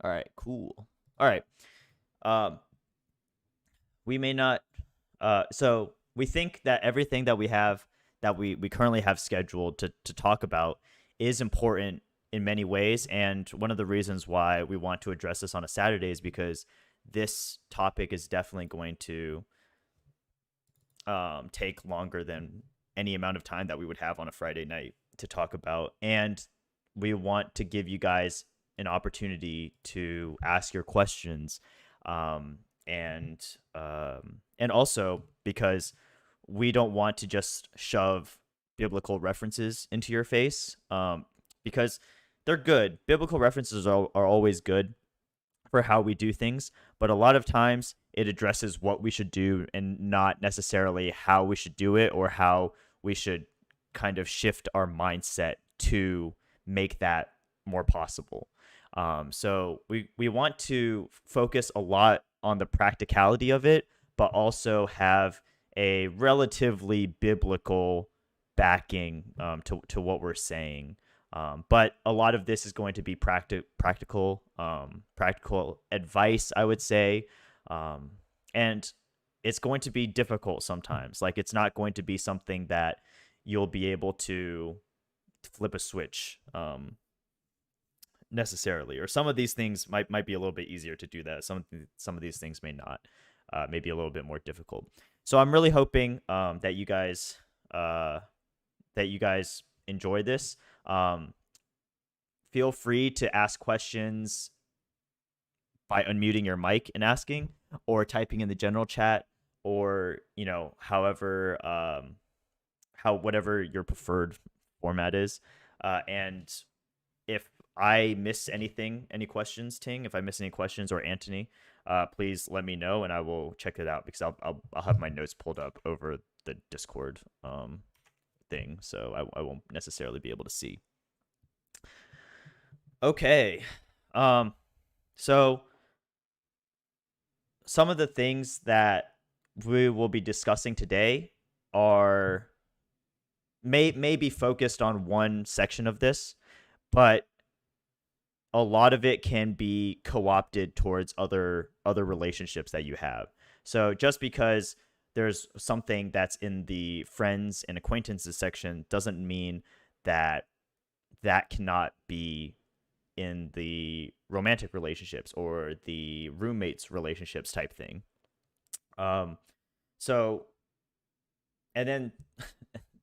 All right, cool. All right. Um, we may not. So we think that everything that we have that we currently have scheduled to talk about is important in many ways, and one of the reasons why we want to address this on a Saturday is because this topic is definitely going to take longer than any amount of time that we would have on a Friday night to talk about, and we want to give you guys an opportunity to ask your questions, um, and and also because we don't want to just shove biblical references into your face, because they're good. Biblical references are always good for how we do things, but a lot of times it addresses what we should do and not necessarily how we should do it or how we should kind of shift our mindset to make that more possible. So we want to focus a lot on the practicality of it, but also have a relatively biblical backing to what we're saying. But a lot of this is going to be practical advice, I would say, um, and it's going to be difficult sometimes. Like it's not going to be something that you'll be able to flip a switch necessarily. Or some of these things might be a little bit easier to do that. Some of these things may not, maybe a little bit more difficult. So I'm really hoping uh, that you guys enjoy this. Um, Feel free to ask questions by unmuting your mic and asking, or typing in the general chat, or however how whatever your preferred format is. And if I miss anything, any questions, Ting, if I miss any questions, or Anthony, please let me know and I will check it out because I'll have my notes pulled up over the Discord thing, so I won't necessarily be able to see. Okay. So some of the things that we will be discussing today are may be focused on one section of this, but a lot of it can be co-opted towards other relationships that you have. So just because there's something that's in the friends and acquaintances section doesn't mean that that cannot be in the romantic relationships or the roommates relationships type thing. Um, so and then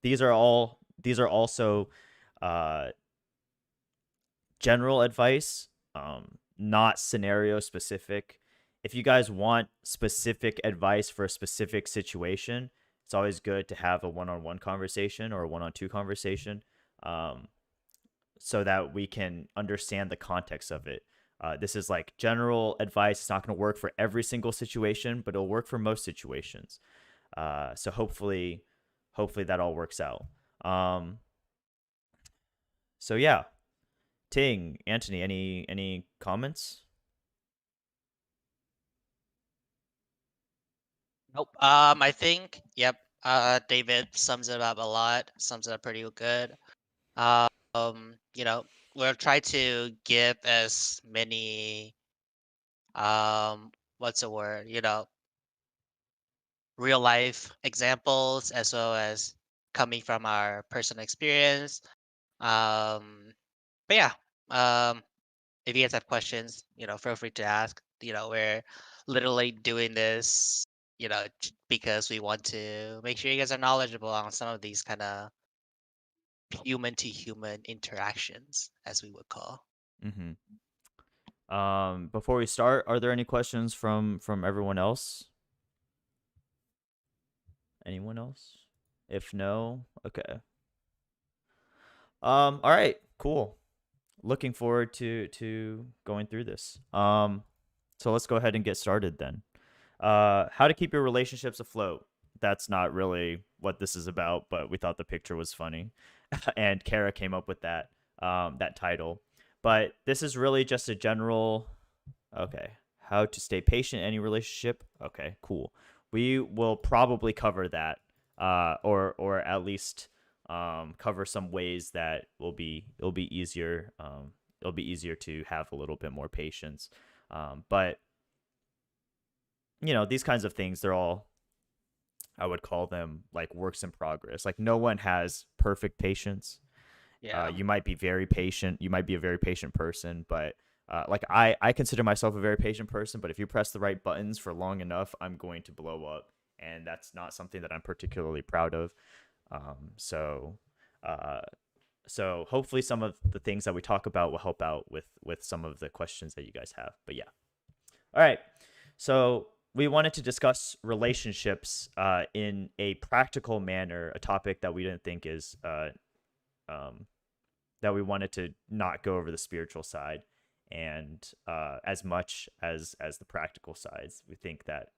these are also uh, general advice, not scenario specific. If you guys want specific advice for a specific situation, it's always good to have a one-on-one conversation or a one-on-two conversation, um, so that we can understand the context of it. This is like general advice. It's not going to work for every single situation, but it'll work for most situations. So hopefully that all works out. Um, so yeah, Ting, Anthony, any comments? Nope. I think, yep. David sums it up a lot. Sums it up pretty good. You know, we'll try to give as many, what's the word? Real life examples as well as coming from our personal experience. Um, but yeah, um, if you guys have questions, feel free to ask. We're literally doing this, because we want to make sure you guys are knowledgeable on some of these kind of human to human interactions, as we would call. Mm-hmm. Before we start, are there any questions from everyone else? Anyone else? If no, okay. All right, cool. Looking forward to going through this. So let's go ahead and get started then. How to keep your relationships afloat. That's not really what this is about, but we thought the picture was funny, and Kara came up with that title. But this is really just a general. Okay, how to stay patient in any relationship. Okay, cool. We will probably cover that, or at least cover some ways that will be it'll be easier it'll be easier to have a little bit more patience. But these kinds of things, they're all, I would call them like works in progress. Like no one has perfect patience. Yeah. You might be very patient. You might be a very patient person, but like I consider myself a very patient person. But if you press the right buttons for long enough, I'm going to blow up, and that's not something that I'm particularly proud of. Um, so, uh, so hopefully some of the things that we talk about will help out with some of the questions that you guys have. But yeah, all right. So we wanted to discuss relationships in a practical manner, a topic that we didn't think is um, that we wanted to not go over the spiritual side and as much as the practical sides. We think that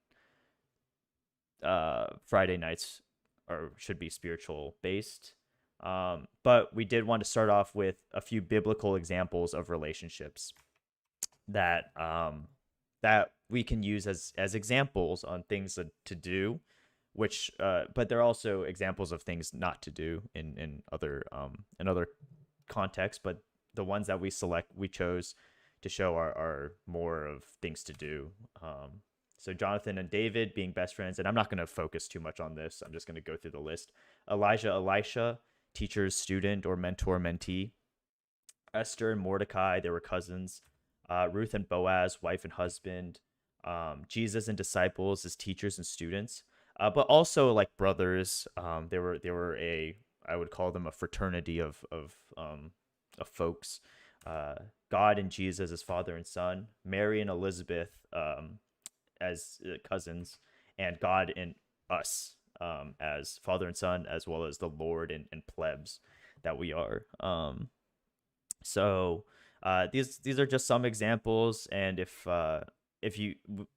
Friday nights should be spiritual based. But we did want to start off with a few biblical examples of relationships that that we can use as examples on things to do, which but they're also examples of things not to do in other contexts. But the ones that we chose to show are more of things to do. So Jonathan and David being best friends, and I'm not going to focus too much on this. I'm just going to go through the list. Elijah, Elisha, teacher's student or mentor mentee. Esther and Mordecai, they were cousins. Ruth and Boaz, wife and husband. Jesus and disciples as teachers and students, but also like brothers. They were I would call them a fraternity of folks. God and Jesus as father and son. Mary and Elizabeth as cousins, and God and us as father and son, as well as the Lord and plebs that we are. So these are just some examples, and if you,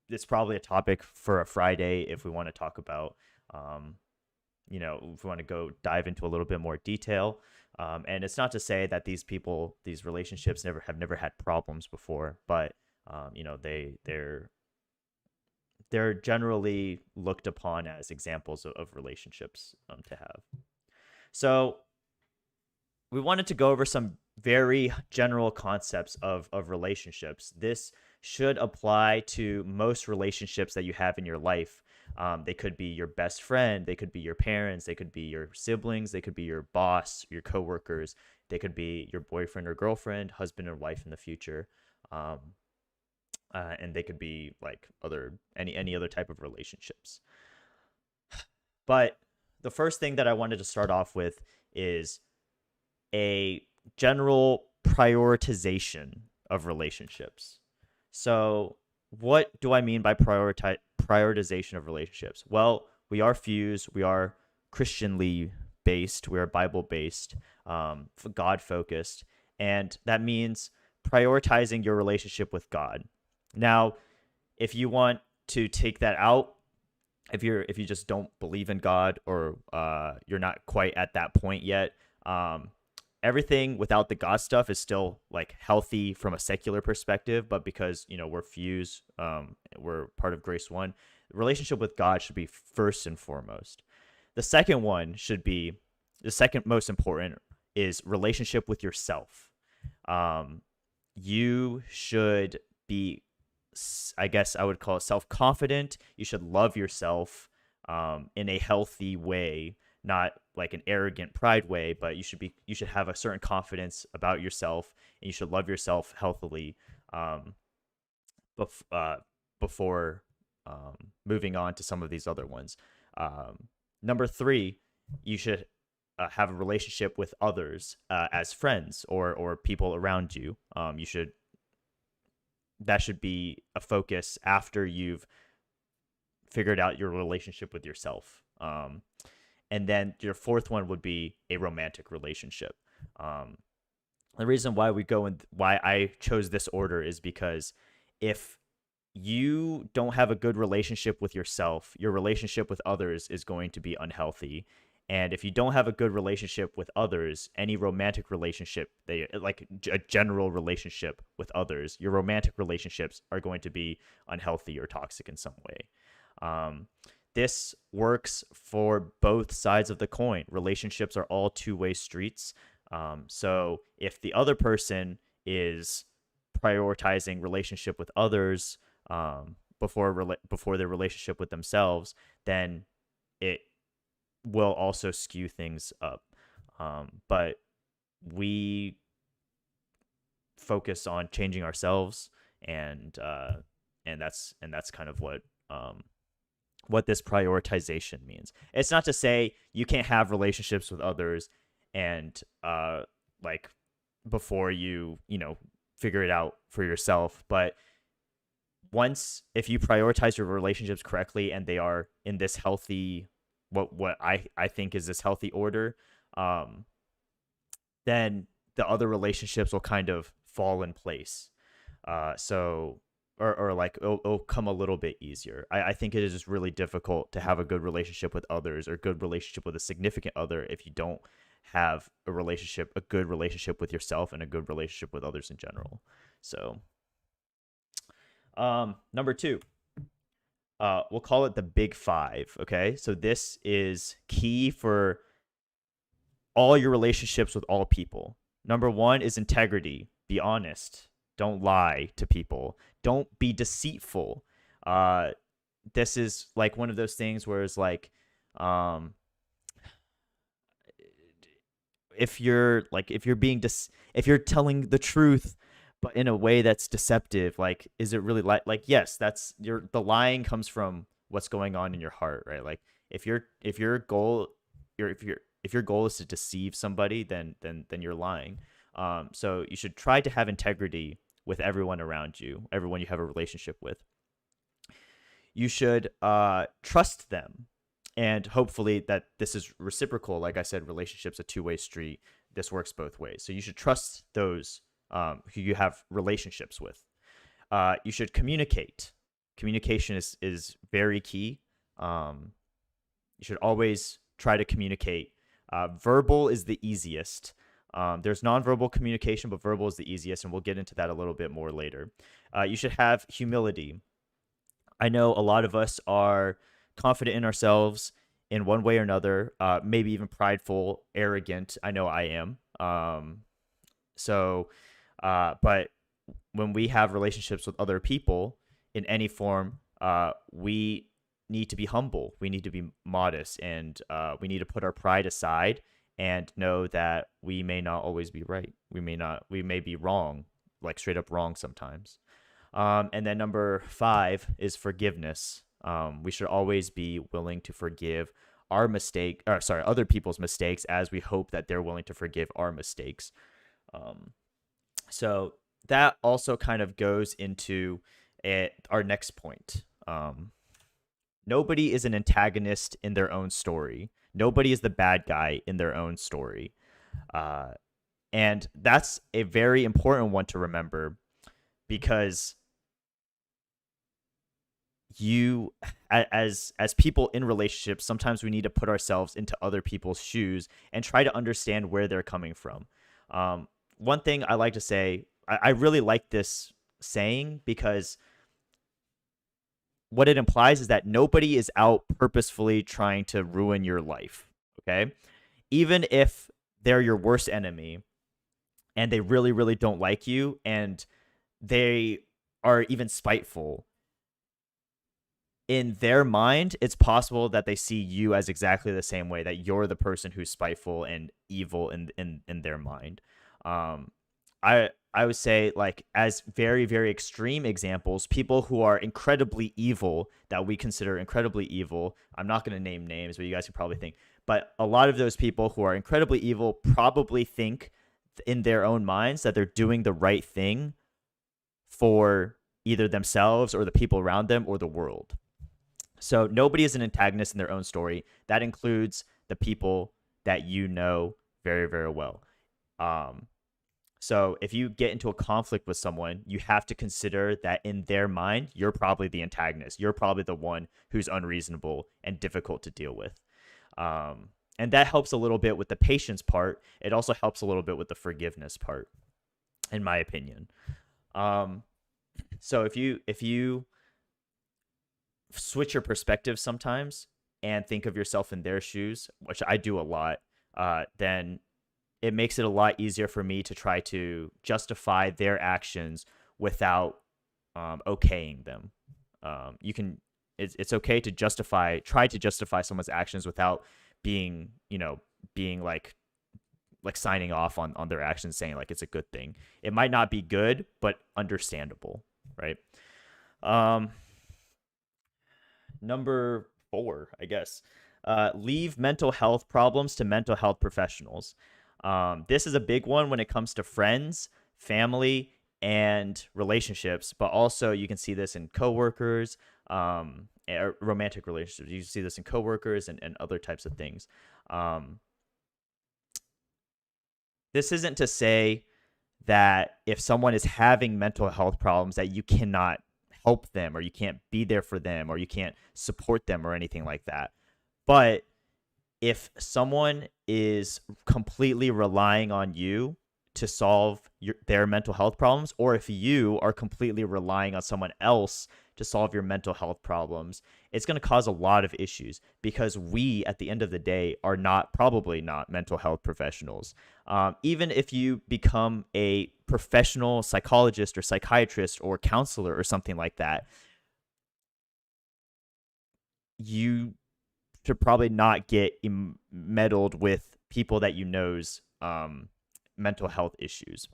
it's probably a topic for a Friday if we want to talk about, if we want to go dive into a little bit more detail. And it's not to say that these relationships have never had problems before, but they're generally looked upon as examples of relationships to have. So we wanted to go over some very general concepts of relationships. This should apply to most relationships that you have in your life. They could be your best friend, they could be your parents, they could be your siblings, they could be your boss, your coworkers, they could be your boyfriend or girlfriend, husband and wife in the future, and they could be like any other type of relationships. But the first thing that I wanted to start off with is a general prioritization of relationships. So, what do I mean by prioritization of relationships? Well, we are Fuse, we are Christianly based, we are Bible based, God focused, and that means prioritizing your relationship with God. Now, if you want to take that out, if you just don't believe in God, or you're not quite at that point yet, everything without the God stuff is still like healthy from a secular perspective. But because we're Fuse, we're part of Grace One, the relationship with God should be first and foremost. The second most important is relationship with yourself. You should be, I guess I would call it, self-confident. You should love yourself in a healthy way, not like an arrogant pride way, but you should have a certain confidence about yourself, and you should love yourself healthily before moving on to some of these other ones. Number 3, you should have a relationship with others as friends or people around you. That should be a focus after you've figured out your relationship with yourself. And then your fourth one would be a romantic relationship. The reason why why I chose this order is because if you don't have a good relationship with yourself, your relationship with others is going to be unhealthy. And if you don't have a good relationship with others, any romantic relationship, like a general relationship with others, your romantic relationships are going to be unhealthy or toxic in some way. This works for both sides of the coin. Relationships are all two-way streets. So if the other person is prioritizing relationship with others before their relationship with themselves, then it will also skew things up. But we focus on changing ourselves, and that's kind of what this prioritization means. It's not to say you can't have relationships with others and like before you know figure it out for yourself, but once if you prioritize your relationships correctly and they are in this healthy what I think is this healthy order, um then the other relationships will kind of fall in place. So or like it'll come a little bit easier. I think it is just really difficult to have a good relationship with others or good relationship with a significant other if you don't have a good relationship with yourself and a good relationship with others in general. So number two, we'll call it the big five. Okay, so this is key for all your relationships with all people. Number one is integrity. Be honest. Don't lie to people. Don't be deceitful. This is like one of those things where it's like, if you're telling the truth, but in a way that's deceptive, like, is it really like yes, that's the lying comes from what's going on in your heart, right? Like if your goal, if your goal is to deceive somebody, then you're lying. So you should try to have integrity with everyone around you, everyone you have a relationship with. You should trust them, and hopefully that this is reciprocal. Like I said, relationships a two-way street. This works both ways. So you should trust those who you have relationships with. You should communicate. Communication is very key. You should always try to communicate. Verbal is the easiest. There's nonverbal communication, but verbal is the easiest, and we'll get into that a little bit more later. You should have humility. I know a lot of us are confident in ourselves in one way or another, maybe even prideful, arrogant. I know I am. But when we have relationships with other people in any form, we need to be humble. We need to be modest, and we need to put our pride aside and know that we may not always be right. We may be wrong, like straight up wrong sometimes. And then number 5 is forgiveness. We should always be willing to forgive other people's mistakes, as we hope that they're willing to forgive our mistakes. So that also kind of goes into our next point. Nobody is an antagonist in their own story. Nobody is the bad guy in their own story. And that's a very important one to remember, because as people in relationships, sometimes we need to put ourselves into other people's shoes and try to understand where they're coming from. One thing I like to say, I really like this saying, because what it implies is that nobody is out purposefully trying to ruin your life. Okay, even if they're your worst enemy and they really, really don't like you and they are even spiteful, in their mind, it's possible that they see you as exactly the same way, that you're the person who's spiteful and evil in their mind. I would say, like, as very, very extreme examples, people who are incredibly evil, that we consider incredibly evil. I'm not going to name names, but you guys can probably think. But a lot of those people who are incredibly evil probably think in their own minds that they're doing the right thing for either themselves or the people around them or the world. So nobody is an antagonist in their own story. That includes the people that you know very, very well. So if you get into a conflict with someone, you have to consider that in their mind, you're probably the antagonist. You're probably the one who's unreasonable and difficult to deal with. And that helps a little bit with the patience part. It also helps a little bit with the forgiveness part, in my opinion. So if you switch your perspective sometimes and think of yourself in their shoes, which I do a lot, then it makes it a lot easier for me to try to justify their actions without okaying them. You can it's okay to try to justify someone's actions without being being like signing off on their actions, saying like it's a good thing. It might not be good, but understandable, right? Um, Number 4, I guess. Leave mental health problems to mental health professionals. This is a big one when it comes to friends, family, and relationships, but also you can see this in coworkers, romantic relationships. You see this in coworkers and other types of things. Um, this isn't to say that if someone is having mental health problems that you cannot help them or you can't be there for them or you can't support them or anything like that. But if someone is completely relying on you to solve their mental health problems, or if you are completely relying on someone else to solve your mental health problems, it's going to cause a lot of issues because we, at the end of the day, are probably not mental health professionals. Even if you become a professional psychologist or psychiatrist or counselor or something like that, you should probably not get meddled with people that you know's mental health issues.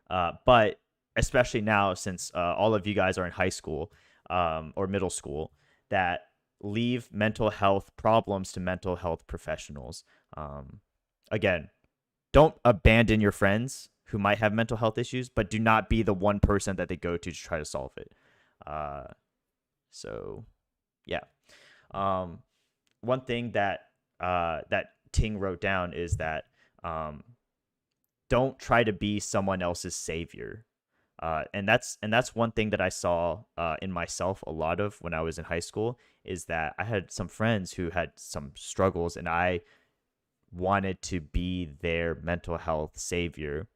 But especially now, since all of you guys are in high school or middle school, that leave mental health problems to mental health professionals. Again, don't abandon your friends who might have mental health issues, but do not be the one person that they go to try to solve it. So, yeah. One thing that that Ting wrote down is that don't try to be someone else's savior. And that's one thing that I saw in myself a lot of when I was in high school, is that I had some friends who had some struggles and I wanted to be their mental health savior.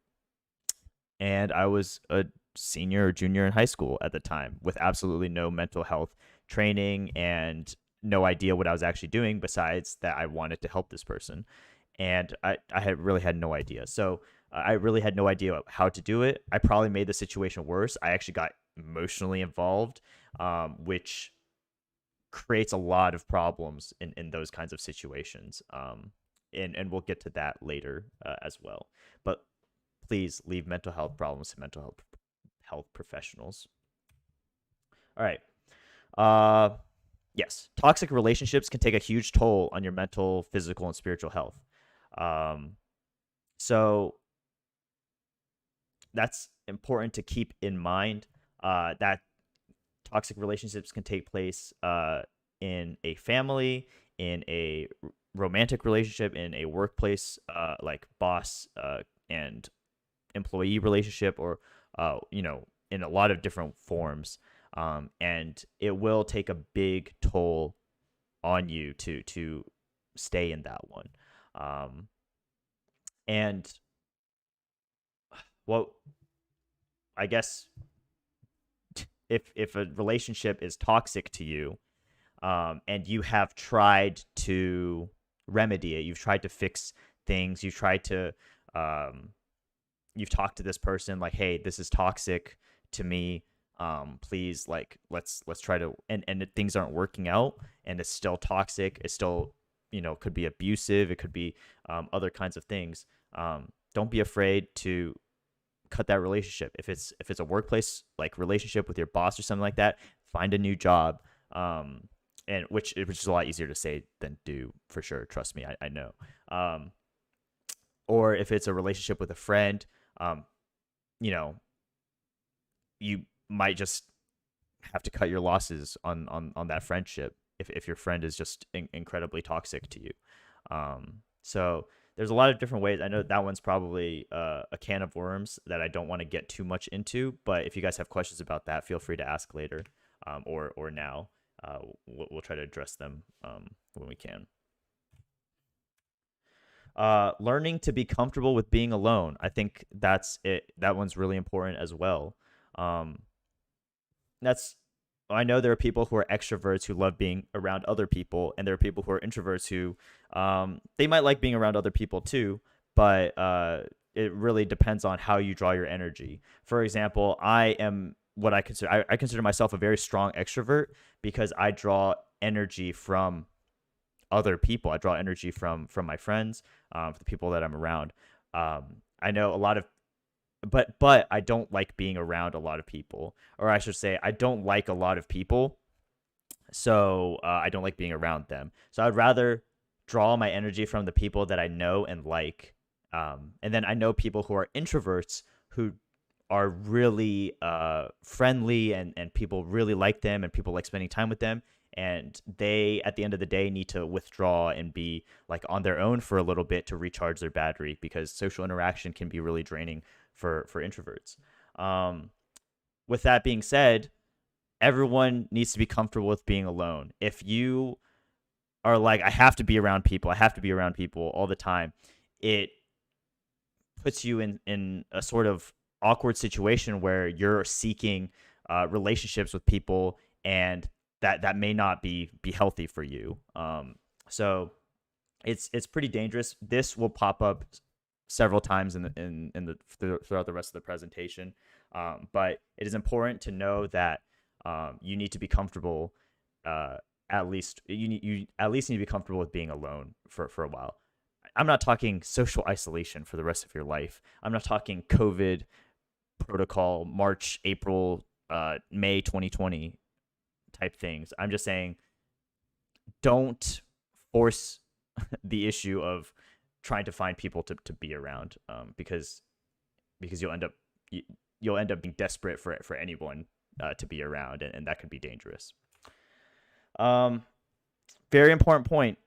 And I was a senior or junior in high school at the time with absolutely no mental health training and no idea what I was actually doing besides that I wanted to help this person. And I really had no idea. So I really had no idea how to do it. I probably made the situation worse. I actually got emotionally involved, which creates a lot of problems in those kinds of situations. And we'll get to that later as well. But please leave mental health problems to mental health professionals. All right. Yes, toxic relationships can take a huge toll on your mental, physical, and spiritual health. So that's important to keep in mind, that toxic relationships can take place in a family, in a romantic relationship, in a workplace, like boss and employee relationship, or in a lot of different forms. And it will take a big toll on you to stay in that one. And well, I guess if a relationship is toxic to you, and you have tried to remedy it, you've tried to fix things, you've talked to this person like, hey, this is toxic to me, please, like, let's try to, and things aren't working out and it's still toxic, it's still, could be abusive, it could be other kinds of things. Don't be afraid to cut that relationship. If it's a workplace like relationship with your boss or something like that, find a new job. And which is a lot easier to say than do, for sure, trust me, I know. Or if it's a relationship with a friend, you might just have to cut your losses on that friendship if your friend is just incredibly toxic to you. So there's a lot of different ways. I know that one's probably a can of worms that I don't want to get too much into, but if you guys have questions about that, feel free to ask later, or now. We'll try to address them when we can. Learning to be comfortable with being alone. I think that's it. That one's really important as well. I know there are people who are extroverts who love being around other people, and there are people who are introverts who they might like being around other people too, but it really depends on how you draw your energy. For example, I am what I consider myself a very strong extrovert because I draw energy from other people. I draw energy from my friends, from the people that I'm around. I know a lot of, but I don't like being around a lot of people, or I should say, I don't like a lot of people. So I don't like being around them. So I'd rather draw my energy from the people that I know and like. And then I know people who are introverts who are really friendly, and people really like them, and people like spending time with them. And they, at the end of the day, need to withdraw and be like on their own for a little bit to recharge their battery, because social interaction can be really draining for introverts. Um, with that being said, everyone needs to be comfortable with being alone. If you are like, I have to be around people, I have to be around people all the time, it puts you in a sort of awkward situation where you're seeking relationships with people, and that may not be healthy for you. So it's pretty dangerous. This will pop up several times throughout the rest of the presentation. But it is important to know that you need to be comfortable. At least you at least need to be comfortable with being alone for a while. I'm not talking social isolation for the rest of your life. I'm not talking COVID protocol, March, April, May 2020 type things. I'm just saying, don't force the issue of trying to find people to be around, because you'll end up being desperate for anyone to be around, and that could be dangerous. Um, Very important point.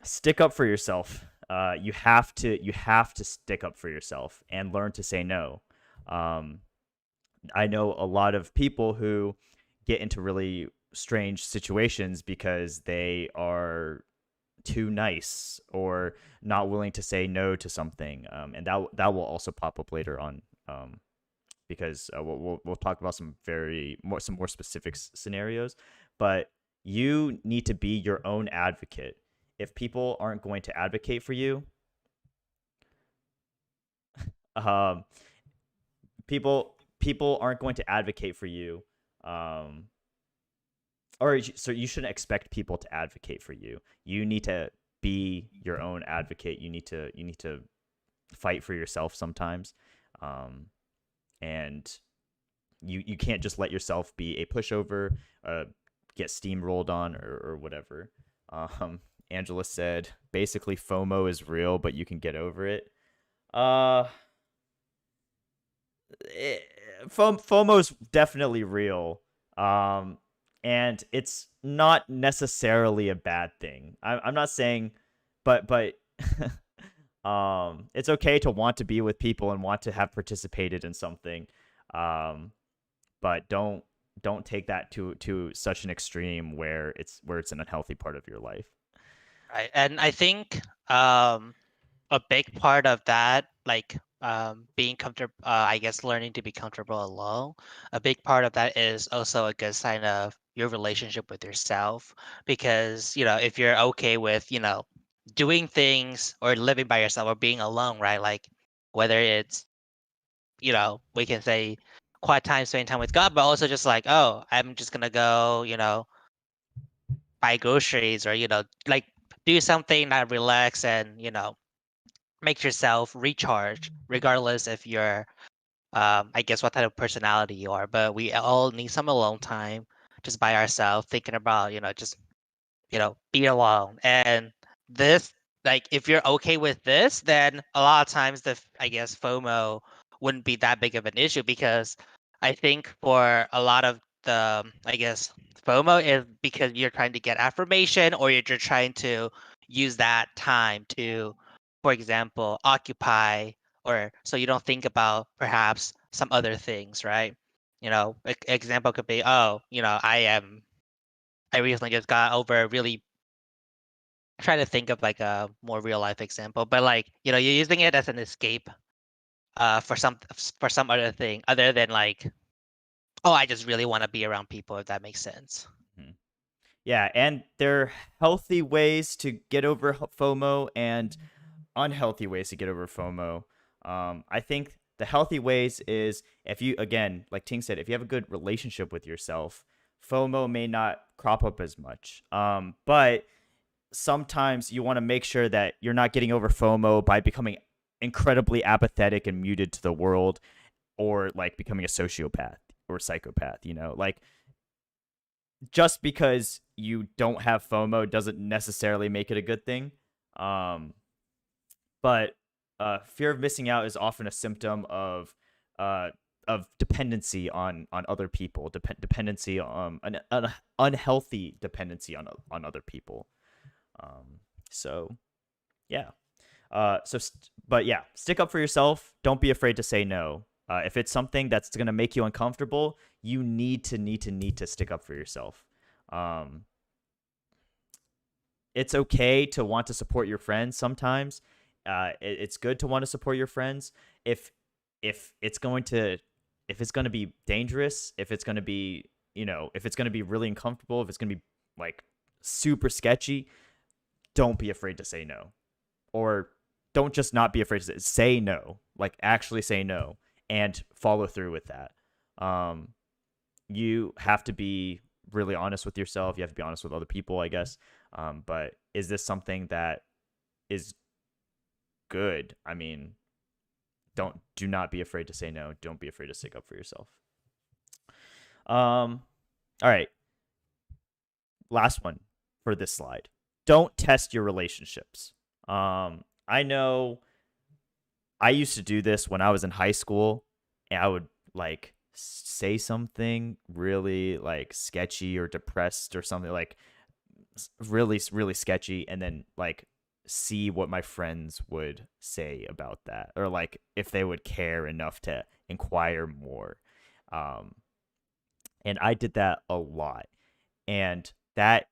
Stick up for yourself. You have to stick up for yourself and learn to say no. Um, I know a lot of people who get into really strange situations because they are too nice or not willing to say no to something, and that will also pop up later on, because we'll talk about some more specific scenarios. But you need to be your own advocate. If people aren't going to advocate for you, um, people aren't going to advocate for you, um, so you shouldn't expect people to advocate for you. You need to be your own advocate. You need to fight for yourself sometimes, um, and you can't just let yourself be a pushover, get steamrolled on, or whatever. Angela said basically FOMO is real, but you can get over it. Uh, it, FOMO's definitely real. Um, and it's not necessarily a bad thing. I'm not saying, but it's okay to want to be with people and want to have participated in something. Um, but don't take that to such an extreme where it's an unhealthy part of your life. Right. And I think a big part of that, like being comfortable, I guess learning to be comfortable alone, a big part of that is also a good sign of your relationship with yourself. Because, if you're okay with, doing things or living by yourself or being alone, right? Like whether it's, we can say quiet time, spending time with God, but also just like, oh, I'm just gonna go, buy groceries or, like do something that relax and, make yourself recharge, regardless if you're, I guess, what type of personality you are. But we all need some alone time just by ourselves, thinking about, just, be alone. And this, like, if you're okay with this, then a lot of times I guess, FOMO wouldn't be that big of an issue, because I think for a lot of the, I guess, FOMO is because you're trying to get affirmation, or you're just trying to use that time to, for example, occupy, or so you don't think about perhaps some other things, right? Example could be, oh, I recently just got over a really, trying to think of like a more real life example, but like, you're using it as an escape for some other thing other than like, oh, I just really want to be around people, if that makes sense. Mhm. Yeah, and there are healthy ways to get over FOMO, and unhealthy ways to get over FOMO. I think the healthy ways is if you, again, like Ting said, if you have a good relationship with yourself, FOMO may not crop up as much. But sometimes you want to make sure that you're not getting over FOMO by becoming incredibly apathetic and muted to the world, or like becoming a sociopath or psychopath, like just because you don't have FOMO doesn't necessarily make it a good thing. Um, but fear of missing out is often a symptom of dependency on other people, dependency an unhealthy dependency on other people. So yeah. But yeah, stick up for yourself. Don't be afraid to say no. If it's something that's gonna make you uncomfortable, you need to stick up for yourself. Um, it's okay to want to support your friends sometimes. It's good to want to support your friends if if it's going to if it's going to be dangerous, if it's going to be if it's going to be really uncomfortable, if it's going to be like super sketchy. Don't be afraid to say no, or don't just not be afraid to say no. Like actually say no and follow through with that. You have to be really honest with yourself. You have to be honest with other people, I guess. But is this something that is good? I mean, do not be afraid to say no. Don't be afraid to stick up for yourself. All right. Last one for this slide. Don't test your relationships. I know I used to do this when I was in high school, and I would like say something really like sketchy or depressed or something like really really sketchy, and then like see what my friends would say about that, or like if they would care enough to inquire more. um and I did that a lot, and that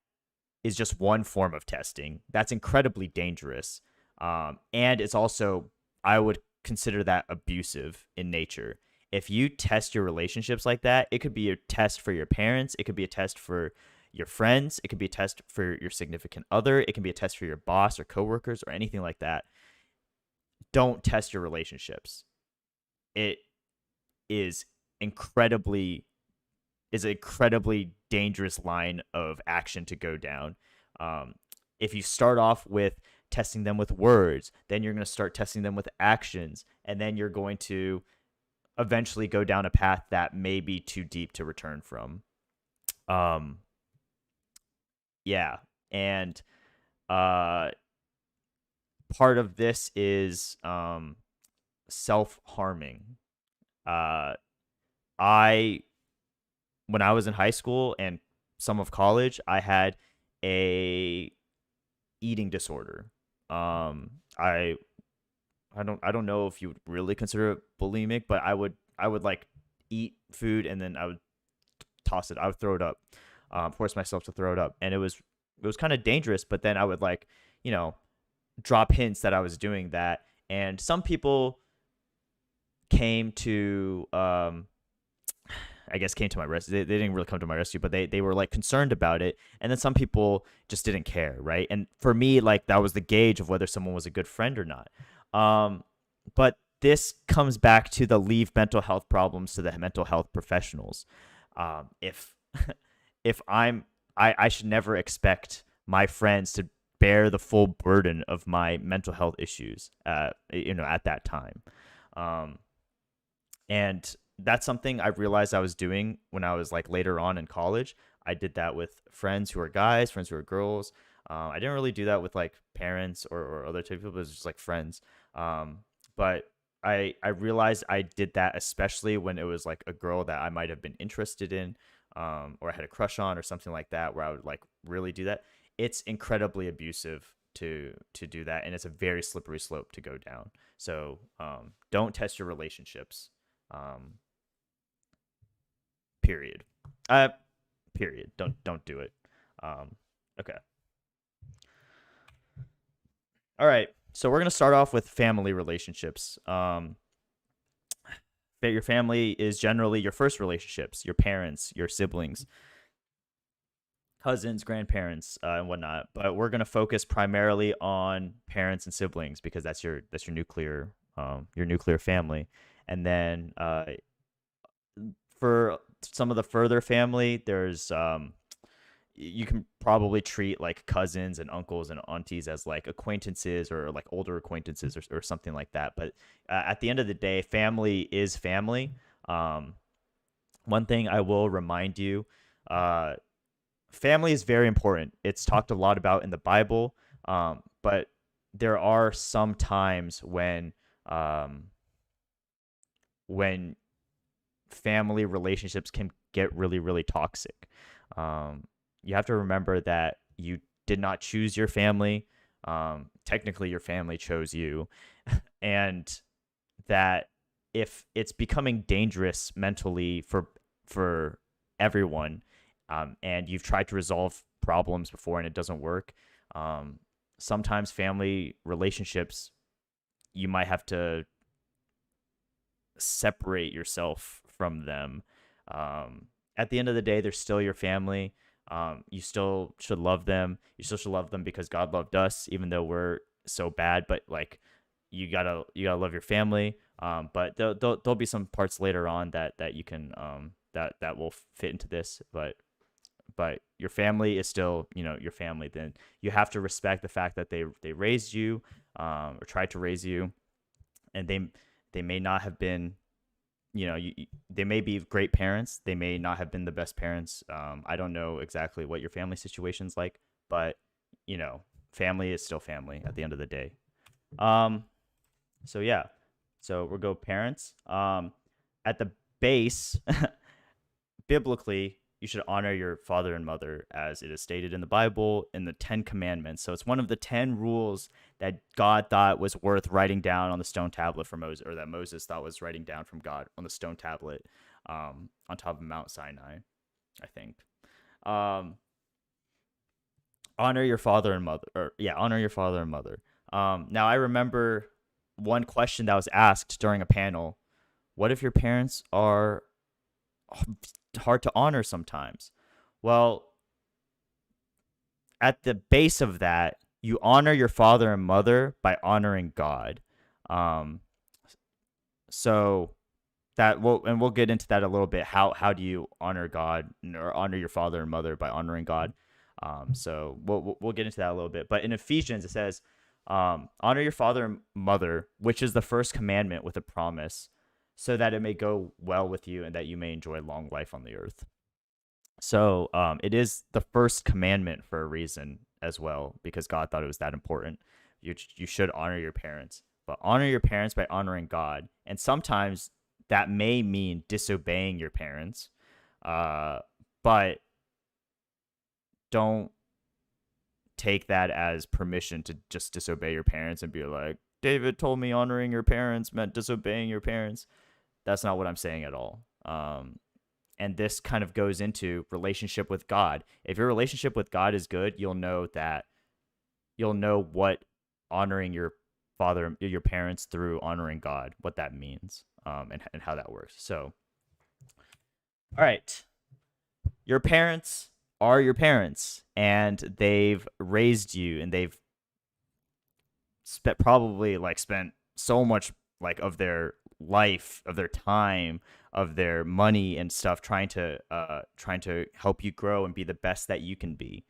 is just one form of testing that's incredibly dangerous. And it's also, I would consider that abusive in nature. If you test your relationships like that, it could be a test for your parents, it could be a test for your friends, it could be a test for your significant other, it can be a test for your boss or coworkers or anything like that. Don't test your relationships. It is incredibly incredibly dangerous line of action to go down. If you start off with testing them with words, then you're going to start testing them with actions, and then you're going to eventually go down a path that may be too deep to return from. Yeah, and part of this is self-harming. I When I was in high school and some of college, I had a eating disorder. I don't know if you would really consider it bulimic, but I would like eat food and then I would toss it. I would throw it up, force myself to throw it up, and it was kind of dangerous. But then I would like drop hints that I was doing that, and some people came to I guess came to my rescue. They didn't really come to my rescue, but they were like concerned about it. And then some people just didn't care, right? And for me, like that was the gauge of whether someone was a good friend or not. But this comes back to the leave mental health problems to the mental health professionals. If if I should never expect my friends to bear the full burden of my mental health issues, at that time. And that's something I realized I was doing when I was like later on in college. I did that with friends who are guys, friends who are girls. I didn't really do that with like parents or other type of people. It was just like friends. But I realized I did that especially when it was like a girl that I might have been interested in, or I had a crush on or something like that, where I would like really do that. It's incredibly abusive to do that, and it's a very slippery slope to go down. So don't test your relationships. Period. Period. Don't do it. Okay. All right. So we're gonna start off with family relationships. Your family is generally your first relationships, your parents, your siblings. cousins, grandparents, and whatnot. But we're gonna focus primarily on parents and siblings because that's your nuclear family. And then for some of the further family, there's you can probably treat like cousins and uncles and aunties as like acquaintances or like older acquaintances or something like that. But at the end of the day, family is family. Um, One thing I will remind you, uh, family is very important. It's talked a lot about in the Bible, but there are some times um, when family relationships can get really, really toxic. Um, you have to remember that you did not choose your family. Technically, your family chose you, and that if it's becoming dangerous mentally for everyone, and you've tried to resolve problems before and it doesn't work, um, sometimes family relationships you might have to separate yourself from them. At the end of the day, they're still your family. You still should love them. You still should love them because God loved us, even though we're so bad. But like, you gotta love your family. But there'll be some parts later on that you can that will fit into this. But your family is still your family. Then you have to respect the fact that they raised you, or tried to raise you, and they may not have been, they may be great parents. They may not have been the best parents. I don't know exactly what your family situation's like, but family is still family at the end of the day. Um, so yeah, so we'll go parents. At the base, biblically, you should honor your father and mother as it is stated in the Bible in the 10 Commandments. So it's one of the 10 rules that God thought was worth writing down on the stone tablet for Moses, or that Moses thought was writing down from God on the stone tablet, on top of Mount Sinai, I think. Um, Honor your father and mother, or yeah, honor your father and mother. Now I remember one question that was asked during a panel: what if your parents are hard to honor sometimes? Well, at the base of that, you honor your father and mother by honoring God. Um, so we'll get into that a little bit. How do you honor God or honor your father and mother by honoring God? So we'll get into that a little bit. But in Ephesians it says, honor your father and mother, which is the first commandment with a promise, so that it may go well with you and that you may enjoy long life on the earth. So it is the first commandment for a reason as well, because God thought it was that important. You should honor your parents, but honor your parents by honoring God. And sometimes that may mean disobeying your parents, but don't take that as permission to just disobey your parents and be like, David told me honoring your parents meant disobeying your parents. That's not what I'm saying at all. And this kind of goes into relationship with God. If your relationship with God is good, you'll know what honoring your parents through honoring God, what that means, and how that works. So, all right, your parents are your parents, and they've raised you, and they've spent so much like of their life, of their time, of their money and stuff, trying to help you grow and be the best that you can be.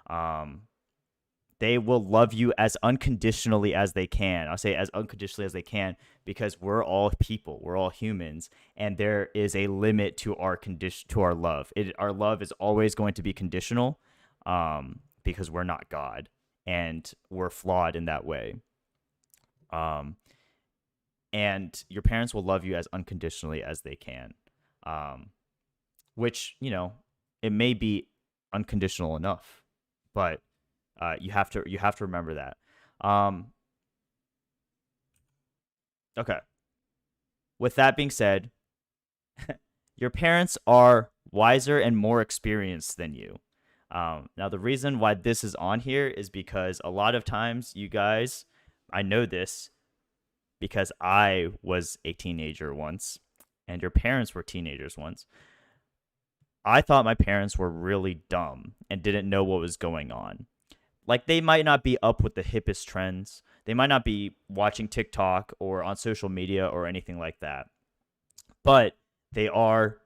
Um, they will love you as unconditionally as they can. I'll say as unconditionally as they can, because we're all people, we're all humans, and there is a limit to our love. Our love is always going to be conditional, because we're not God and we're flawed in that way. Um, and your parents will love you as unconditionally as they can, which it may be unconditional enough, but you have to remember that. Okay. With that being said, your parents are wiser and more experienced than you. Now, the reason why this is on here is because a lot of times, you guys, I know this because I was a teenager once, and your parents were teenagers once. I thought my parents were really dumb and didn't know what was going on. Like, they might not be up with the hippest trends. They might not be watching TikTok or on social media or anything like that. But they are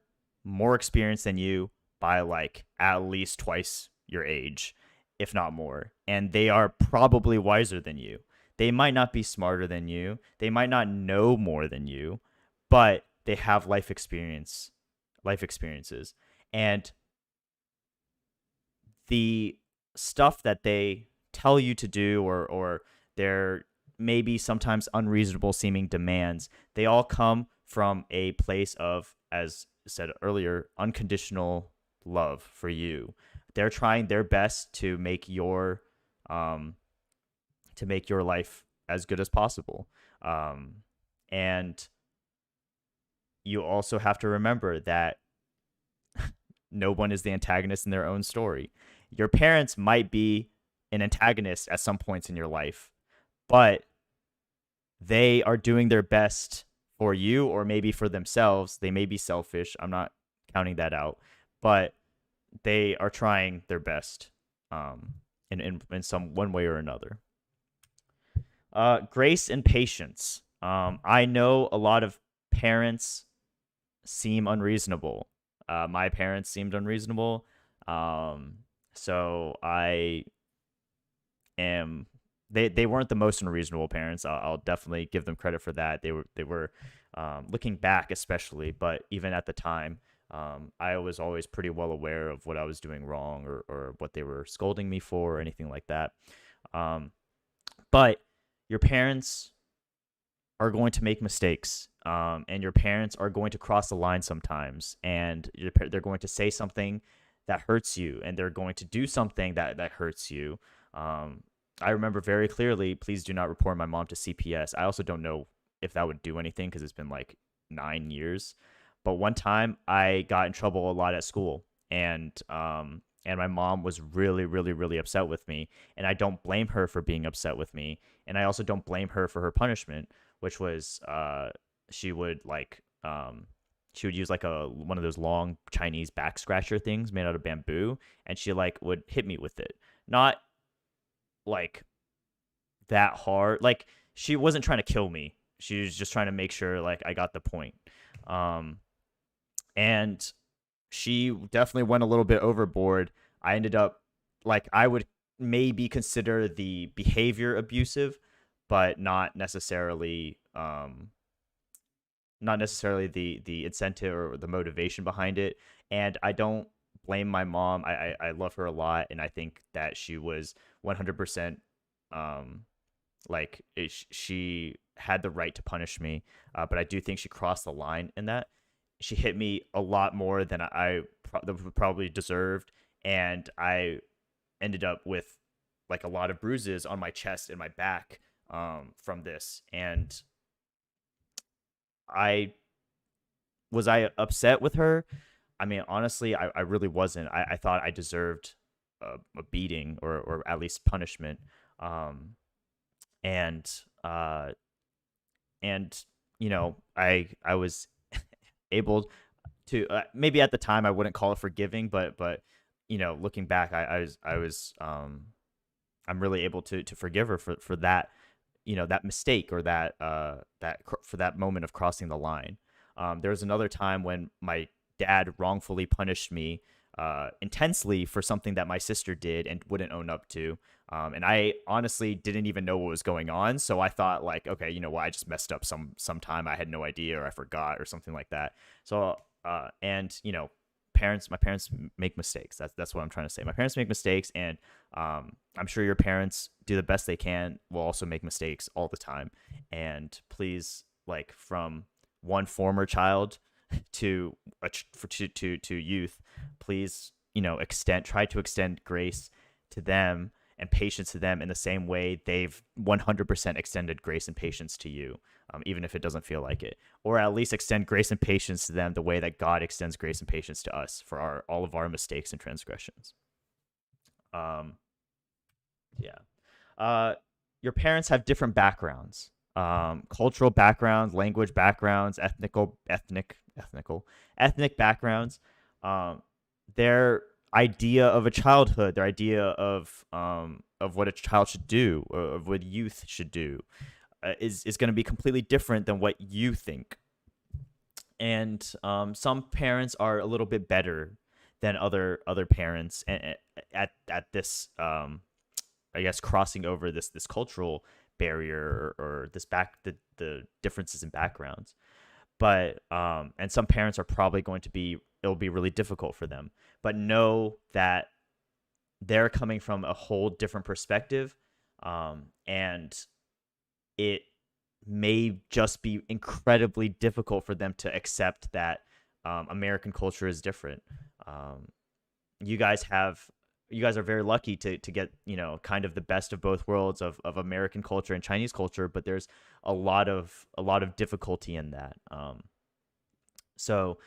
more experienced than you by like at least twice your age, if not more. And they are probably wiser than you. They might not be smarter than you. They might not know more than you, but they have life experiences. And the stuff that they tell you to do, or their maybe sometimes unreasonable seeming demands, they all come from a place of, as said earlier, unconditional love for you. They're trying their best um to make your life as good as possible. And you also have to remember that no one is the antagonist in their own story. Your parents might be an antagonist at some points in your life, but they are doing their best for you, or maybe for themselves. They may be selfish. I'm not counting that out, but they are trying their best, in some one way or another. Grace and patience. I know a lot of parents seem unreasonable. My parents seemed unreasonable. Um, so I am they weren't the most unreasonable parents. I'll definitely give them credit for that. They were looking back especially, but even at the time, I was always pretty well aware of what I was doing wrong, or what they were scolding me for or anything like that. Um, but your parents are going to make mistakes, and your parents are going to cross the line sometimes, and they're going to say something that hurts you, and they're going to do something that hurts you. Um, I remember very clearly, please do not report my mom to CPS. I also don't know if that would do anything because it's been like 9 years. But one time I got in trouble a lot at school, and my mom was really, really, really upset with me. And I don't blame her for being upset with me. And I also don't blame her for her punishment, which was she would like she would use like a one of those long Chinese back scratcher things made out of bamboo, and she like would hit me with it. Not like that hard. Like, she wasn't trying to kill me. She was just trying to make sure like I got the point. Um and she definitely went a little bit overboard. I ended up, like, I would maybe consider the behavior abusive, but not necessarily the incentive or the motivation behind it. And I don't blame my mom. I love her a lot, and I think that she was 100% um she had the right to punish me, but I do think she crossed the line in that. She hit me a lot more than probably deserved, and I ended up with like a lot of bruises on my chest and my back, from this. And I I upset with her? I mean, honestly, I really wasn't. I thought I deserved a beating, or at least punishment. Um, and uh, and I was able to, maybe at the time I wouldn't call it forgiving, but looking back, I'm really able to forgive her for that, that mistake, or for that moment of crossing the line. There was another time when my dad wrongfully punished me intensely for something that my sister did and wouldn't own up to. And I honestly didn't even know what was going on. So I thought, like, okay, you know what? I just messed up sometime. I had no idea, or I forgot, or something like that. So, and my parents make mistakes. That's what I'm trying to say. My parents make mistakes, and I'm sure your parents do the best they can. Will also make mistakes all the time. And please, like, from one former child to to youth, please, try to extend grace to them and patience to them in the same way they've 100% extended grace and patience to you, even if it doesn't feel like it. Or at least extend grace and patience to them the way that God extends grace and patience to us for all of our mistakes and transgressions. Um, yeah. Uh, your parents have different backgrounds, cultural backgrounds, language backgrounds, ethnic backgrounds. their idea of a childhood, their idea of what a child should do, or of what youth should do, is going to be completely different than what you think. And some parents are a little bit better than other parents at this I guess crossing over this cultural barrier, or this the differences in backgrounds. But and some parents are probably going to be, it'll be really difficult for them. But know that they're coming from a whole different perspective, and it may just be incredibly difficult for them to accept that American culture is different. Um, you guys have you guys are very lucky to get, kind of the best of both worlds of American culture and Chinese culture, but there's a lot of difficulty in that. So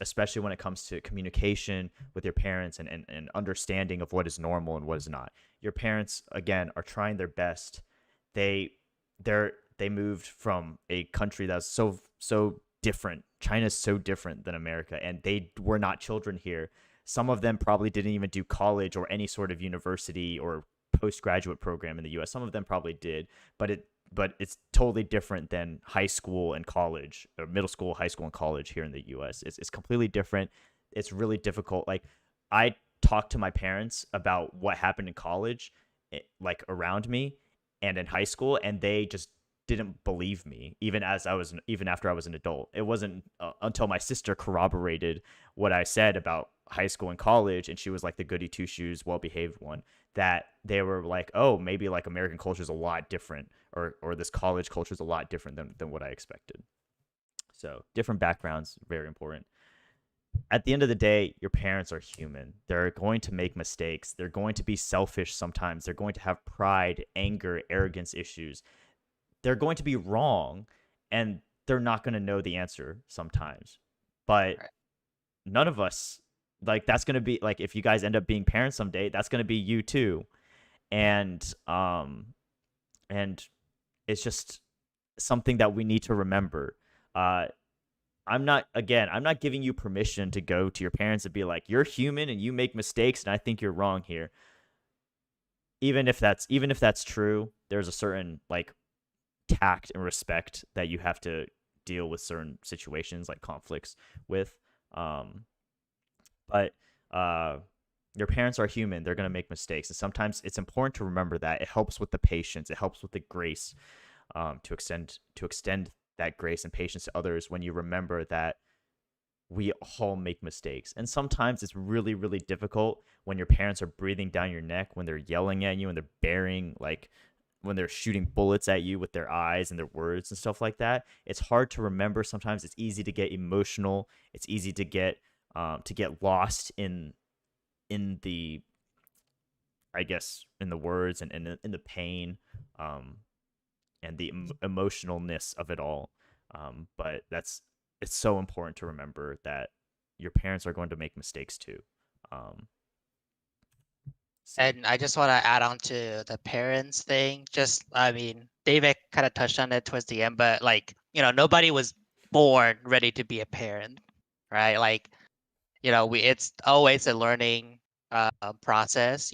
especially when it comes to communication with your parents, and understanding of what is normal and what is not. Your parents, again, are trying their best. They they moved from a country that's so different. China's so different than America, and they were not children here. Some of them probably didn't even do college or any sort of university or postgraduate program in the US. Some of them probably did, but it's totally different than high school and college, or middle school, high school, and college here in the US. It's completely different. It's really difficult. Like, I talked to my parents about what happened in college, like around me, and in high school, and they just didn't believe me, even after I was an adult. It wasn't until my sister corroborated what I said about high school and college, and she was like the goody two shoes, well behaved one, that they were like, oh, maybe like American culture is a lot different, or this college culture is a lot different than what I expected. So different backgrounds, very important. At the end of the day, your parents are human. They're going to make mistakes. They're going to be selfish sometimes. They're going to have pride, anger, arrogance issues. They're going to be wrong, and they're not going to know the answer sometimes. But Right. none of us, like, that's going to be like, if you guys end up being parents someday, that's going to be you too. And it's just something that we need to remember. uh I'm not giving you permission to go to your parents and be like, you're human and you make mistakes and I think you're wrong here. Even if that's true, there's a certain, like, tact and respect that you have to deal with certain situations, like conflicts with. um but your parents are human. They're going to make mistakes, and sometimes it's important to remember that. It helps with the patience, it helps with the grace, to extend that grace and patience to others, when you remember that we all make mistakes. And sometimes it's really, really difficult when your parents are breathing down your neck, when they're yelling at you, and they're bearing, like, when they're shooting bullets at you with their eyes and their words and stuff like that. It's hard to remember. Sometimes it's easy to get emotional. It's easy to get lost in the, I guess, in the words, and in the pain, um, and the emotionalness of it all. But it's so important to remember that your parents are going to make mistakes too. Um, so And I just want to add on to the parents thing. Just, I mean, David kind of touched on it towards the end, but like, nobody was born ready to be a parent, right? Like, it's always a learning process.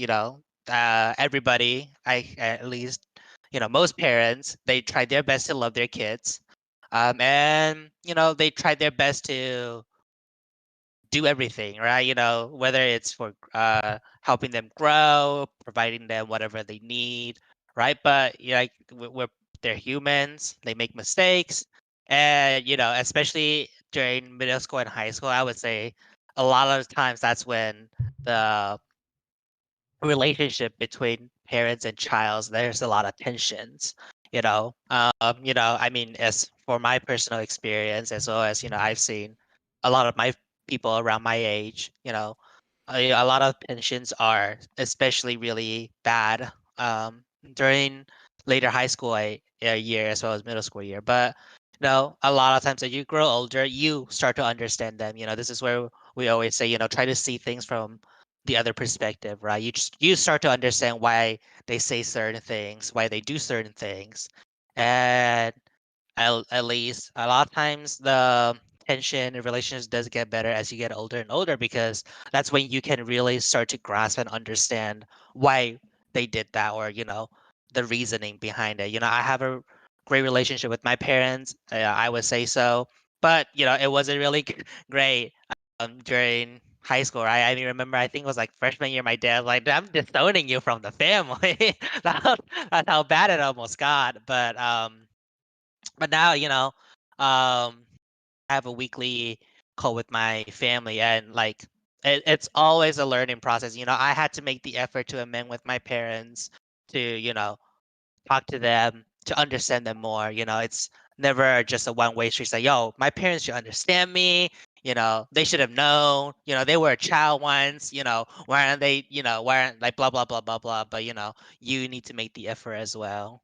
Everybody, at least, most parents, they try their best to love their kids, and they try their best to do everything, right? Whether it's for helping them grow, providing them whatever they need, right? But like, they're humans, they make mistakes, and especially during middle school and high school, I would say a lot of times that's when the relationship between parents and child, there's a lot of tensions. I mean, as for my personal experience, as well as I've seen a lot of my people around my age, a lot of tensions are especially really bad during later high school year, as well as middle school year. But a lot of times as you grow older, you start to understand them. This is where we always say, try to see things from the other perspective, right? You start to understand why they say certain things, why they do certain things, and at least a lot of times tension in relationships does get better as you get older and older because that's when you can really start to grasp and understand why they did that or the reasoning behind it. I have a great relationship with my parents. I would say so, but it wasn't really great during high school, right? I mean, remember, I think it was like freshman year. My dad like, I'm disowning you from the family. That's that's how bad it almost got. But now, I have a weekly call with my family, and like it's always a learning process. I had to make the effort to amend with my parents to talk to them, to understand them more. It's never just a one-way street. Say, yo, my parents should understand me. They should have known. They were a child once. Why aren't they? Why aren't like blah blah blah blah blah. But you need to make the effort as well.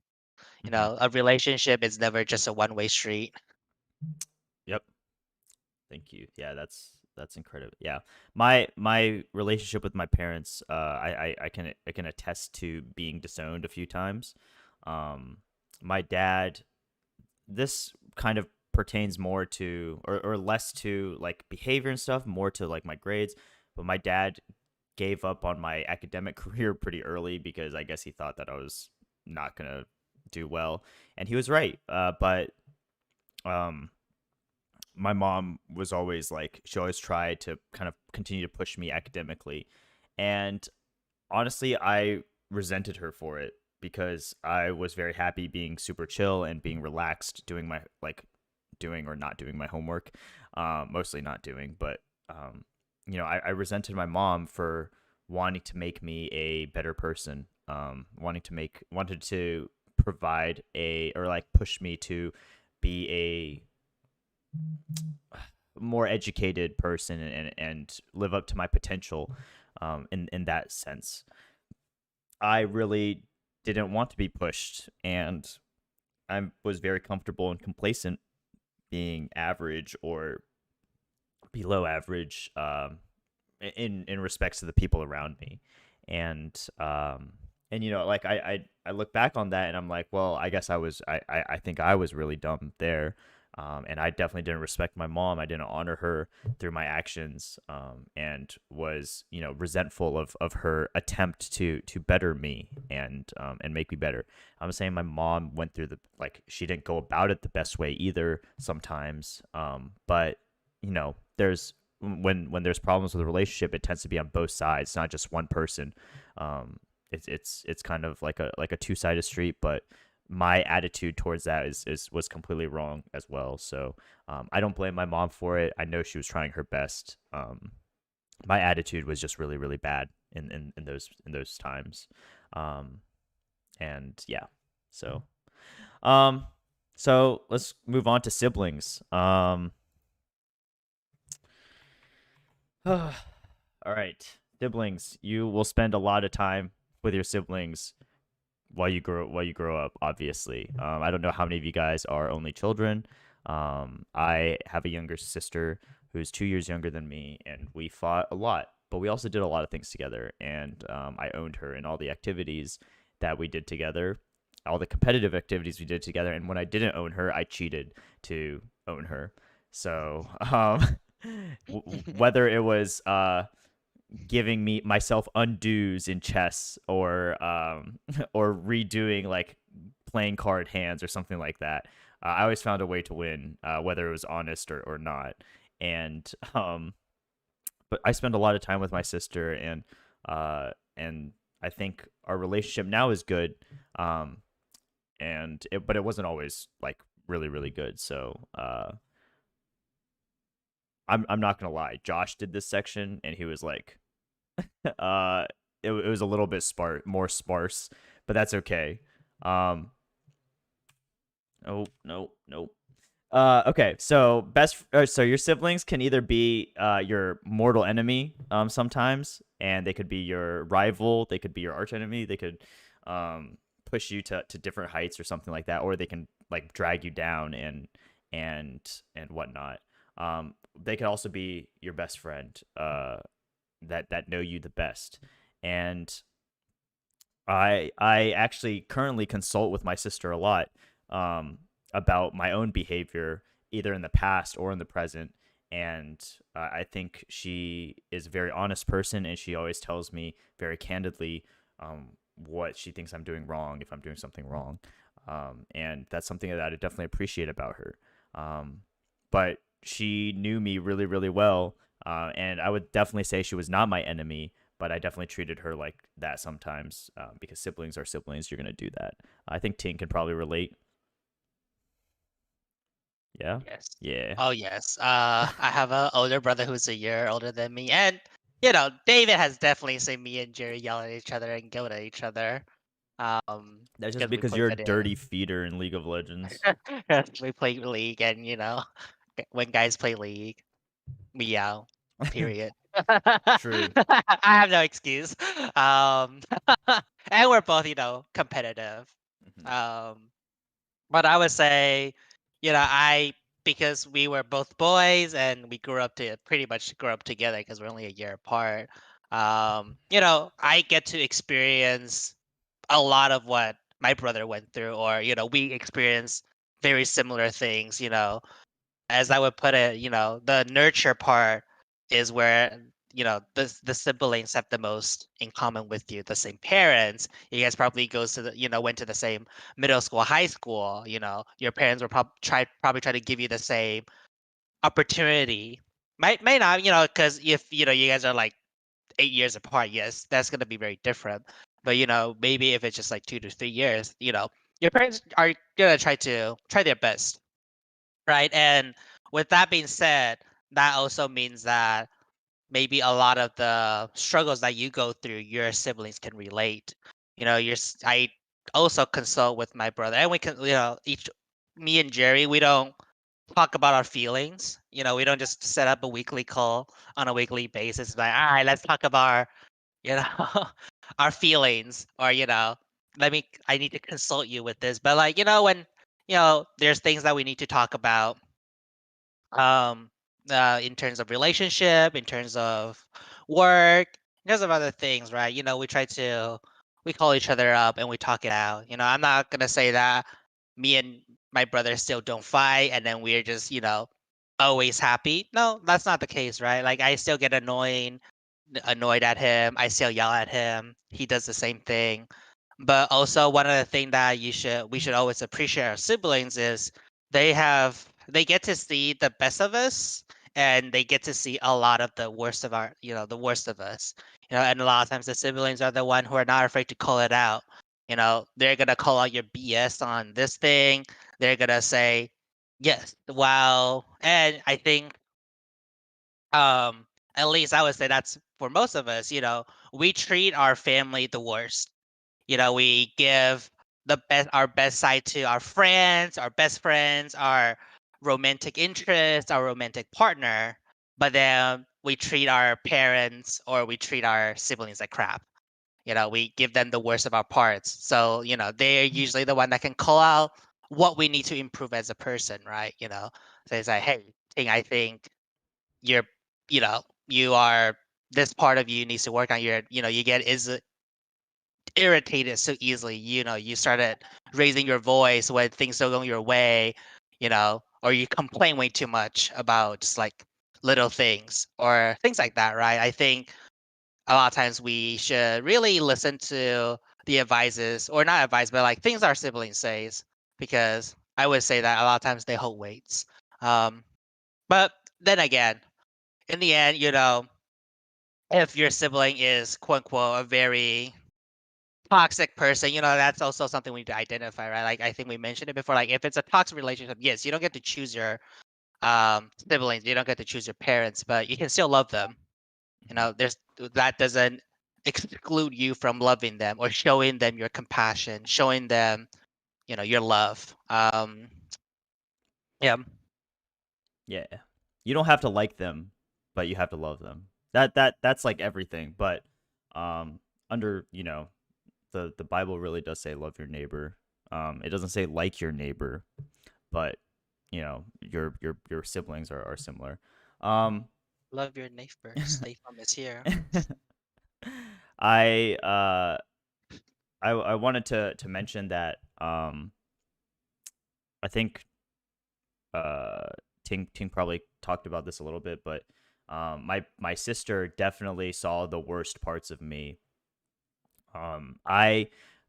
Hmm. A relationship is never just a one-way street. Yep. Thank you. Yeah, that's incredible. Yeah, my relationship with my parents, I can attest to being disowned a few times. Um, my dad, this kind of pertains more to or less to like behavior and stuff, more to like my grades. But my dad gave up on my academic career pretty early because I guess he thought that I was not gonna do well, and he was right. But um my mom was always like she always tried to kind of continue to push me academically, and honestly I resented her for it because I was very happy being super chill and being relaxed doing my like doing or not doing my homework, mostly not doing, but I resented my mom for wanting to make me a better person, wanted to provide a or like push me to be a more educated person and live up to my potential, in that sense. I really didn't want to be pushed, and I was very comfortable and complacent being average or below average, in respects to the people around me, and like I look back on that and I'm like, well, I guess I think I was really dumb there. And I definitely didn't respect my mom. I didn't honor her through my actions, and was resentful of her attempt to better me and make me better. I'm saying my mom went through the like she didn't go about it the best way either sometimes, but there's when there's problems with a relationship, it tends to be on both sides, not just one person. It's kind of like a two-sided street, but my attitude towards that is was completely wrong as well. So I don't blame my mom for it. I know she was trying her best. My attitude was just really really bad in those times, um, and yeah. So um, so let's move on to siblings. All right, siblings. You will spend a lot of time with your siblings while you grow up. Obviously, I don't know how many of you guys are only children. I have a younger sister who's 2 years younger than me, and we fought a lot, but we also did a lot of things together. And I owned her in all the activities that we did together, all the competitive activities we did together. And when I didn't own her, I cheated to own her. So whether it was giving me myself undos in chess or redoing like playing card hands or something like that, I always found a way to win, whether it was honest or not. And but I spend a lot of time with my sister, and I think our relationship now is good. But it wasn't always like really really good. So I'm not gonna lie. Josh did this section, and he was like, it was a little bit more sparse, but that's okay. Um, oh no, no. Okay, so so your siblings can either be your mortal enemy sometimes, and they could be your rival. They could be your arch enemy. They could push you to different heights or something like that, or they can like drag you down and whatnot. They could also be your best friend, that know you the best. And I actually currently consult with my sister a lot, about my own behavior either in the past or in the present. And I think she is a very honest person, and she always tells me very candidly what she thinks I'm doing wrong if I'm doing something wrong. And that's something that I definitely appreciate about her. But she knew me really, really well, and I would definitely say she was not my enemy. But I definitely treated her like that sometimes, because siblings are siblings. You're gonna do that. I think Ting can probably relate. Yeah. Yes. Yeah. Oh yes. I have an older brother who's a year older than me, and David has definitely seen me and Jerry yell at each other and go at each other. That's just Because we because play you're a video. dirty feeder in League of Legends. We play League, and when guys play League, we yell. Period. True. I have no excuse. Um, and we're both, competitive. Mhm. Um, but I would say, I because we were both boys and we pretty much grew up together because we're only a year apart. I get to experience a lot of what my brother went through, or we experience very similar things. As I would put it, the nurture part is where the siblings have the most in common with you. The same parents. You guys probably goes to the went to the same middle school, high school. Your parents were probably try to give you the same opportunity. May not, because if you guys are like 8 years apart, yes, that's gonna be very different. But maybe if it's just like 2 to 3 years, your parents are gonna try their best, right? And with that being said, that also means that maybe a lot of the struggles that you go through, your siblings can relate. I also consult with my brother, and we can, me and Jerry, we don't talk about our feelings. We don't just set up a weekly call on a weekly basis. Like, all right, let's talk about you know, our feelings, or I need to consult you with this. But like, when there's things that we need to talk about, um in terms of relationship, in terms of work, in terms of other things, right? We call each other up and we talk it out. I'm not gonna say that me and my brother still don't fight and then we're just always happy. No, that's not the case, right? Like, I still get annoyed at him, I still yell at him, he does the same thing. But also, one of the things that we should always appreciate our siblings is they get to see the best of us, and they get to see a lot of the worst of us. And a lot of times the siblings are the one who are not afraid to call it out. They're gonna call out your BS on this thing. They're gonna say, yes, wow. And I think, at least I would say that's for most of us, we treat our family the worst. We give our best side to our friends, our best friends, our romantic interest, our romantic partner, but then we treat our parents or we treat our siblings like crap. We give them the worst of our parts. So, they're usually the one that can call out what we need to improve as a person, right? So it's like, hey, I think you're, you are this part of you needs to work on you get is irritated so easily. You started raising your voice when things don't go your way, or you complain way too much about just like little things or things like that, right? I think a lot of times we should really listen to the advices, or not advice, but like things our siblings says, because I would say that a lot of times they hold weights. Um, but then again, in the end, if your sibling is quote unquote a very toxic person, that's also something we need to identify, right? Like, I think we mentioned it before. Like, if it's a toxic relationship, yes, you don't get to choose your siblings, you don't get to choose your parents, but you can still love them. There's that doesn't exclude you from loving them or showing them your compassion, showing them, your love. Yeah. Yeah. You don't have to like them, but you have to love them. That's like everything. But um under, the Bible really does say love your neighbor. It doesn't say like your neighbor, but your siblings are similar. Um Love your neighbors. Stay from is here. I I wanted to mention that I think uh Ting probably talked about this a little bit, but my sister definitely saw the worst parts of me. I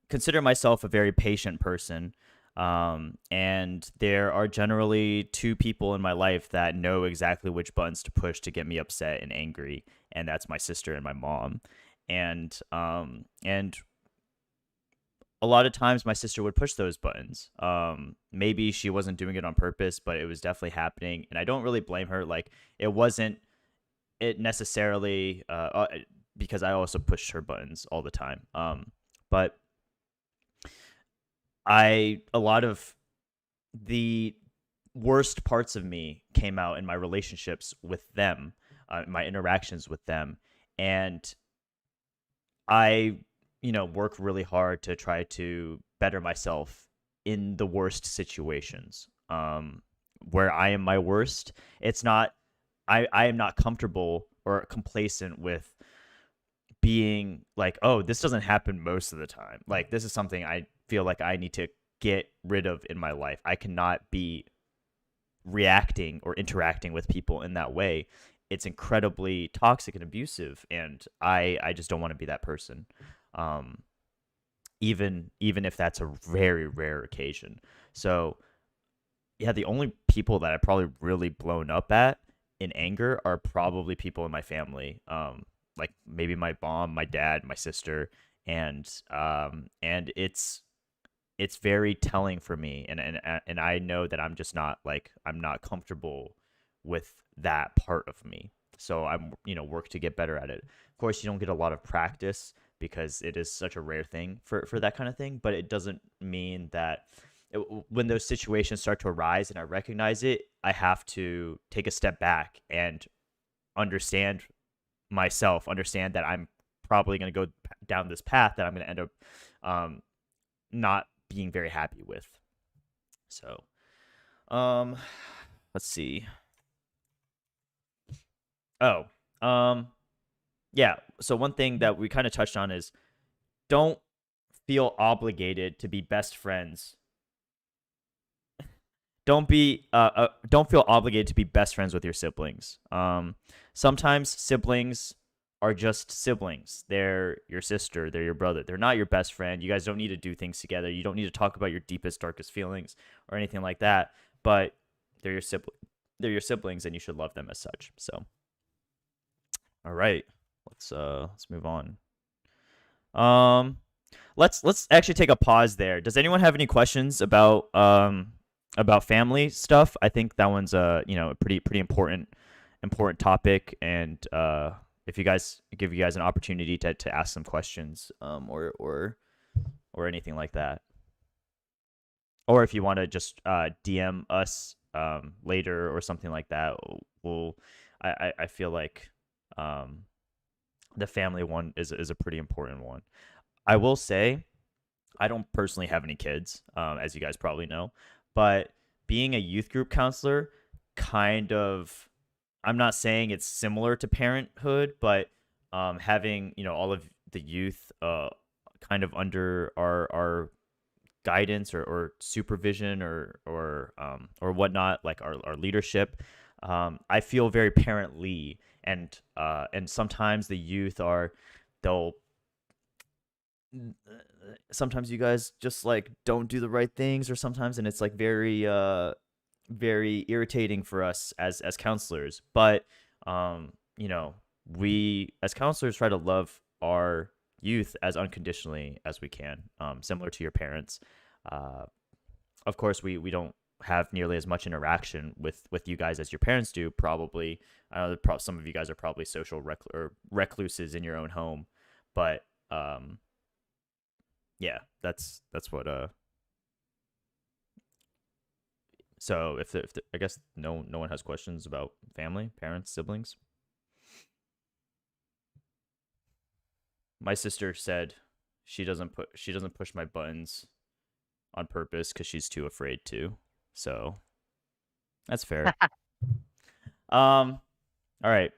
consider myself a very patient person. And there are generally two people in my life that know exactly which buttons to push to get me upset and angry, and that's my sister and my mom. And a lot of times my sister would push those buttons. Maybe she wasn't doing it on purpose, but it was definitely happening, and I don't really blame her. Like, it wasn't it necessarily because I also pushed her buttons all the time. But a lot of the worst parts of me came out in my relationships with them, my interactions with them, and I, work really hard to try to better myself in the worst situations. Where I am my worst, it's not. I am not comfortable or complacent with being like, oh, this doesn't happen most of the time. Like, this is something I feel like I need to get rid of in my life. I cannot be reacting or interacting with people in that way. It's incredibly toxic and abusive, and I just don't want to be that person. Um, even if that's a very rare occasion. So yeah, the only people that I probably really blown up at in anger are probably people in my family. Like maybe my mom, my dad, my sister, and it's very telling for me, and I know that I'm not comfortable with that part of me. So I'm work to get better at it. Of course, you don't get a lot of practice because it is such a rare thing for that kind of thing, but it doesn't mean that when those situations start to arise and I recognize it, I have to take a step back and understand myself, understand that I'm probably going to go down this path that I'm going to end up um, not being very happy with. So, um, let's see. Oh, yeah. So one thing that we kind of touched on is don't feel obligated to be best friends. Don't feel obligated to be best friends with your siblings. Sometimes siblings are just siblings. They're your sister, they're your brother. They're not your best friend. You guys don't need to do things together. You don't need to talk about your deepest, darkest feelings or anything like that. But they're your sibling. They're your siblings, and you should love them as such. So, all right, let's move on. Um, let's actually take a pause there. Does anyone have any questions about family stuff? I think that one's a pretty important topic, and if you guys give you guys an opportunity to ask some questions or anything like that, or if you want to just DM us later or something like that, we'll I feel like um the family one is a pretty important one. I will say I don't personally have any kids, as you guys probably know, but being a youth group counselor, kind of, I'm not saying it's similar to parenthood, but having all of the youth kind of under our guidance or supervision or whatnot, like our leadership, I feel very parently, and sometimes the youth they'll sometimes you guys just like don't do the right things or sometimes, and it's like very irritating for us as counselors, but we as counselors try to love our youth as unconditionally as we can, similar to your parents. uh of course we don't have nearly as much interaction with you guys as your parents do, probably. I know that some of you guys are probably social or recluses in your own home, but yeah, that's what so if I guess no one has questions about family, parents, siblings. My sister said she doesn't push my buttons on purpose because she's too afraid to. So that's fair. All right.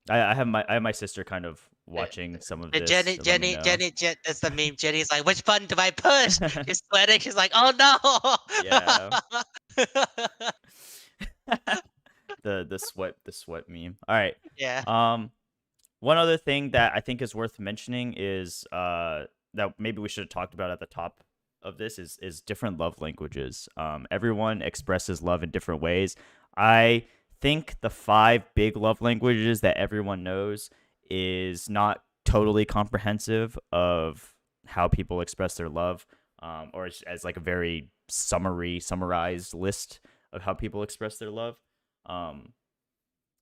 I have my sister kind of watching some of this Jenny, to let me Jenny, know. Jenny, that's the meme. Jenny's like, which button do I push? She's sweating. She's like, oh no. Yeah. The sweat meme. All right. Yeah. Um, one other thing that I think is worth mentioning is that maybe we should have talked about at the top of this is different love languages. Everyone expresses love in different ways. I think the five big love languages that everyone knows is not totally comprehensive of how people express their love, or as like a very summarized list of how people express their love. Um,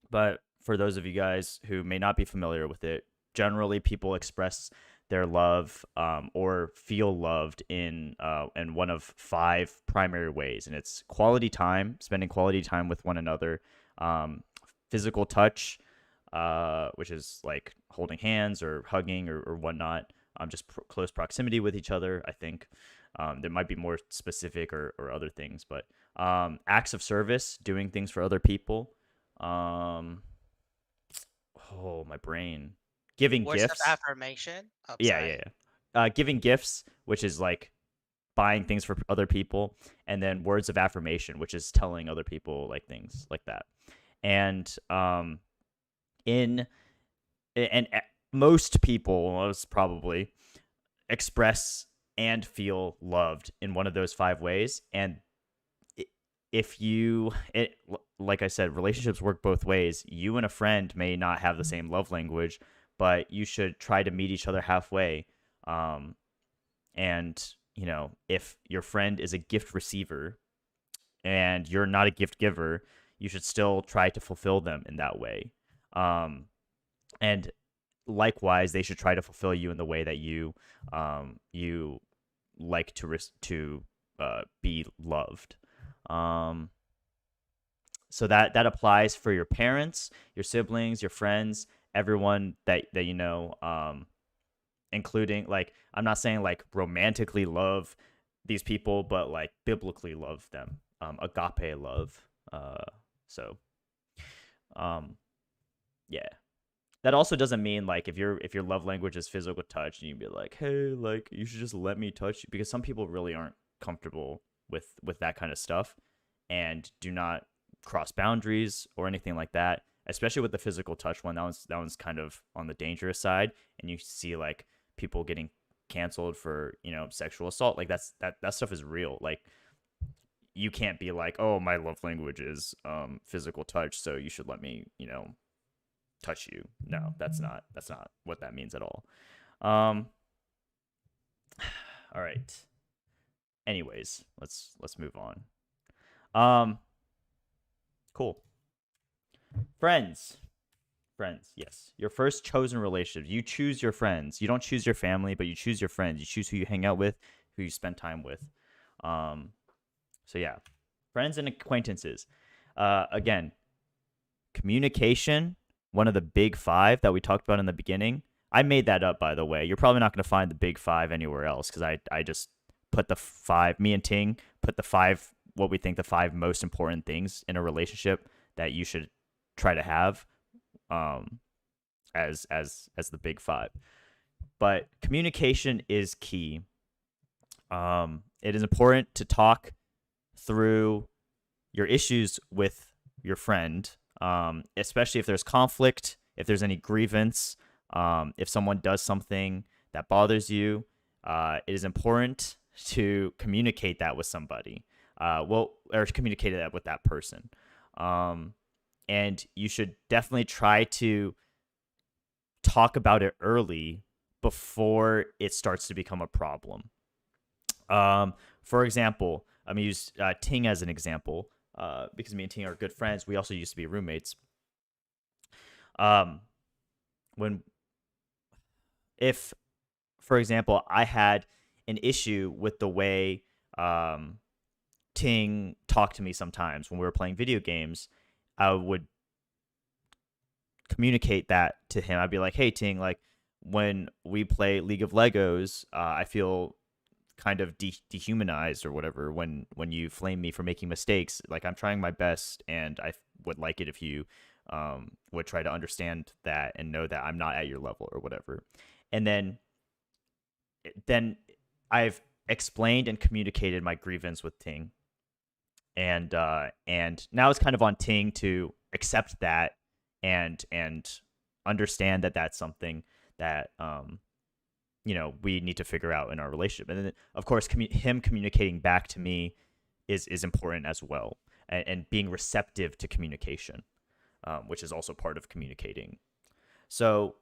but for those of you guys who may not be familiar with it, generally people express their love, or feel loved in one of five primary ways, and it's quality time, spending quality time with one another, um, physical touch, which is like holding hands or hugging or whatnot, just close proximity with each other. I think there might be more specific or other things, but acts of service, doing things for other people. Um, oh, my brain. Giving Words of gifts. affirmation. Oh, Yeah, sorry. yeah, yeah. Giving gifts, which is like buying things for other people, and then words of affirmation, which is telling other people like things like that. And in and most people probably express and feel loved in one of those five ways. And if you it like I said, relationships work both ways. You and a friend may not have the same love language, but you should try to meet each other halfway. um and if your friend is a gift receiver and you're not a gift giver, you should still try to fulfill them in that way. And likewise, they should try to fulfill you in the way that you like to be loved. um so that applies for your parents, your siblings, your friends, everyone that you know, including, like, I'm not saying like romantically love these people, but like biblically love them, agape love. So um yeah, that also doesn't mean like if your love language is physical touch and you'd be like, hey, like, you should just let me touch you, because some people really aren't comfortable with that kind of stuff and do not cross boundaries or anything like that, especially with the physical touch one. That one's kind of on the dangerous side, and you see like people getting canceled for sexual assault. Like that stuff is real. Like, you can't be like, oh, my love language is physical touch, so you should let me touch you. No, that's not what that means at all. Um, all right. Anyways, let's move on. Um, cool. Friends. Friends, yes. Your first chosen relationship. You choose your friends. You don't choose your family, but you choose your friends. You choose who you hang out with, who you spend time with. Um, so yeah, friends and acquaintances. Again, communication, one of the big five that we talked about in the beginning. I made that up, by the way. You're probably not going to find the big five anywhere else, because I just put the five, me and Ting put the five, what we think the five most important things in a relationship that you should try to have, um, as the big five. But communication is key. It is important to talk through your issues with your friend, especially if there's conflict, if there's any grievance, if someone does something that bothers you. It is important to communicate that with somebody. Or communicate that with that person. And you should definitely try to talk about it early before it starts to become a problem. For example, I'm gonna use Ting as an example, because me and Ting are good friends. We also used to be roommates. Um, when if, for example, I had an issue with the way Ting talked to me sometimes when we were playing video games, I would communicate that to him. I'd be like, "Hey, Ting, like, when we play League of Legos, I feel kind of dehumanized or whatever when you flame me for making mistakes. Like, I'm trying my best, and I would like it if you would try to understand that and know that I'm not at your level or whatever." And then I've explained and communicated my grievance with Ting. and now it's kind of on Ting to accept that and understand that that's something that we need to figure out in our relationship. And then of course him communicating back to me is important as well, and being receptive to communication, which is also part of communicating. So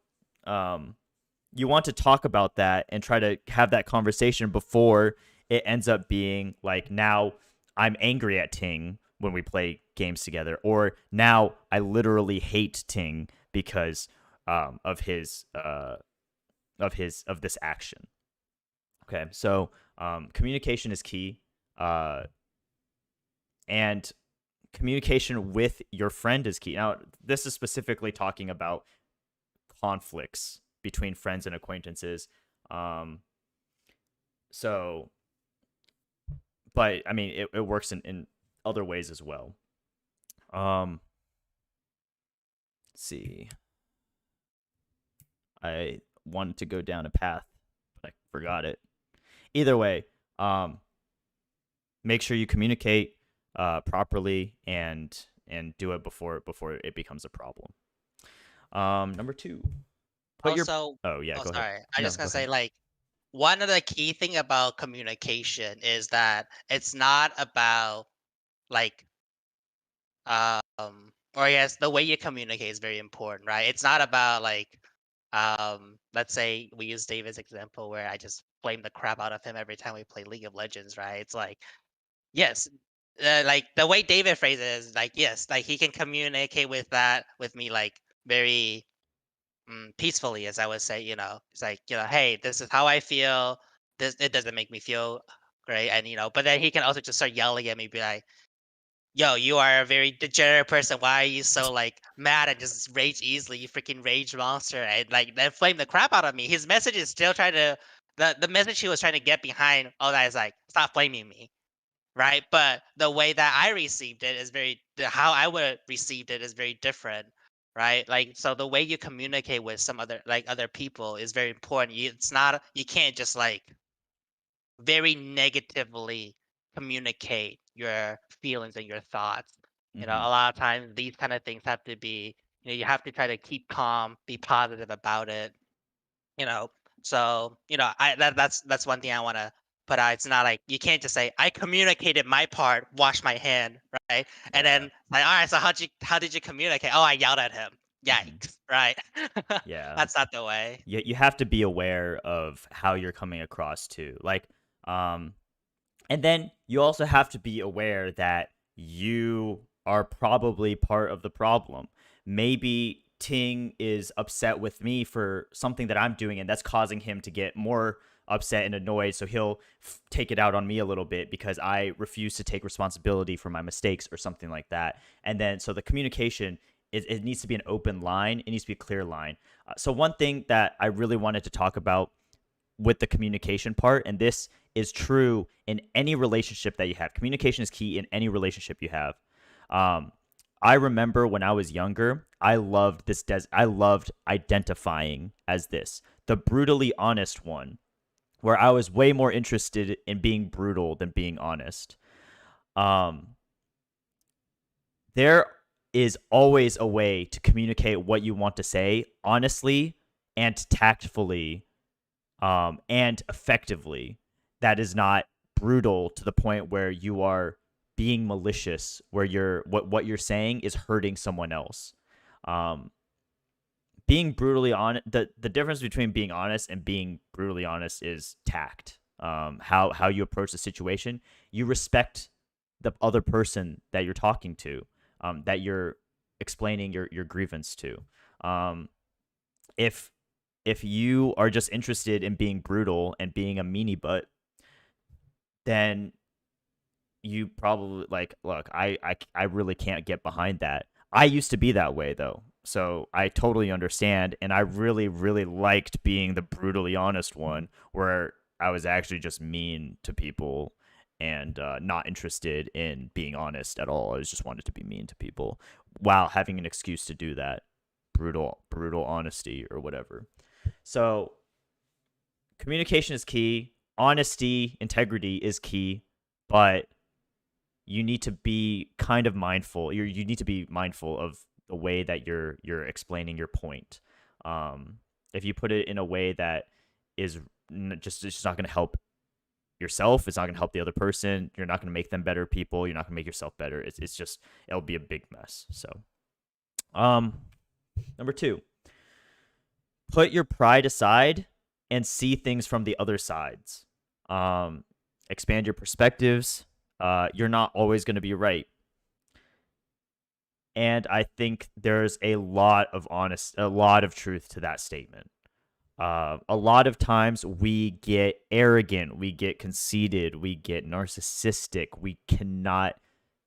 you want to talk about that and try to have that conversation before it ends up being like, now I'm angry at Ting when we play games together, or now I literally hate Ting because of this action. Okay, so communication is key, and communication with your friend is key. Now, this is specifically talking about conflicts between friends and acquaintances. So, but I mean, it works in other ways as well. Let's see. I wanted to go down a path, but I forgot it. Either way, make sure you communicate properly and do it before it becomes a problem. Number 2, put your Also, oh yeah, oh go ahead. sorry, I No, just go gonna ahead. say like one of the key thing about communication is that it's not about like or yes, the way you communicate is very important, right? It's not about like let's say we use David's example where I just blame the crap out of him every time we play League of Legends, right? It's like yes, like the way David phrases it is like yes, like he can communicate with that with me like very peacefully, as I would say. It's like hey, this is how I feel. This it doesn't make me feel great, and but then he can also just start yelling at me, be like, "Yo, you are a very degenerate person. Why are you so like mad and just rage easily? You freaking rage monster!" And like then flame the crap out of me. His message is still trying to the message he was trying to get behind all that is like, stop blaming me, right? But the way that I received it is how I would have received it is very different, right? Like so the way you communicate with some other people is very important. It's not you can't just like very negatively communicate your feelings and your thoughts. Mm-hmm. A lot of times these kind of things have to be, you have to try to keep calm, be positive about it, you know. So, that's one thing I want to put out. It's not like you can't just say, I communicated my part, wash my hand, right? And Yeah. then like, all right, so how did you communicate? Oh, I yelled at him. Mm-hmm. Yikes, right? Yeah. That's not the way. You have to be aware of how you're coming across too. Like, um, and then you also have to be aware that you are probably part of the problem. Maybe Ting is upset with me for something that I'm doing, and that's causing him to get more upset and annoyed. So he'll take it out on me a little bit because I refuse to take responsibility for my mistakes or something like that. And then, so the communication, it needs to be an open line, it needs to be a clear line. So, one thing that I really wanted to talk about with the communication part, and this is true in any relationship that you have. Communication is key in any relationship you have. Um, I remember when I was younger, I loved this. I loved identifying as this, the brutally honest one, where I was way more interested in being brutal than being honest. Um, there is always a way to communicate what you want to say honestly and tactfully, and effectively, that is not brutal to the point where you are being malicious, where what you're saying is hurting someone else. Um, being brutally honest, the difference between being honest and being brutally honest is tact. How you approach the situation, you respect the other person that you're talking to, that you're explaining your grievance to. Um, if you are just interested in being brutal and being a meanie butt, then you probably like, look, I really can't get behind that. I used to be that way though. So I totally understand, and I really really liked being the brutally honest one where I was actually just mean to people and not interested in being honest at all. I just wanted to be mean to people while having an excuse to do that. Brutal honesty or whatever. So communication is key. Honesty, integrity is key, but you need to be kind of mindful. You need to be mindful of the way that you're explaining your point. If you put it in a way that is just it's just not going to help yourself, it's not going to help the other person. You're not going to make them better people. You're not going to make yourself better. It's just it'll be a big mess. So, number 2, put your pride aside and see things from the other sides. Expand your perspectives. You're not always going to be right. And I think there's a lot of truth to that statement. A lot of times we get arrogant, we get conceited, we get narcissistic. We cannot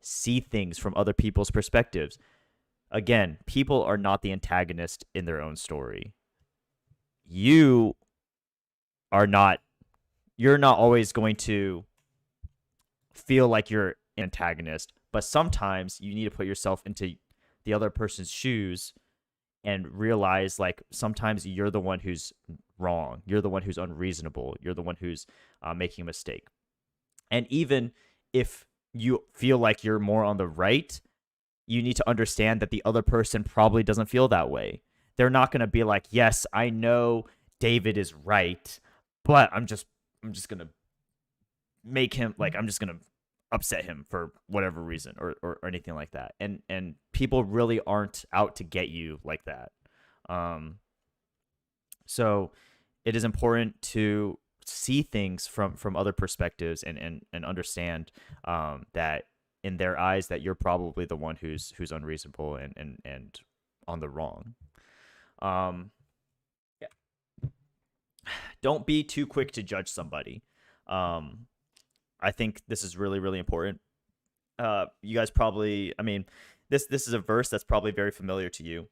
see things from other people's perspectives. Again, people are not the antagonist in their own story. You're not always going to feel like you're an antagonist, but sometimes you need to put yourself into the other person's shoes and realize, like, sometimes you're the one who's wrong. You're the one who's unreasonable. You're the one who's making a mistake. And even if you feel like you're more on the right, you need to understand that the other person probably doesn't feel that way. They're not going to be like, yes, I know David is right, but I'm just going to make him, like, I'm just going to upset him for whatever reason or anything like that. And people really aren't out to get you like that. So it is important to see things from other perspectives and understand that in their eyes that you're probably the one who's unreasonable and on the wrong. Yeah. Don't be too quick to judge somebody. I think this is really, really important. You guys probably, I mean, this is a verse that's probably very familiar to you.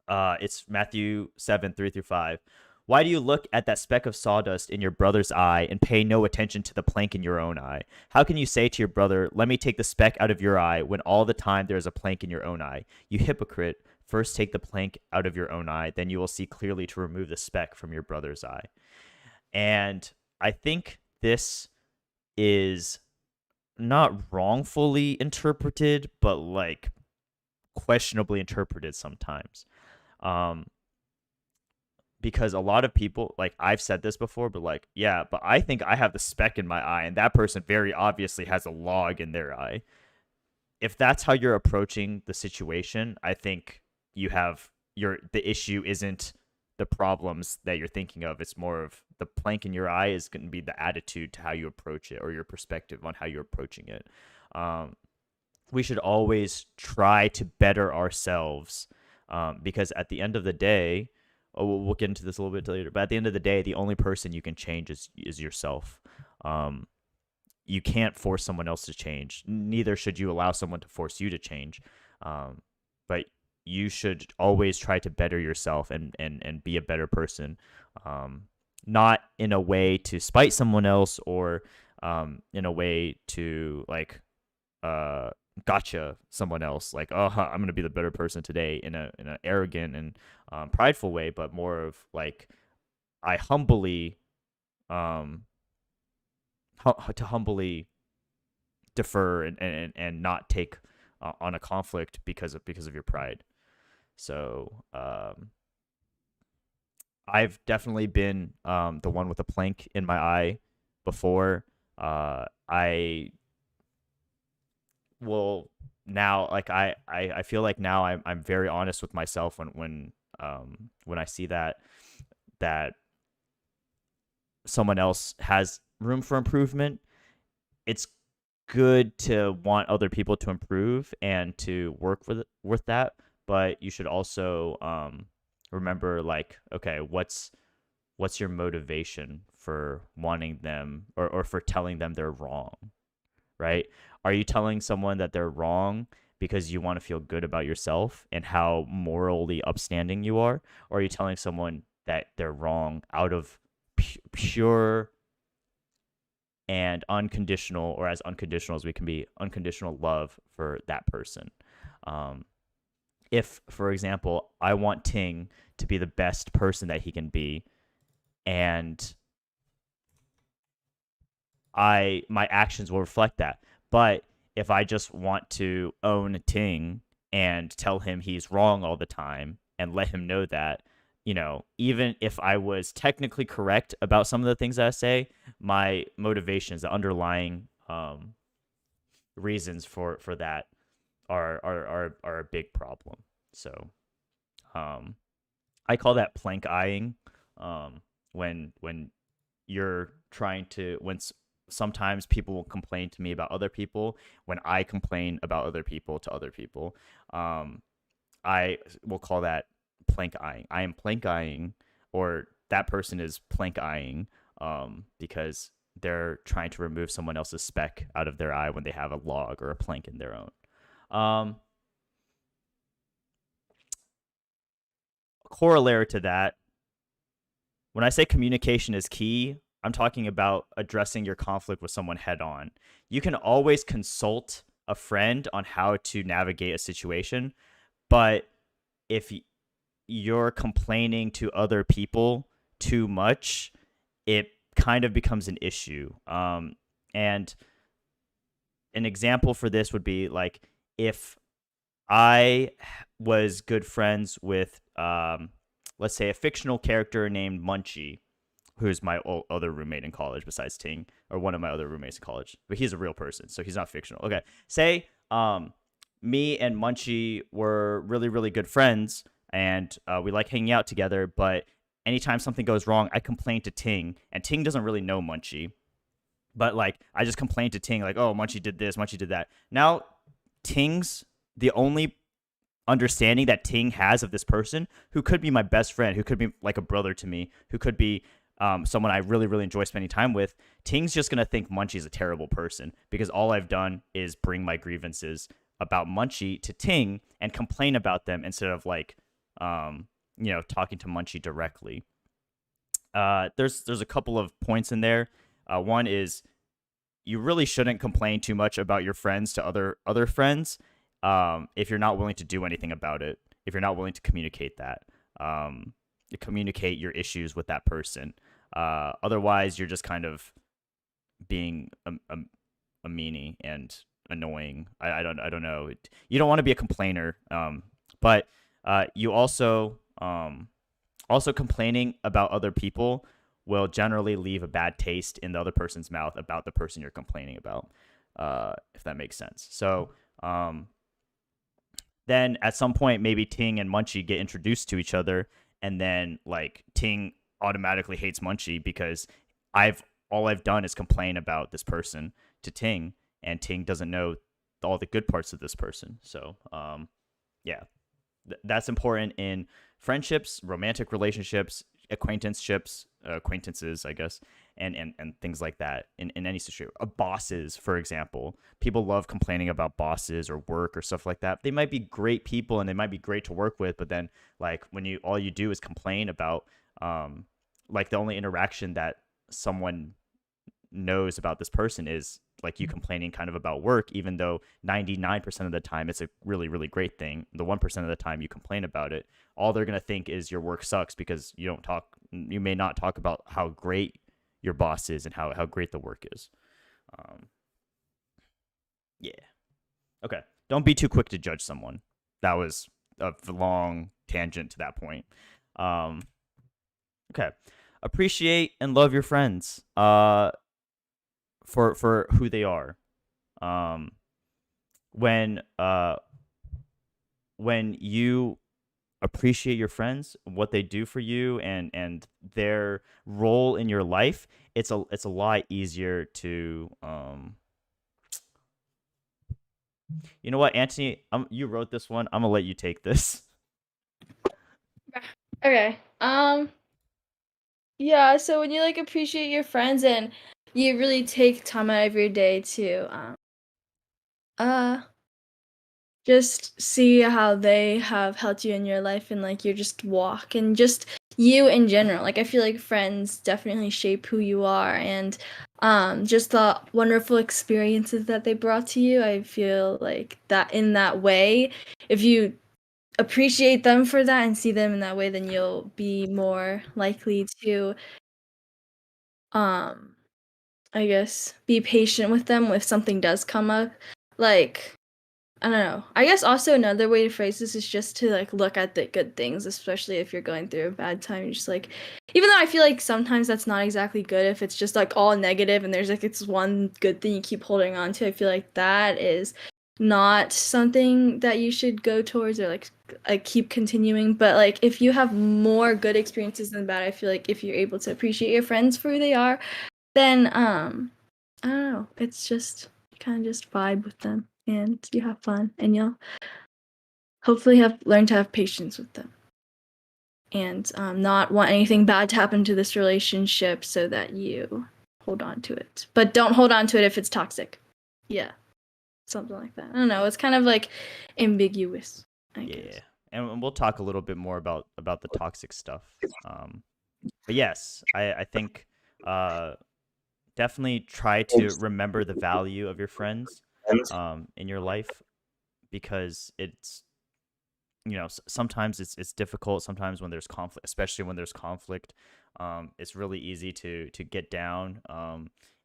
It's Matthew 7:3-5. Why do you look at that speck of sawdust in your brother's eye and pay no attention to the plank in your own eye? How can you say to your brother, let me take the speck out of your eye, when all the time there is a plank in your own eye? You hypocrite, first take the plank out of your own eye, then you will see clearly to remove the speck from your brother's eye. And I think this is not wrongfully interpreted, but like questionably interpreted sometimes. Because a lot of people, like, I've said this before, but like, yeah, but I think I have the speck in my eye and that person very obviously has a log in their eye. If that's how you're approaching the situation, I think the issue isn't the problems that you're thinking of. It's more of the plank in your eye is going to be the attitude to how you approach it, or your perspective on how you're approaching it. We should always try to better ourselves, because at the end of the day, we'll get into this a little bit later, but at the end of the day, the only person you can change is yourself. You can't force someone else to change. Neither should you allow someone to force you to change. But you should always try to better yourself and be a better person. Not in a way to spite someone else, or in a way to, like, gotcha someone else, like, oh, I'm gonna be the better person today, in an arrogant and prideful way, but more of like, I humbly humbly defer and not take on a conflict because of your pride. So I've definitely been the one with a plank in my eye before. I will now, like, I feel like now I'm very honest with myself when I see that someone else has room for improvement. It's good to want other people to improve and to work with that, but you should also remember, like, okay, what's your motivation for wanting them, or for telling them they're wrong, right? Are you telling someone that they're wrong because you want to feel good about yourself and how morally upstanding you are? Or are you telling someone that they're wrong out of pure and unconditional, or as unconditional as we can be, unconditional love for that person? If, for example, I want Ting to be the best person that he can be, and my actions will reflect that. But if I just want to own Ting and tell him he's wrong all the time and let him know that, even if I was technically correct about some of the things that I say, my motivations, the underlying reasons for that are a big problem. So um, I call that plank eyeing. When you're trying to sometimes people will complain to me about other people when I complain about other people to other people. I will call that plank eyeing. I am plank eyeing, or that person is plank eyeing, because they're trying to remove someone else's speck out of their eye when they have a log or a plank in their own. Um, Corollary to that, when I say communication is key, I'm talking about addressing your conflict with someone head on. You can always consult a friend on how to navigate a situation, but if you're complaining to other people too much, it kind of becomes an issue. And an example for this would be like if I was good friends with, let's say, a fictional character named Munchie, who's my other roommate in college besides Ting, or one of my other roommates in college, but he's a real person, so he's not fictional. Okay, say me and Munchie were really, really good friends, and we like hanging out together, but anytime something goes wrong, I complain to Ting, and Ting doesn't really know Munchie, but like I just complain to Ting, like, oh, Munchie did this, Munchie did that. Now, Ting's the only understanding that Ting has of this person who could be my best friend, who could be like a brother to me, who could be someone I really, really enjoy spending time with. Ting's just going to think Munchie's a terrible person because all I've done is bring my grievances about Munchie to Ting and complain about them instead of like, talking to Munchie directly. There's a couple of points in there. One is you really shouldn't complain too much about your friends to other friends, if you're not willing to do anything about it, if you're not willing to communicate that, communicate your issues with that person. Otherwise, you're just kind of being a meanie and annoying. I don't know. You don't want to be a complainer, but you also complaining about other people will generally leave a bad taste in the other person's mouth about the person you're complaining about, if that makes sense. So then at some point, maybe Ting and Munchie get introduced to each other, and then like Ting automatically hates Munchie because all I've done is complain about this person to Ting, and Ting doesn't know all the good parts of this person. So yeah, that's important in friendships, romantic relationships, acquaintances, I guess, and things like that in any situation. Bosses, for example, people love complaining about bosses or work or stuff like that. They might be great people and they might be great to work with, but then like when all you do is complain about, like the only interaction that someone knows about this person is like you complaining kind of about work, even though 99% of the time it's a really, really great thing. The 1% of the time you complain about it, all they're going to think is your work sucks because you may not talk about how great your boss is and how great the work is. Yeah. Okay. Don't be too quick to judge someone. That was a long tangent to that point. Okay. Appreciate and love your friends. For who they are. When you appreciate your friends, what they do for you, and their role in your life, it's a lot easier to You know what, Anthony? You wrote this one. I'm gonna let you take this. Okay. Yeah, so when you like appreciate your friends and you really take time out of your day to uh just see how they have helped you in your life and like you just walk and just you in general. Like I feel like friends definitely shape who you are and just the wonderful experiences that they brought to you. I feel like that in that way, if you appreciate them for that and see them in that way, then you'll be more likely to um I guess, be patient with them if something does come up. Like, I don't know. I guess also another way to phrase this is just to like look at the good things, especially if you're going through a bad time. You're just like, even though I feel like sometimes that's not exactly good if it's just like all negative and there's like it's one good thing you keep holding on to. I feel like that is not something that you should go towards or like keep continuing. But like if you have more good experiences than bad, I feel like if you're able to appreciate your friends for who they are, then I don't know. It's just you kind of just vibe with them and you have fun and you'll hopefully have learned to have patience with them and not want anything bad to happen to this relationship so that you hold on to it. But don't hold on to it if it's toxic. Yeah. Something like that. I don't know. It's kind of like ambiguous, I guess. Yeah, and we'll talk a little bit more about the toxic stuff. But yes, I think definitely try to remember the value of your friends in your life, because it's, you know, sometimes it's difficult. Sometimes when there's conflict, especially when there's conflict, it's really easy to get down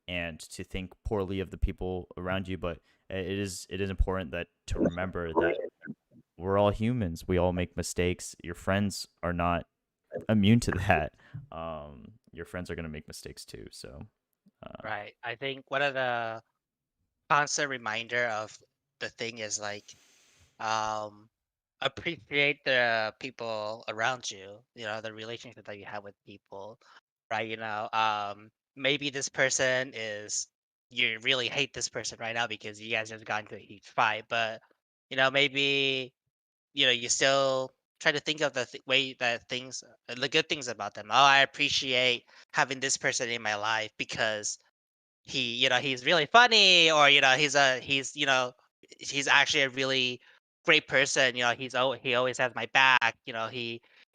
and to think poorly of the people around you. But it is important that to remember that we're all humans. We all make mistakes. Your friends are not immune to that. Your friends are gonna make mistakes too. So Right. I think one of the constant reminder of the thing is like um appreciate the people around you, the relationship that you have with people, right? Maybe this person is you really hate this person right now because you guys just got into a huge fight, but maybe you still try to think of the way that the good things about them. Oh, I appreciate having this person in my life because he's really funny, or he's actually a really great person. He always has my back.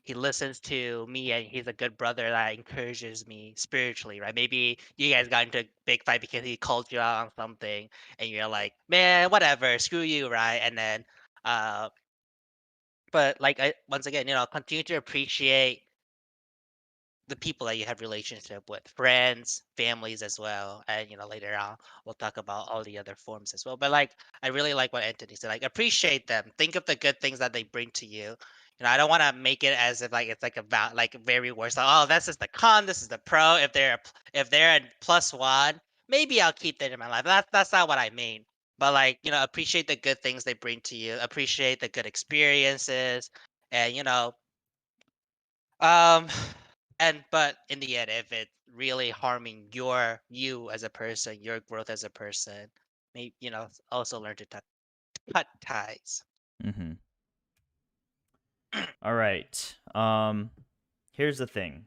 He listens to me, and he's a good brother that encourages me spiritually, right? Maybe you guys got into a big fight because he called you out on something, and you're like, man, whatever, screw you, right? And then uh but like once again, continue to appreciate the people that you have relationship with, friends, families as well. And later on we'll talk about all the other forms as well. But like I really like what Anthony said. Like appreciate them. Think of the good things that they bring to you. I don't want to make it as if like it's like about like very worse. Like, oh, this is the con, this is the pro. If they're a plus one, maybe I'll keep them in my life. That's not what I mean. But like, appreciate the good things they bring to you. Appreciate the good experiences. And um, but in the end, if it's really harming you as a person, your growth as a person, maybe also learn to cut ties. mm-hmm. All right. Here's the thing.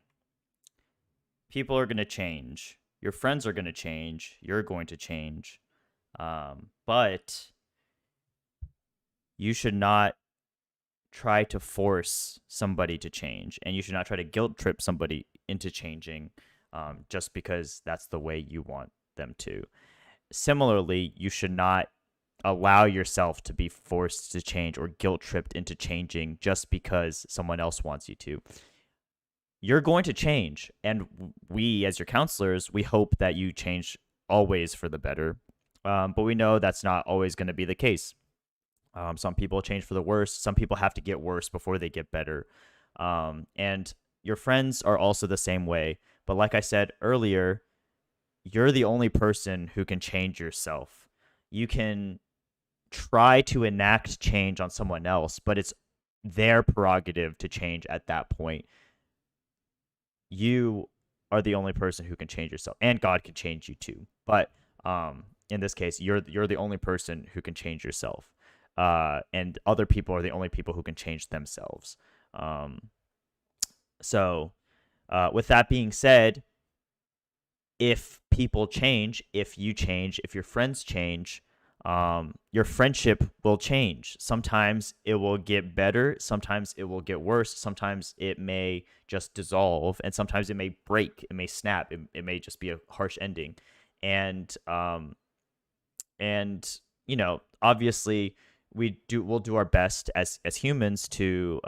People are gonna change. Your friends are gonna change. You're going to change. But you should not try to force somebody to change, and you should not try to guilt trip somebody into changing just because that's the way you want them to. Similarly, you should not allow yourself to be forced to change or guilt tripped into changing just because someone else wants you to. You're going to change, and we, as your counselors, we hope that you change always for the better. But we know that's not always going to be the case. Some people change for the worse. Some people have to get worse before they get better. And your friends are also the same way. But like I said earlier, you're the only person who can change yourself. You can try to enact change on someone else, but it's their prerogative to change at that point. You are the only person who can change yourself, and God can change you too. But in this case, you're the only person who can change yourself. And other people are the only people who can change themselves. So with that being said, if people change, if you change, if your friends change, your friendship will change. Sometimes it will get better. Sometimes it will get worse. Sometimes it may just dissolve, and sometimes it may break. It may snap. It may just be a harsh ending. And obviously we'll do our best as humans to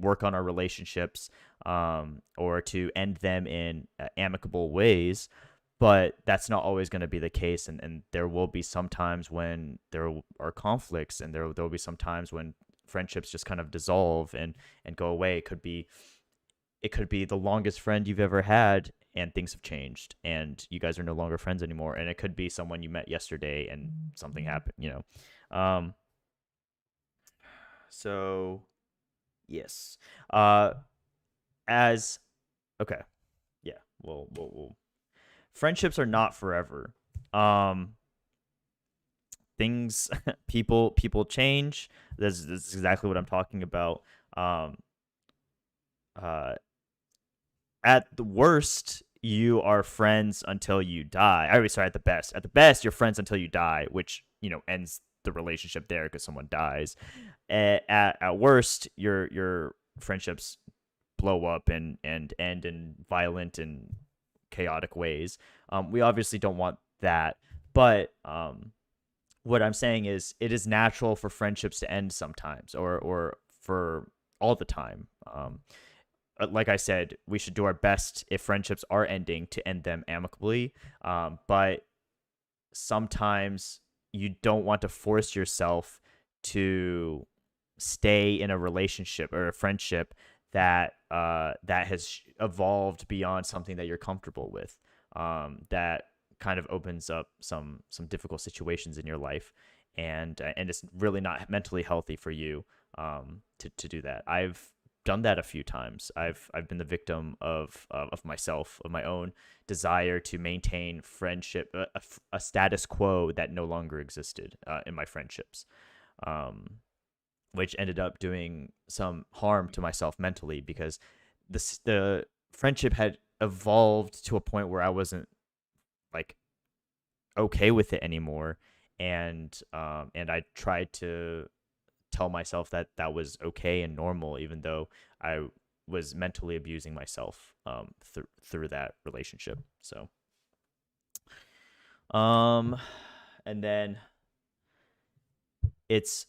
work on our relationships or to end them in amicable ways. but that's not always going to be the case, and there will be some times when there are conflicts, and there will be some times when friendships just kind of dissolve and go away. It could be the longest friend you've ever had, and things have changed and you guys are no longer friends anymore, and it could be someone you met yesterday and something happened, so yes. As Okay, yeah, we'll friendships are not forever. Things people change. This is exactly what I'm talking about. um uh at the worst, you are friends until you die. I mean, sorry, at the best. At the best, you're friends until you die, which, ends the relationship there because someone dies. At worst, your friendships blow up and end in violent and chaotic ways. We obviously don't want that, but what I'm saying is it is natural for friendships to end sometimes, or for all the time. Like I said, we should do our best if friendships are ending to end them amicably. But sometimes you don't want to force yourself to stay in a relationship or a friendship that has evolved beyond something that you're comfortable with. That kind of opens up some difficult situations in your life, and it's really not mentally healthy for you to do that. I've done that a few times. I've been the victim of myself, of my own desire to maintain friendship, a status quo that no longer existed in my friendships, which ended up doing some harm to myself mentally, because the friendship had evolved to a point where I wasn't like okay with it anymore, and I tried to tell myself that that was okay and normal, even though I was mentally abusing myself through that relationship. So, and then it's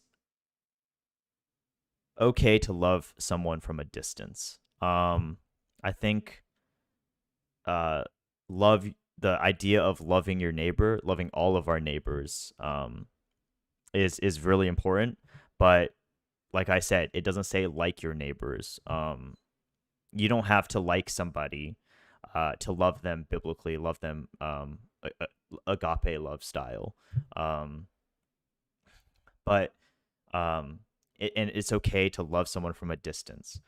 okay to love someone from a distance. I think love the idea of loving your neighbor, loving all of our neighbors, is really important. But like I said, it doesn't say like your neighbors. You don't have to like somebody to love them biblically, love them agape love style. Um, but and it's okay to love someone from a distance.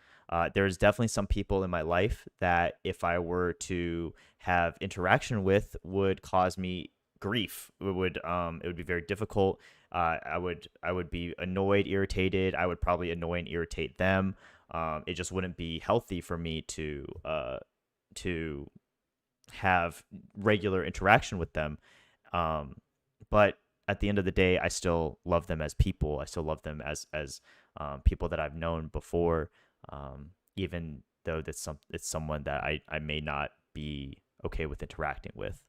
There's definitely some people in my life that if I were to have interaction with would cause me grief. It would be very difficult. I would be annoyed, irritated. I would probably annoy and irritate them. It just wouldn't be healthy for me to have regular interaction with them. But at the end of the day, I still love them as people. I still love them as people that I've known before, even though it's someone that I may not be okay with interacting with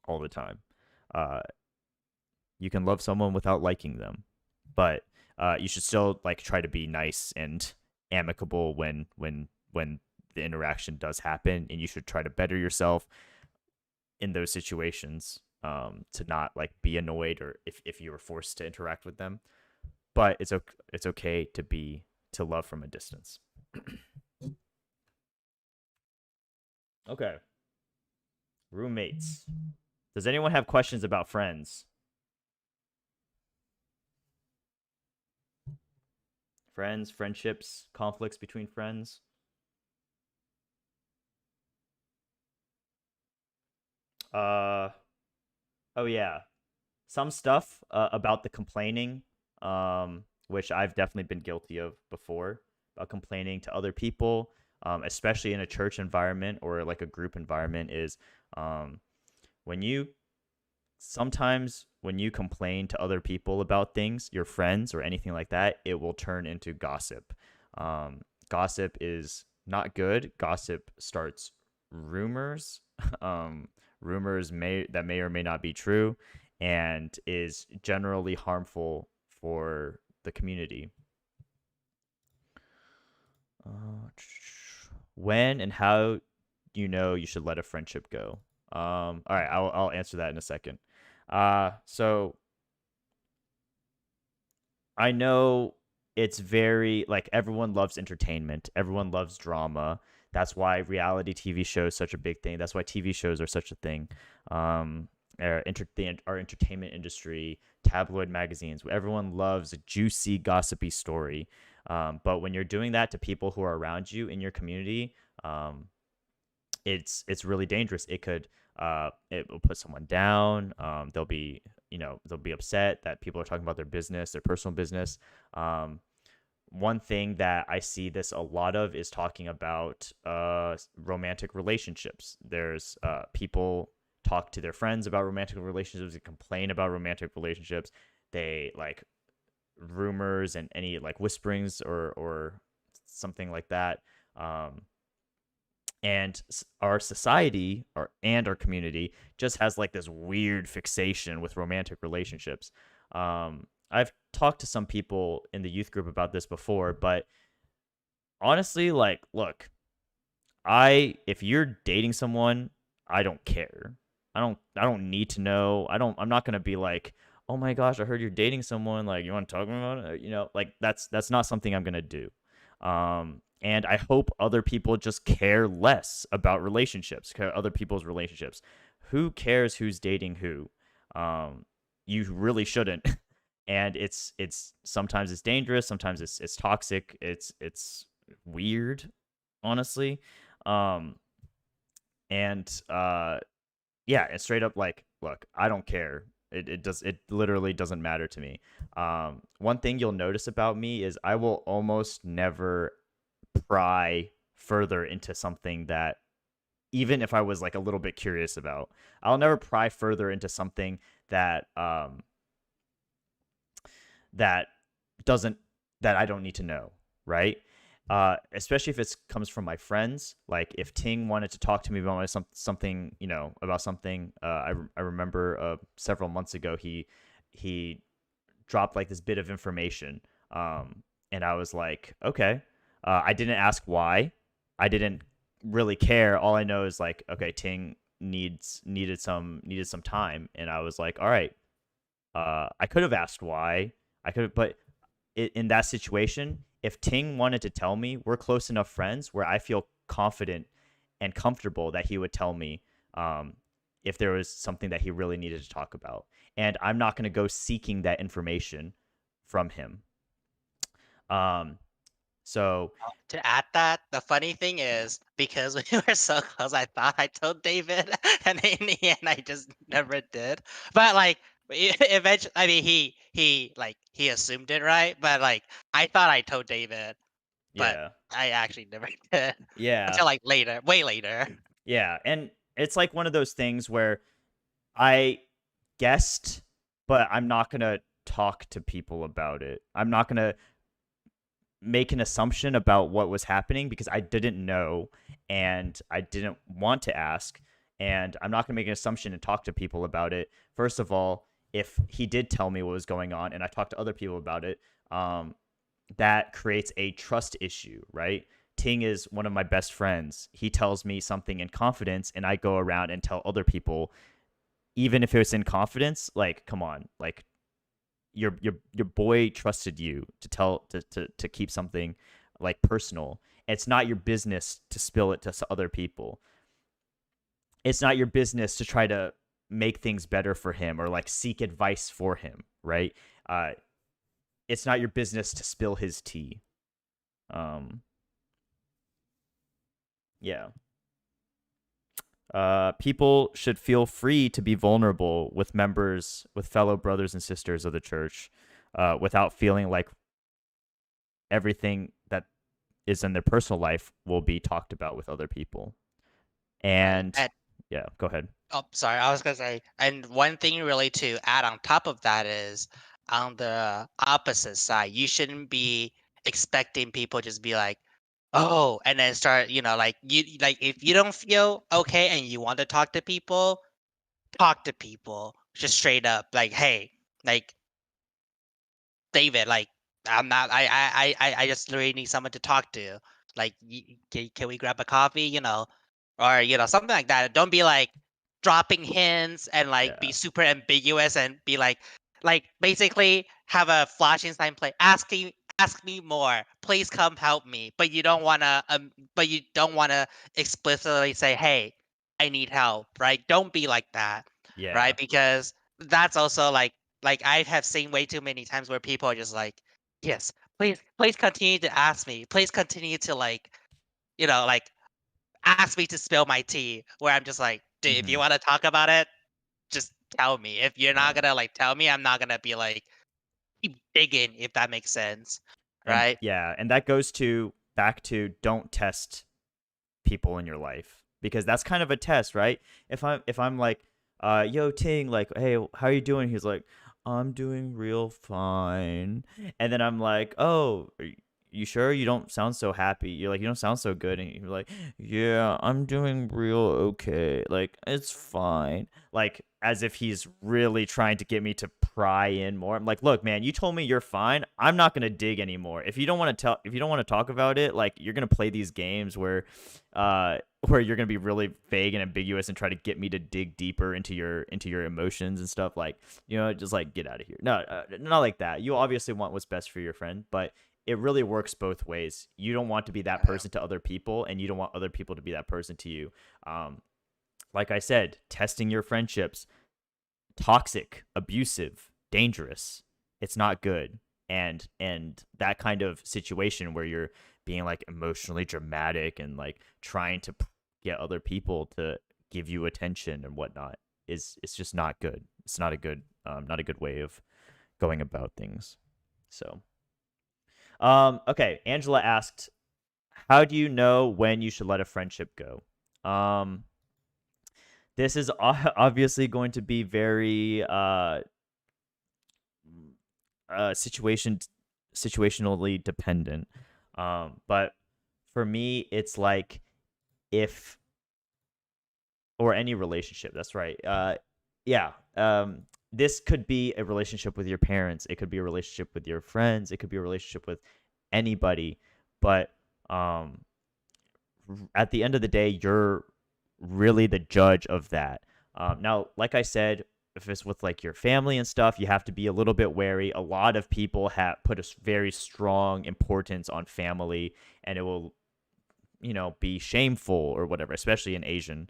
all the time. You can love someone without liking them, but you should still like try to be nice and amicable when the interaction does happen, and you should try to better yourself in those situations, to not like be annoyed, or if you were forced to interact with them. But it's okay to love from a distance. Okay. Roommates. Does anyone have questions about friends? Friends, friendships, conflicts between friends? Uh oh yeah. Some stuff about the complaining, which I've definitely been guilty of before, about complaining to other people, especially in a church environment or like a group environment, is um, when you sometimes when you complain to other people about things, your friends or anything like that, it will turn into gossip. Gossip is not good. Gossip starts rumors, rumors may or may not be true, and is generally harmful for the community. When and how you know you should let a friendship go? All right, I'll answer that in a second. So I know it's very like everyone loves entertainment, everyone loves drama. That's why reality TV shows such a big thing. That's why TV shows are such a thing. Um, our entertainment industry, tabloid magazines, everyone loves a juicy, gossipy story. But when you're doing that to people who are around you in your community, um, it's really dangerous. It will put someone down. They'll be upset that people are talking about their business, their personal business. Um, One thing that I see this a lot of is talking about romantic relationships. There's people talk to their friends about romantic relationships and complain about romantic relationships. They like rumors and any like whisperings or something like that. Um, and our society and our community just has like this weird fixation with romantic relationships. I've talked to some people in the youth group about this before, but honestly, like, look, I if you're dating someone, I don't care. I don't need to know. I'm not gonna be like, oh my gosh, I heard you're dating someone. Like, you want to talk about it? Like that's not something I'm gonna do. And I hope other people just care less about relationships, care other people's relationships. Who cares who's dating who? You really shouldn't. And it's sometimes it's dangerous, sometimes it's toxic, it's weird, honestly. Um, and yeah, it's straight up like, look, I don't care. It literally doesn't matter to me. One thing you'll notice about me is I will almost never pry further into something that even if I was like a little bit curious about. I'll never pry further into something that doesn't that I don't need to know, right? Especially if it comes from my friends. Like if Ting wanted to talk to me about something, about something. I remember several months ago he dropped like this bit of information, and I was like, okay. I didn't ask why. I didn't really care. All I know is like, okay, Ting needed some time, and I was like, all right. I could have asked why. But in that situation, if Ting wanted to tell me, we're close enough friends where I feel confident and comfortable that he would tell me if there was something that he really needed to talk about. And I'm not going to go seeking that information from him. So To add that, the funny thing is because we were so close, I thought I told David, and in the end, I just never did. But like, eventually, I mean, he assumed it, right? But like, I thought I told David, but yeah, I actually never did yeah, until like later, way later. yeah. And it's like one of those things where I guessed, but I'm not going to talk to people about it. I'm not going to make an assumption about what was happening because I didn't know and I didn't want to ask. And I'm not going to make an assumption and talk to people about it. First of all, if he did tell me what was going on and I talked to other people about it, that creates a trust issue, right? Ting is one of my best friends. He tells me something in confidence and I go around and tell other people, even if it was in confidence. Like, come on, like your boy trusted you to keep something like personal. It's not your business to spill it to other people. It's not your business to try to make things better for him or like seek advice for him, right? It's not your business to spill his tea. Yeah. People should feel free to be vulnerable with fellow brothers and sisters of the church, without feeling like everything that is in their personal life will be talked about with other people. And And yeah, go ahead. oh, sorry, I was gonna say, and one thing really to add on top of that is on the opposite side, you shouldn't be expecting people just be like, oh, and then start, like like if you don't feel okay and you want to talk to people just straight up, like, hey, like David, like I'm not, I just really need someone to talk to. Like, can we grab a coffee, or something like that. Don't be like, dropping hints and like be Yeah. super ambiguous and be like basically have a flashing sign play ask me more, please come help me, but you don't want to explicitly say, hey, I need help, right? Don't be like that, Yeah. right? Because that's also like I have seen way too many times where people are just like, yes, please continue to ask me, please continue to like, like ask me to spill my tea, where I'm just like, dude, if you Mhm. want to talk about it, just tell me. If you're not Yeah. gonna like tell me, I'm not gonna be like keep digging, if that makes sense, And right? yeah, and that goes to back to don't test people in your life because that's kind of a test, right? If I'm like, yo Ting, like, hey, how are you doing? He's like, I'm doing real fine, and then I'm like, oh, you sure? You don't sound so happy. You're like, you don't sound so good, and you're like, yeah, I'm doing real okay. Like, it's fine. Like, as if he's really trying to get me to pry in more. I'm like, look, man, you told me you're fine. I'm not gonna dig anymore. If you don't want to talk about it, like, you're gonna play these games where you're gonna be really vague and ambiguous and try to get me to dig deeper into your emotions and stuff. Like, just like get out of here. No, not like that. You obviously want what's best for your friend, but it really works both ways. You don't want to be that Yeah. person to other people, and you don't want other people to be that person to you. Like I said, testing your friendships, toxic, abusive, dangerous. It's not good. And that kind of situation where you're being like emotionally dramatic and like trying to get other people to give you attention and whatnot it's just not good. It's not a good way of going about things. So, okay, Angela asked, how do you know when you should let a friendship go? This is obviously going to be very situationally dependent. But for me, it's like, if, or any relationship. That's right. Yeah. This could be a relationship with your parents. It could be a relationship with your friends. It could be a relationship with anybody. But at the end of the day, you're really the judge of that. Now, like I said, if it's with like your family and stuff, you have to be a little bit wary. A lot of people have put a very strong importance on family, and it will, be shameful or whatever, especially in Asian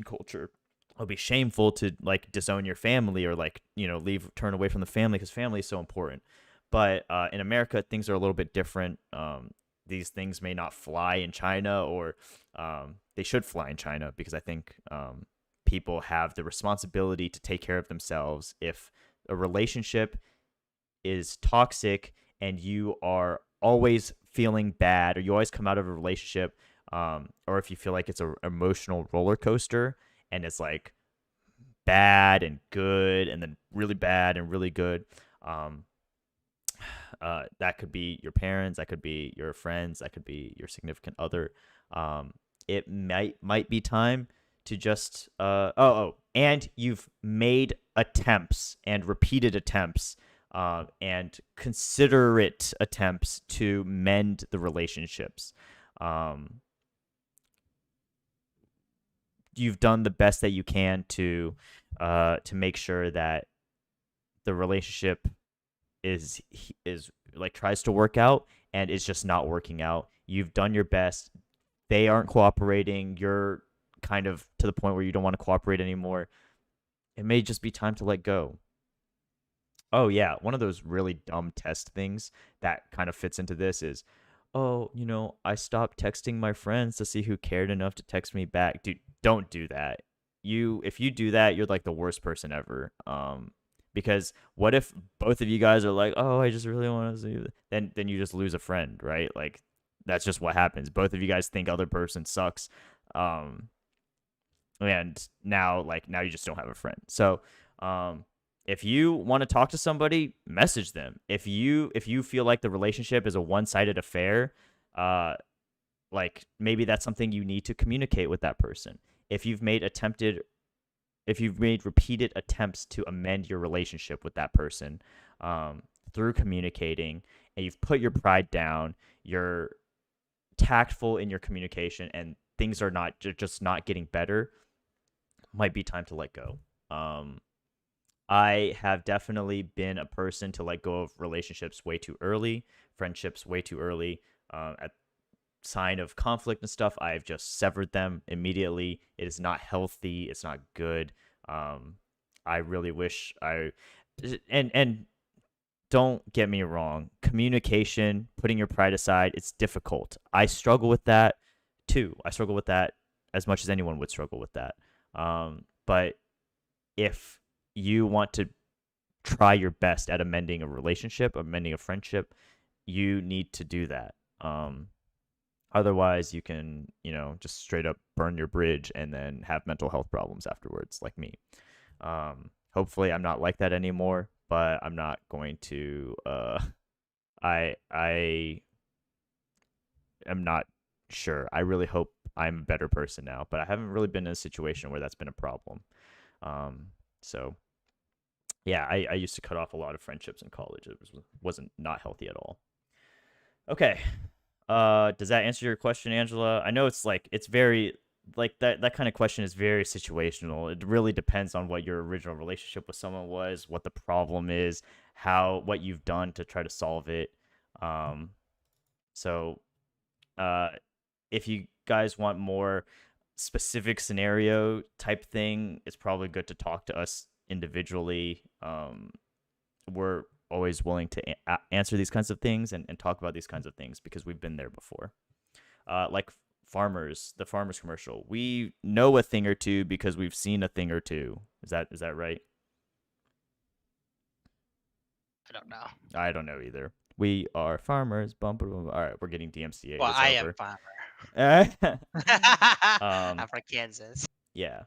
culture. It'll be shameful to like disown your family or like, turn away from the family because family is so important. But in America, things are a little bit different. These things may not fly in China, or they should fly in China, because I think people have the responsibility to take care of themselves. If a relationship is toxic and you are always feeling bad, or you always come out of a relationship, or if you feel like it's an emotional roller coaster and it's like bad and good and then really bad and really good, that could be your parents, that could be your friends, that could be your significant other. It might be time to just and you've made attempts and repeated attempts, and considerate attempts to mend the relationships. You've done the best that you can to make sure that the relationship is like tries to work out, and it's just not working out. You've done your best. They aren't cooperating. You're kind of to the point where you don't want to cooperate anymore. It may just be time to let go. Oh yeah, one of those really dumb test things that kind of fits into this is, oh, I stopped texting my friends to see who cared enough to text me back. Dude, don't do that. If you do that, you're like the worst person ever. Because what if both of you guys are like, oh, I just really want to see you, then you just lose a friend, right? Like, that's just what happens. Both of you guys think other person sucks. And now you just don't have a friend. So, if you want to talk to somebody, message them. If you feel like the relationship is a one-sided affair, like, maybe that's something you need to communicate with that person. If you've made repeated attempts to amend your relationship with that person, through communicating, and you've put your pride down, you're tactful in your communication, and things are just not getting better, might be time to let go. I have definitely been a person to let go of relationships way too early, friendships way too early. At sign of conflict and stuff, I've just severed them immediately. It is not healthy. It's not good. I really wish and don't get me wrong. Communication, putting your pride aside, it's difficult. I struggle with that too. I struggle with that as much as anyone would struggle with that. But if you want to try your best at amending a relationship, amending a friendship, you need to do that. Otherwise, you can, just straight up burn your bridge and then have mental health problems afterwards, like me. Hopefully, I'm not like that anymore, but I'm not going to. I am not sure. I really hope I'm a better person now, but I haven't really been in a situation where that's been a problem. So yeah, I used to cut off a lot of friendships in college. It wasn't not healthy at all. Okay. Does that answer your question, Angela? I know it's very that kind of question is very situational. It really depends on what your original relationship with someone was, what the problem is, what you've done to try to solve it. So if you guys want more specific scenario type thing, it's probably good to talk to us individually. We're always willing to answer these kinds of things and talk about these kinds of things because we've been there before. Like the farmers commercial, we know a thing or two because we've seen a thing or two. Is that right? I don't know. I don't know either. We are farmers. Bum, bum, bum. All right, we're getting DMCA. Well, It's I over. am farmer. I'm from Kansas. Yeah.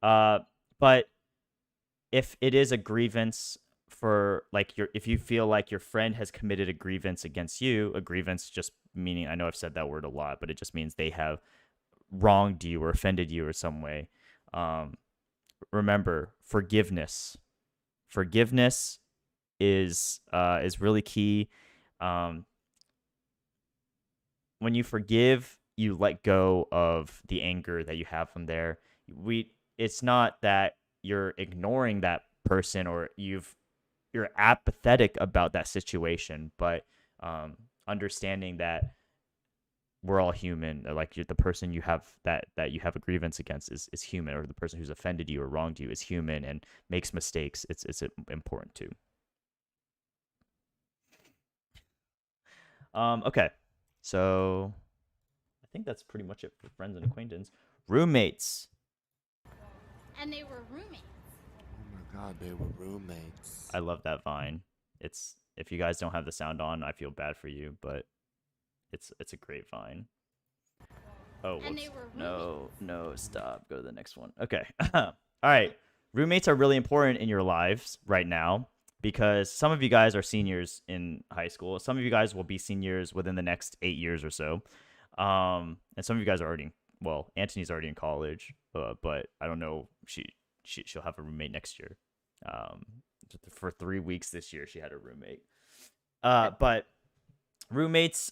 But if it is a grievance for if you feel like your friend has committed a grievance against you, a grievance just meaning, I know I've said that word a lot, but it just means they have wronged you or offended you or some way. Remember, forgiveness. Forgiveness is really key. When you forgive, you let go of the anger that you have from there. It's not that you're ignoring that person or you're apathetic about that situation, but understanding that we're all human. Like the person you have that you have a grievance against is human, or the person who's offended you or wronged you is human and makes mistakes. It's important too. Okay, so I think that's pretty much it for friends and acquaintances. Roommates. And they were roommates. Oh my god, they were roommates. I love that Vine. If you guys don't have the sound on, I feel bad for you, but it's a great Vine. Oh, And whoops. they were No, stop. Go to the next one. Okay. All right. Roommates are really important in your lives right now because some of you guys are seniors in high school. Some of you guys will be seniors within the next 8 years or so. And some of you guys are already, Anthony's already in college, but I don't know. She'll have a roommate next year. For 3 weeks this year, she had a roommate. But roommates,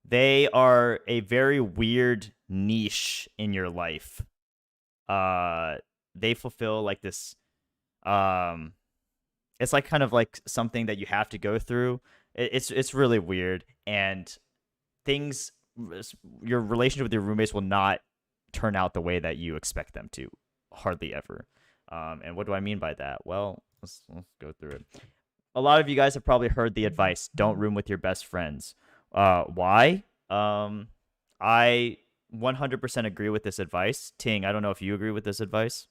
they are a very weird niche in your life. They fulfill like this. It's like kind of like something that you have to go through. It's really weird, and your relationship with your roommates will not turn out the way that you expect them to, hardly ever. And what do I mean by that? Well, let's go through it. A lot of you guys have probably heard the advice, don't room with your best friends. Why? I 100% agree with this advice. Ting, I don't know if you agree with this advice.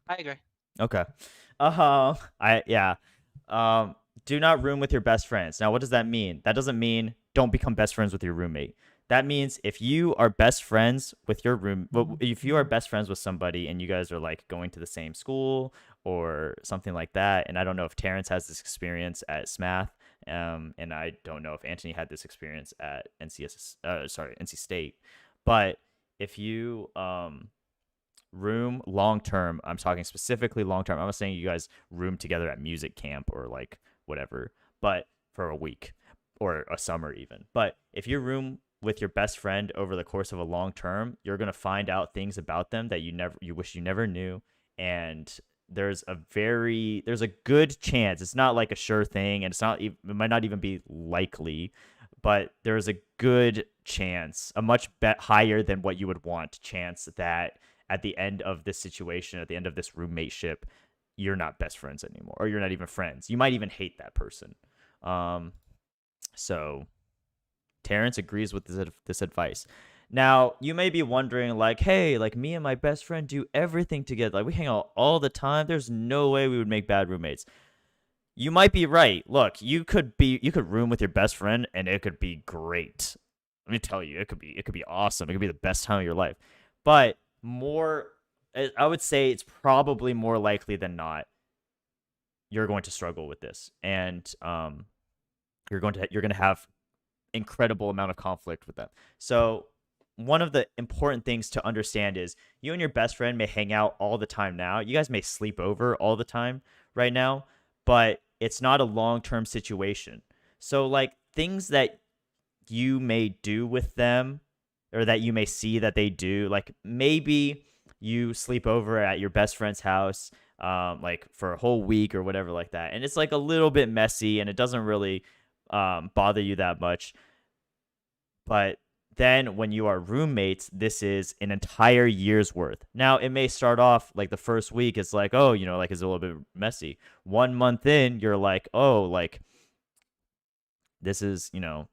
I agree. Okay. Do not room with your best friends. Now, what does that mean? That doesn't mean don't become best friends with your roommate. That means if you are best friends with if you are best friends with somebody and you guys are like going to the same school or something like that, and I don't know if Terrence has this experience at SMATH, and I don't know if Anthony had this experience at NC State, but if you room long term, I'm talking specifically long term. I'm not saying you guys room together at music camp or like whatever, but for a week or a summer even. But if you room with your best friend over the course of a long term, you're going to find out things about them that you wish you never knew. And there's a good chance, it's not like a sure thing, and it might not even be likely, but there's a good chance, a much higher than what you would want chance, that at the end of this situation, at the end of this roommateship, you're not best friends anymore, or you're not even friends. You might even hate that person. So Terrence agrees with this advice. Now, you may be wondering, like, hey, like, me and my best friend do everything together. Like, we hang out all the time. There's no way we would make bad roommates. You might be right. Look, you could room with your best friend, and it could be great. Let me tell you, it could be awesome. It could be the best time of your life. But I would say it's probably more likely than not you're going to struggle with this, and you're going to have incredible amount of conflict with them. So one of the important things to understand is you and your best friend may hang out all the time now. You guys may sleep over all the time right now, but it's not a long-term situation. So like things that you may do with them, or that you may see that they do, like maybe you sleep over at your best friend's house like for a whole week or whatever like that, and it's like a little bit messy and it doesn't really bother you that much. But then when you are roommates, this is an entire year's worth. Now, it may start off like the first week, it's like, oh, like it's a little bit messy. 1 month in, you're like, oh, like this is a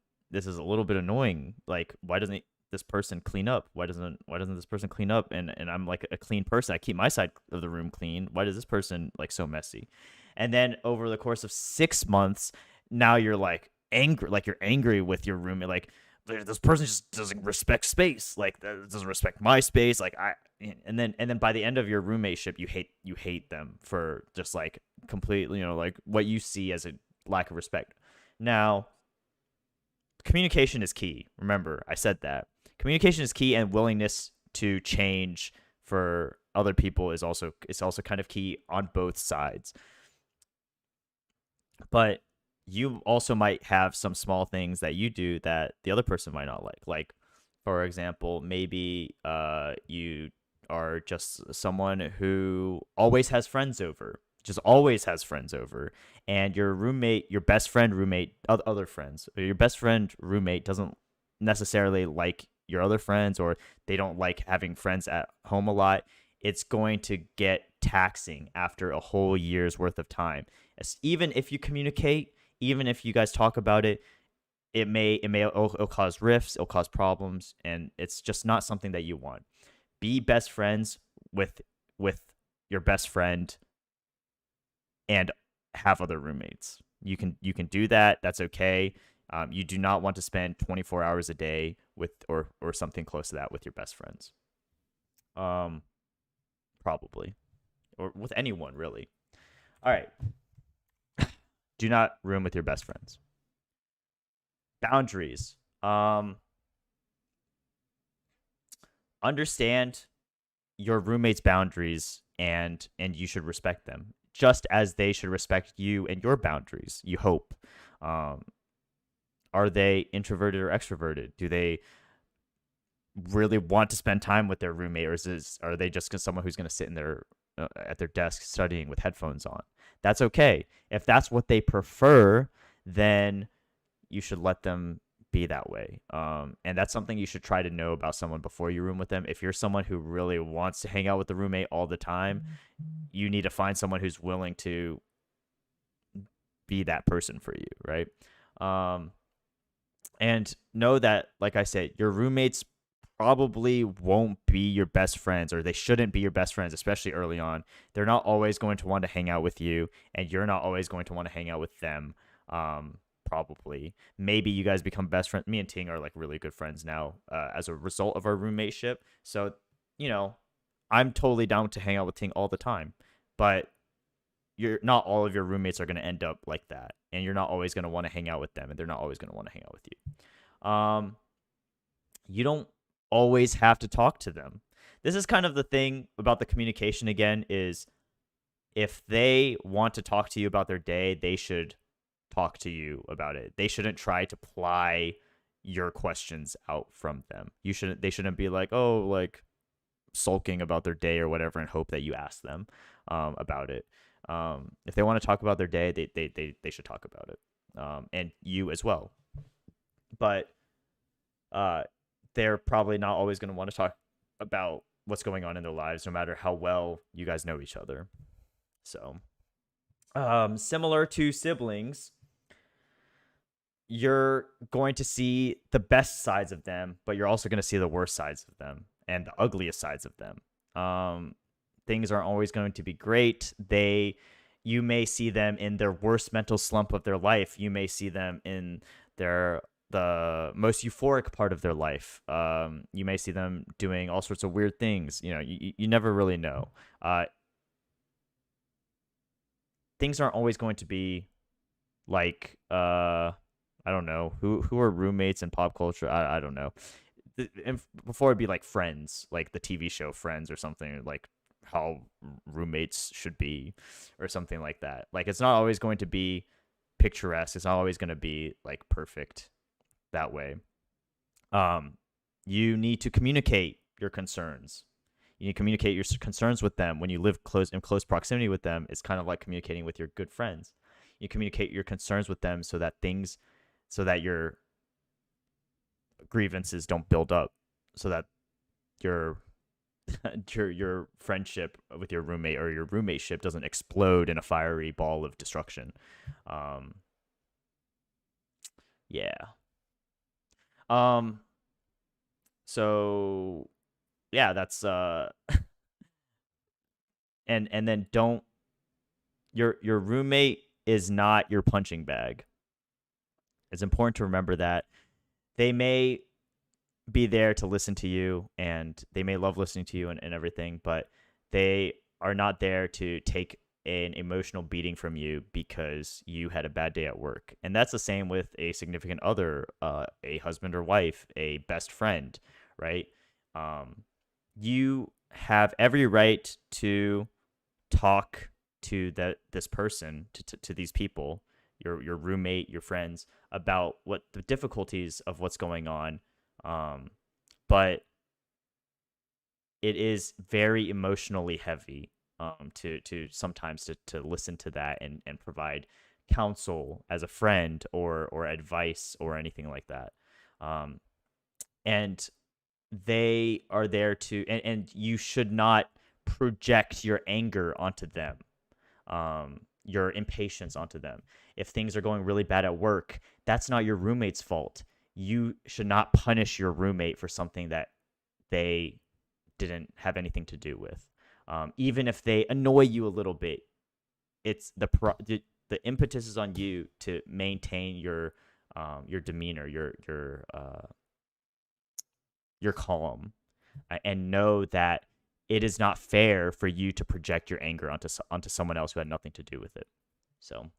little bit annoying. Like, why doesn't this person clean up? Why doesn't this person clean up? And I'm like a clean person. I keep my side of the room clean. Why does this person like so messy? And then over the course of 6 months, now you're like angry, like you're angry with your roommate, like this person just doesn't respect space, like doesn't respect my space, like and then by the end of your roommateship, you hate them for just like completely, like what you see as a lack of respect. Now, communication is key. Remember, I said that communication is key, and willingness to change for other people is also kind of key on both sides. But you also might have some small things that you do that the other person might not like. Like, for example, maybe you are just someone who always has friends over, and your roommate, your best friend roommate, other friends, or your best friend roommate doesn't necessarily like your other friends, or they don't like having friends at home a lot. It's going to get taxing after a whole year's worth of time. Even if you communicate, even if you guys talk about it, it'll cause rifts, it'll cause problems, and it's just not something that you want. Be best friends with your best friend and have other roommates. You can do that. That's okay. You do not want to spend 24 hours a day with or something close to that with your best friends. Probably, or with anyone really. All right. Do not room with your best friends. Boundaries. Understand your roommate's boundaries, and you should respect them, just as they should respect you and your boundaries, you hope. Are they introverted or extroverted? Do they really want to spend time with their roommate, or are they just someone who's going to sit in their at their desk studying with headphones on? That's okay. If that's what they prefer, then you should let them be that way. And that's something you should try to know about someone before you room with them. If you're someone who really wants to hang out with the roommate all the time, you need to find someone who's willing to be that person for you, right? And know that, like I said, your roommates probably won't be your best friends, or they shouldn't be your best friends, especially early on. They're not always going to want to hang out with you, and you're not always going to want to hang out with them. Probably. Maybe you guys become best friends. Me and Ting are like really good friends now as a result of our roommateship. So, I'm totally down to hang out with Ting all the time, but not all of your roommates are going to end up like that, and you're not always going to want to hang out with them, and they're not always going to want to hang out with you. You don't always have to talk to them. This is kind of the thing about the communication again, is if they want to talk to you about their day, they should talk to you about it. They shouldn't try to ply your questions out from them. They shouldn't be like, oh, like sulking about their day or whatever, and hope that you ask them about it. If they want to talk about their day, they should talk about it, and you as well. But they're probably not always going to want to talk about what's going on in their lives, no matter how well you guys know each other. So, similar to siblings, you're going to see the best sides of them, but you're also going to see the worst sides of them and the ugliest sides of them. Things aren't always going to be great. You may see them in their worst mental slump of their life. You may see them in the most euphoric part of their life. You may see them doing all sorts of weird things. You never really know. Things aren't always going to be like I don't know who are roommates in pop culture. I don't know. Before it'd be like Friends, like the TV show Friends or something, like how roommates should be or something like that. Like it's not always going to be picturesque. It's not always going to be like perfect that way. You need to communicate your concerns. You need to communicate your concerns with them when you live in close proximity with them. It's kind of like communicating with your good friends. You communicate your concerns with them so that your grievances don't build up, so that your friendship with your roommate or your roommateship doesn't explode in a fiery ball of destruction. So yeah, that's and then your roommate is not your punching bag. It's important to remember that they may be there to listen to you, and they may love listening to you and everything, but they are not there to take an emotional beating from you because you had a bad day at work. And that's the same with a significant other, a husband or wife, a best friend, right? You have every right to talk to this person, to these people, your roommate, your friends, about what the difficulties of what's going on. But it is very emotionally heavy to sometimes to listen to that and provide counsel as a friend or advice or anything like that. And they are there and you should not project your anger onto them, your impatience onto them. If things are going really bad at work, that's not your roommate's fault. You should not punish your roommate for something that they didn't have anything to do with. Even if they annoy you a little bit, it's the impetus is on you to maintain your demeanor, your calm, and know that it is not fair for you to project your anger onto someone else who had nothing to do with it. So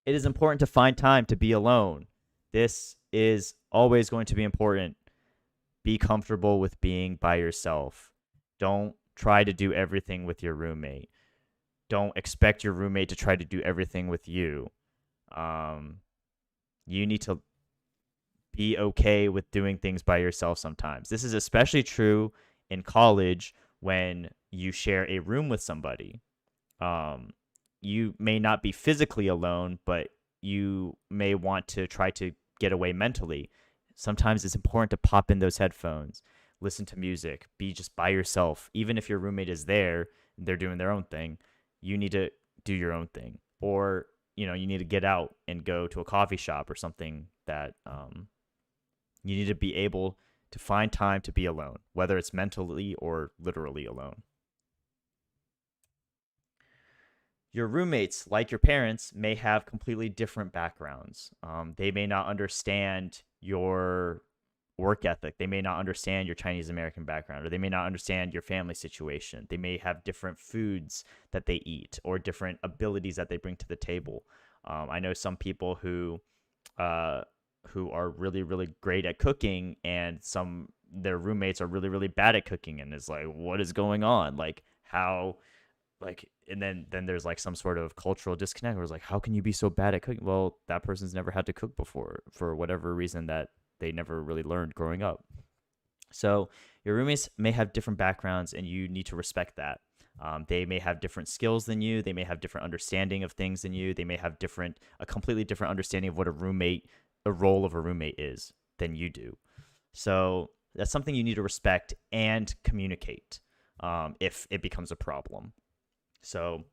it is important to find time to be alone. This is always going to be important. Be comfortable with being by yourself. Don't try to do everything with your roommate. Don't expect your roommate to try to do everything with you. You need to be okay with doing things by yourself sometimes. This is especially true in college when you share a room with somebody. You may not be physically alone, but you may want to try to get away mentally. Sometimes it's important to pop in those headphones, listen to music, be just by yourself. Even if your roommate is there, they're doing their own thing, you need to do your own thing. Or, you need to get out and go to a coffee shop or something that you need to be able to find time to be alone, whether it's mentally or literally alone. Your roommates, like your parents, may have completely different backgrounds. They may not understand your work ethic. They may not understand your Chinese American background, or they may not understand your family situation. They may have different foods that they eat or different abilities that they bring to the table. I know some people who are really, really great at cooking, and their roommates are really, really bad at cooking, and it's like, what is going on? Like, how like, and then there's like some sort of cultural disconnect where it's like, how can you be so bad at cooking? Well, that person's never had to cook before for whatever reason that they never really learned growing up. So your roommates may have different backgrounds, and you need to respect that. They may have different skills than you. They may have different understanding of things than you. They may have a completely different understanding of what a role of a roommate is than you do. So that's something you need to respect and communicate if it becomes a problem. So,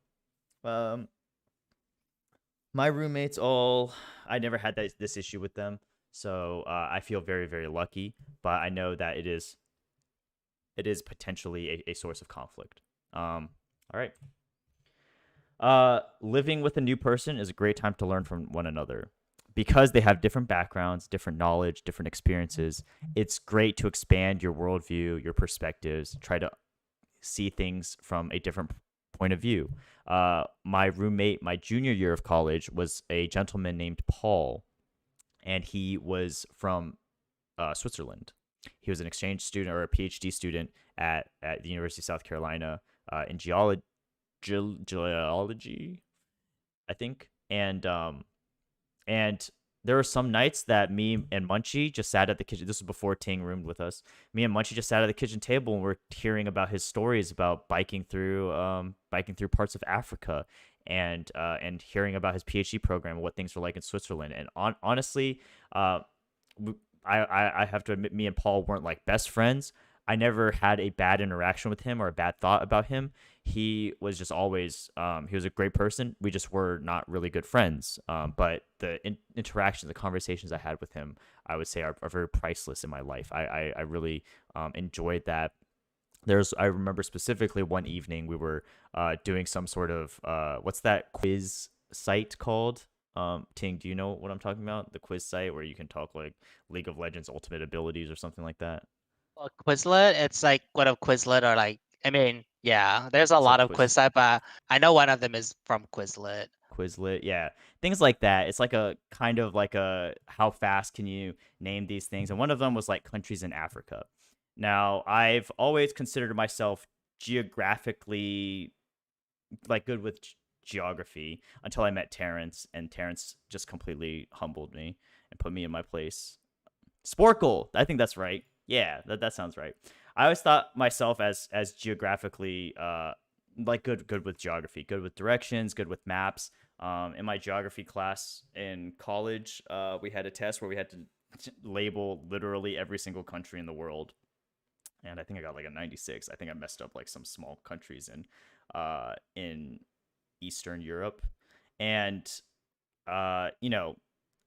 my roommates I never had this issue with them. So I feel very, very lucky, but I know that it is potentially a source of conflict. All right. Living with a new person is a great time to learn from one another. Because they have different backgrounds, different knowledge, different experiences, it's great to expand your worldview, your perspectives, try to see things from a different point of view. My roommate, my junior year of college, was a gentleman named Paul, and he was from Switzerland. He was an exchange student or a PhD student at the University of South Carolina in geology, I think. And there were some nights that me and Munchie just sat at the kitchen. This was before Ting roomed with us. Me and Munchie just sat at the kitchen table and we're hearing about his stories about biking through parts of Africa, and hearing about his PhD program and what things were like in Switzerland. And honestly, I have to admit, me and Paul weren't like best friends. I never had a bad interaction with him or a bad thought about him. He was just always, he was a great person. We just were not really good friends. But the interactions, the conversations I had with him, I would say are very priceless in my life. I really enjoyed that. I remember specifically one evening we were doing some sort of, what's that quiz site called? Ting, do you know what I'm talking about? The quiz site where you can talk like League of Legends Ultimate Abilities or something like that. Well, Quizlet, it's like one of Quizlet or like, I mean, yeah, there's a It's lot like of quiz sites, but I know one of them is from Quizlet. Quizlet, yeah, things like that. It's like a kind of like a how fast can you name these things, and one of them was like countries in Africa. Now, I've always considered myself geographically like good with geography until I met Terrence, and Terrence just completely humbled me and put me in my place. Sporkle, I think that's right. Yeah, that sounds right. I always thought myself as geographically like good with geography, good with directions, good with maps. In my geography class in college, we had a test where we had to label literally every single country in the world, and I think I got like a 96. I think I messed up like some small countries in Eastern Europe, and you know,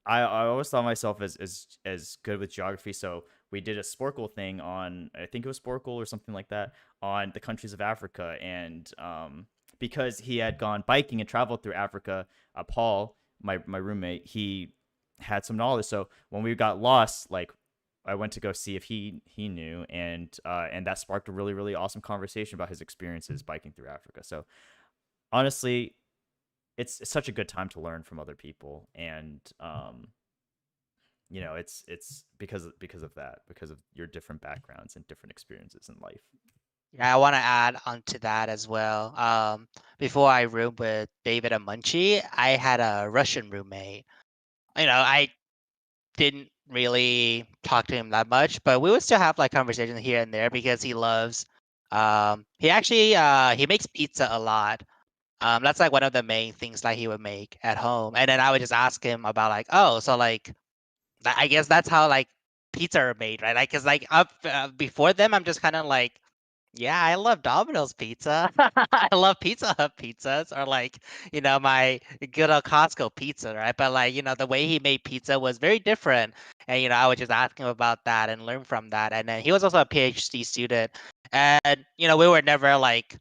I always thought myself as good with geography. So we did a Sporkle thing on, I think it was Sporkle or something like that, on the countries of Africa. And because he had gone biking and traveled through Africa, Paul, my roommate, he had some knowledge. So when we got lost, like I went to go see if he knew, and that sparked a really, really awesome conversation about his experiences biking through Africa. So honestly, it's such a good time to learn from other people, and you know, it's because of that, because of your different backgrounds and different experiences in life. Yeah, I want to add on to that as well. Before I roomed with David and Munchie, I had a Russian roommate. I didn't really talk to him that much, but we would still have like conversations here and there because he loves. He actually he makes pizza a lot. That's like one of the main things that he would make at home, and then I would just ask him about like, oh, so like, I guess that's how like pizza are made, right? Like, cause like up before them, I'm just kind of like, yeah, I love Domino's pizza. I love Pizza Hut pizzas, or like, my good old Costco pizza, right? But like, the way he made pizza was very different. And, I would just ask him about that and learn from that. And then he was also a PhD student. And, we were never like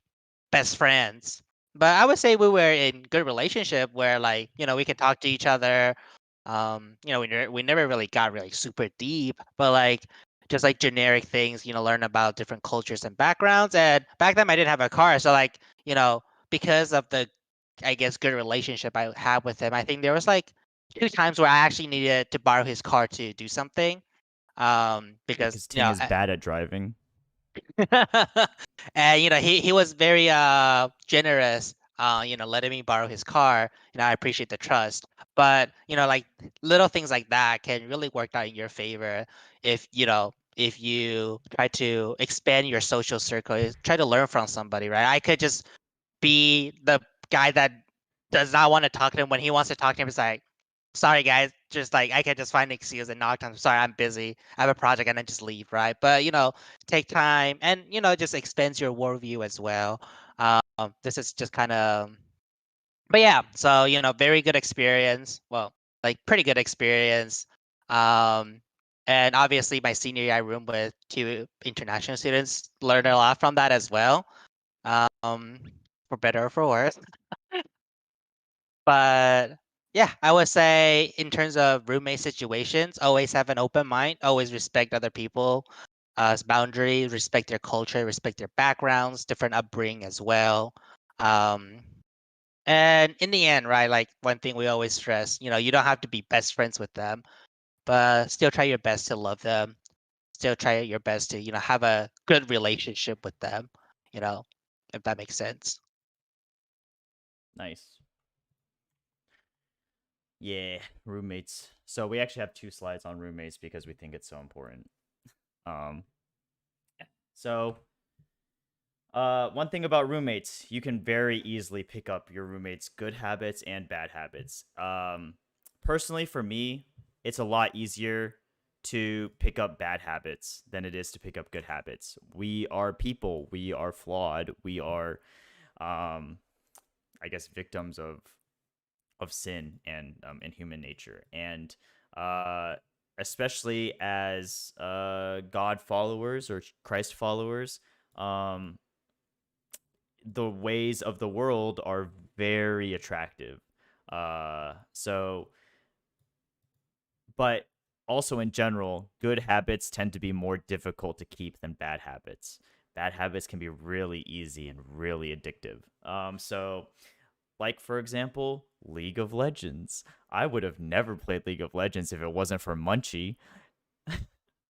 best friends. But I would say we were in good relationship where like, we could talk to each other. We never really got really super deep, but like just like generic things, learn about different cultures and backgrounds. And back then I didn't have a car. So like, because of the, I guess, good relationship I had with him, I think there was like 2 times where I actually needed to borrow his car to do something. Because, Ting is bad at driving. And he was very generous, letting me borrow his car. I appreciate the trust. But like little things like that can really work out in your favor if you try to expand your social circle, try to learn from somebody, right? I could just be the guy that does not want to talk to him. When he wants to talk to him, it's like, sorry guys, just like I can just find an excuse and knock time. Sorry, I'm busy. I have a project, and then just leave, right? But take time and just expands your worldview as well. This is just kind of, but yeah. So very good experience. Well, like pretty good experience. Um, and obviously my senior year I roomed with 2 international students. Learned a lot from that as well. Um, for better or for worse. But yeah, I would say in terms of roommate situations, always have an open mind, always respect other people, boundaries, respect their culture, respect their backgrounds, different upbringing as well. Um, and in the end, right, like one thing we always stress, you don't have to be best friends with them, but still try your best to love them. Still try your best to, have a good relationship with them, you know, if that makes sense. Nice. Yeah, roommates. So we actually have 2 slides on roommates because we think it's so important. Yeah. So one thing about roommates, you can very easily pick up your roommates' good habits and bad habits. Personally, for me, it's a lot easier to pick up bad habits than it is to pick up good habits. We are people. We are flawed. We are, I guess, victims of sin and human nature, and especially as God followers or Christ followers, the ways of the world are very attractive. So, but also in general, good habits tend to be more difficult to keep than bad habits. Bad habits can be really easy and really addictive. So like, for example, League of Legends. I would have never played League of Legends if it wasn't for Munchie.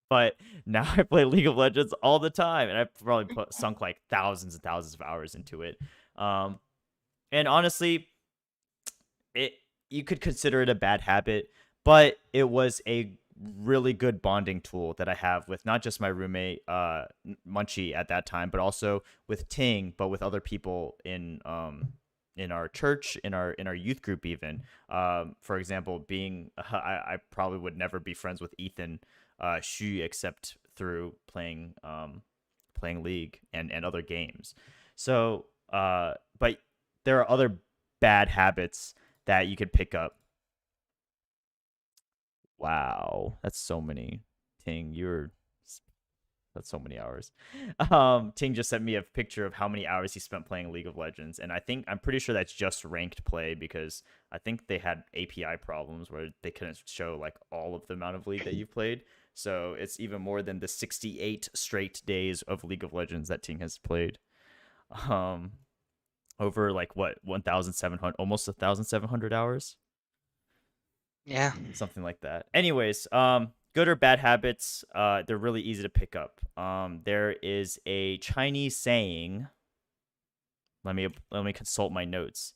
But now I play League of Legends all the time, and I've probably sunk like thousands and thousands of hours into it. And honestly, it you could consider it a bad habit, but it was a really good bonding tool that I have with not just my roommate Munchie at that time, but also with Ting, but with other people in our church, in our youth group even. For example, being I probably would never be friends with Ethan Xu except through playing League and other games. So but there are other bad habits that you could pick up. Wow, that's so many. Ting, that's so many hours. Ting just sent me a picture of how many hours he spent playing League of Legends, and I'm pretty sure that's just ranked play because I think they had API problems where they couldn't show like all of the amount of League that you've played. So it's even more than the 68 straight days of League of Legends that Ting has played. Over like what 1,700, almost 1,700 hours. Yeah. Something like that. Anyways, good or bad habits, they're really easy to pick up. There is a Chinese saying. Let me consult my notes.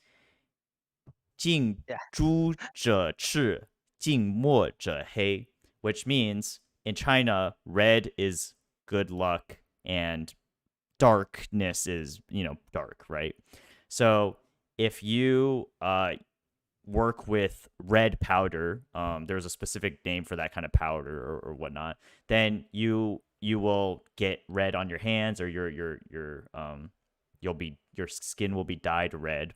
近 Yeah. 朱者赤，近墨者黑, which means in China, red is good luck and darkness is, dark, right? So if you work with red powder, there's a specific name for that kind of powder or whatnot, then you will get red on your hands, or your skin will be dyed red.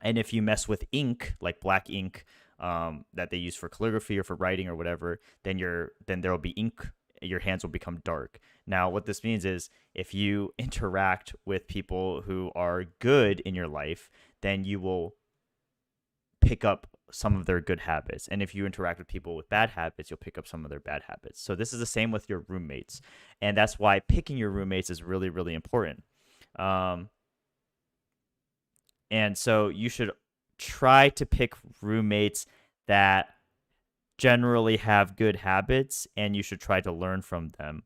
And if you mess with ink, like black ink, that they use for calligraphy or for writing or whatever, then there will be ink. Your hands will become dark. Now, what this means is if you interact with people who are good in your life, then you will pick up some of their good habits. And if you interact with people with bad habits, you'll pick up some of their bad habits. So this is the same with your roommates. And that's why picking your roommates is really, really important. And so you should try to pick roommates that generally have good habits, and you should try to learn from them.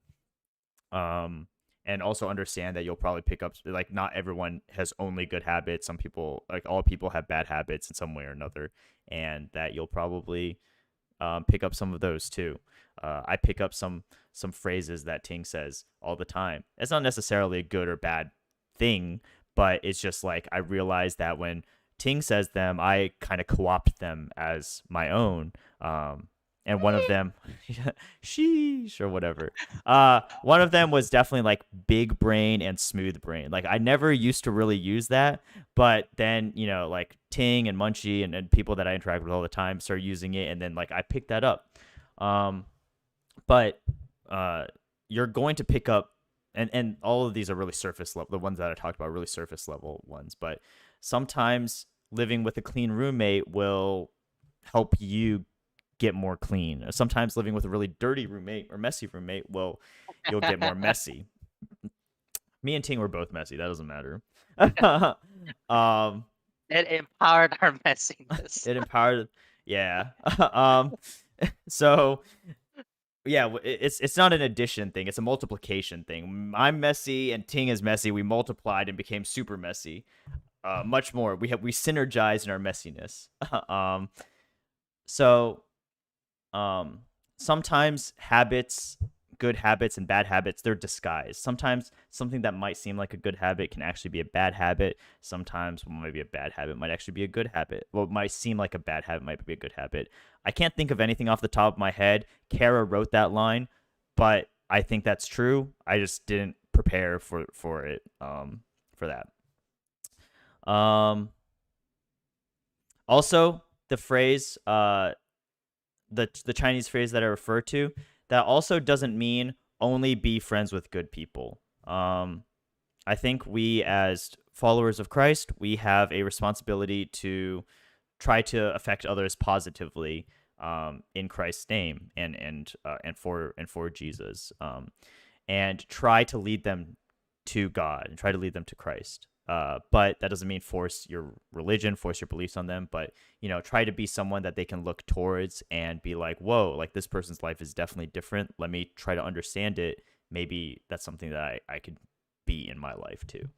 and also understand that you'll probably pick up, like, not everyone has only good habits. Some people, like, all people have bad habits in some way or another, and that you'll probably pick up some of those too. I pick up some phrases that Ting says all the time. It's not necessarily a good or bad thing, but it's just like I realize that when Ting says them, I kind of co-opt them as my own. And one of them, sheesh, or whatever. One of them was definitely like big brain and smooth brain. Like I never used to really use that, but then like Ting and Munchie and people that I interact with all the time start using it, and then like I picked that up. But you're going to pick up, and all of these are really surface level. The ones that I talked about are really surface level ones, but sometimes living with a clean roommate will help you get more clean. Sometimes living with a really dirty roommate or messy roommate you'll get more messy. Me and Ting were both messy. That doesn't matter. It empowered our messiness. It empowered, yeah. So yeah, it's not an addition thing. It's a multiplication thing. I'm messy and Ting is messy. We multiplied and became super messy. Much more. We synergized in our messiness. So sometimes habits, good habits and bad habits, they're disguised. Sometimes something that might seem like a good habit can actually be a bad habit. Sometimes maybe a bad habit might actually be a good habit. Well, it might seem like a bad habit might be a good habit. I can't think of anything off the top of my head. Kara wrote that line, but I think that's true. I just didn't prepare for it for that. Also, the phrase the Chinese phrase that I refer to, that also doesn't mean only be friends with good people. I think we as followers of Christ, we have a responsibility to try to affect others positively in Christ's name and for Jesus, and try to lead them to God and try to lead them to Christ. But that doesn't mean force your religion, force your beliefs on them, but try to be someone that they can look towards and be like, whoa, like this person's life is definitely different. Let me try to understand it. Maybe that's something that I could be in my life too.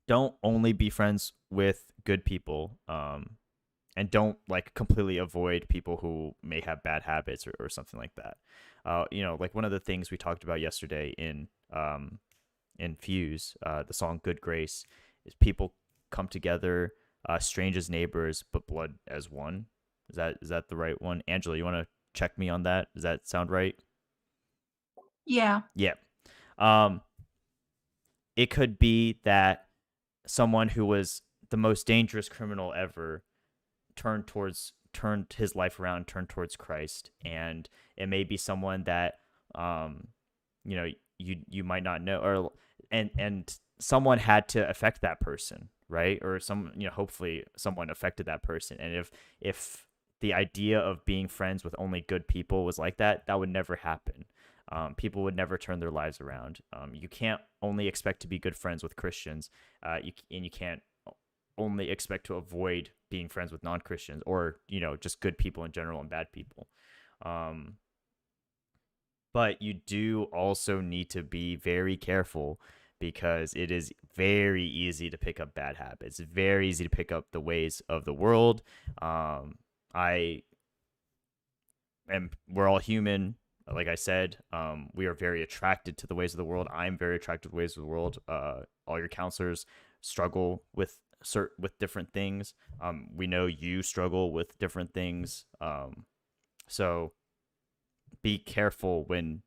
Don't only be friends with good people, and don't like completely avoid people who may have bad habits or something like that. Like one of the things we talked about yesterday in Fuse, the song Good Grace, is people come together, strange as neighbors, but blood as one. Is that the right one? Angela, you want to check me on that? Does that sound right? Yeah. Yeah. It could be that someone who was the most dangerous criminal ever turned his life around, turned towards Christ, and it may be someone that you might not know, or and someone had to affect that person, right? Or hopefully someone affected that person. And if the idea of being friends with only good people was like that, that would never happen. People would never turn their lives around. You can't only expect to be good friends with Christians, you can't only expect to avoid being friends with non-Christians, or just good people in general and bad people. But you do also need to be very careful, because it is very easy to pick up bad habits. It's very easy to pick up the ways of the world. We're all human. Like I said, we are very attracted to the ways of the world. I'm very attracted to the ways of the world. All your counselors struggle with different things. We know you struggle with different things. So be careful when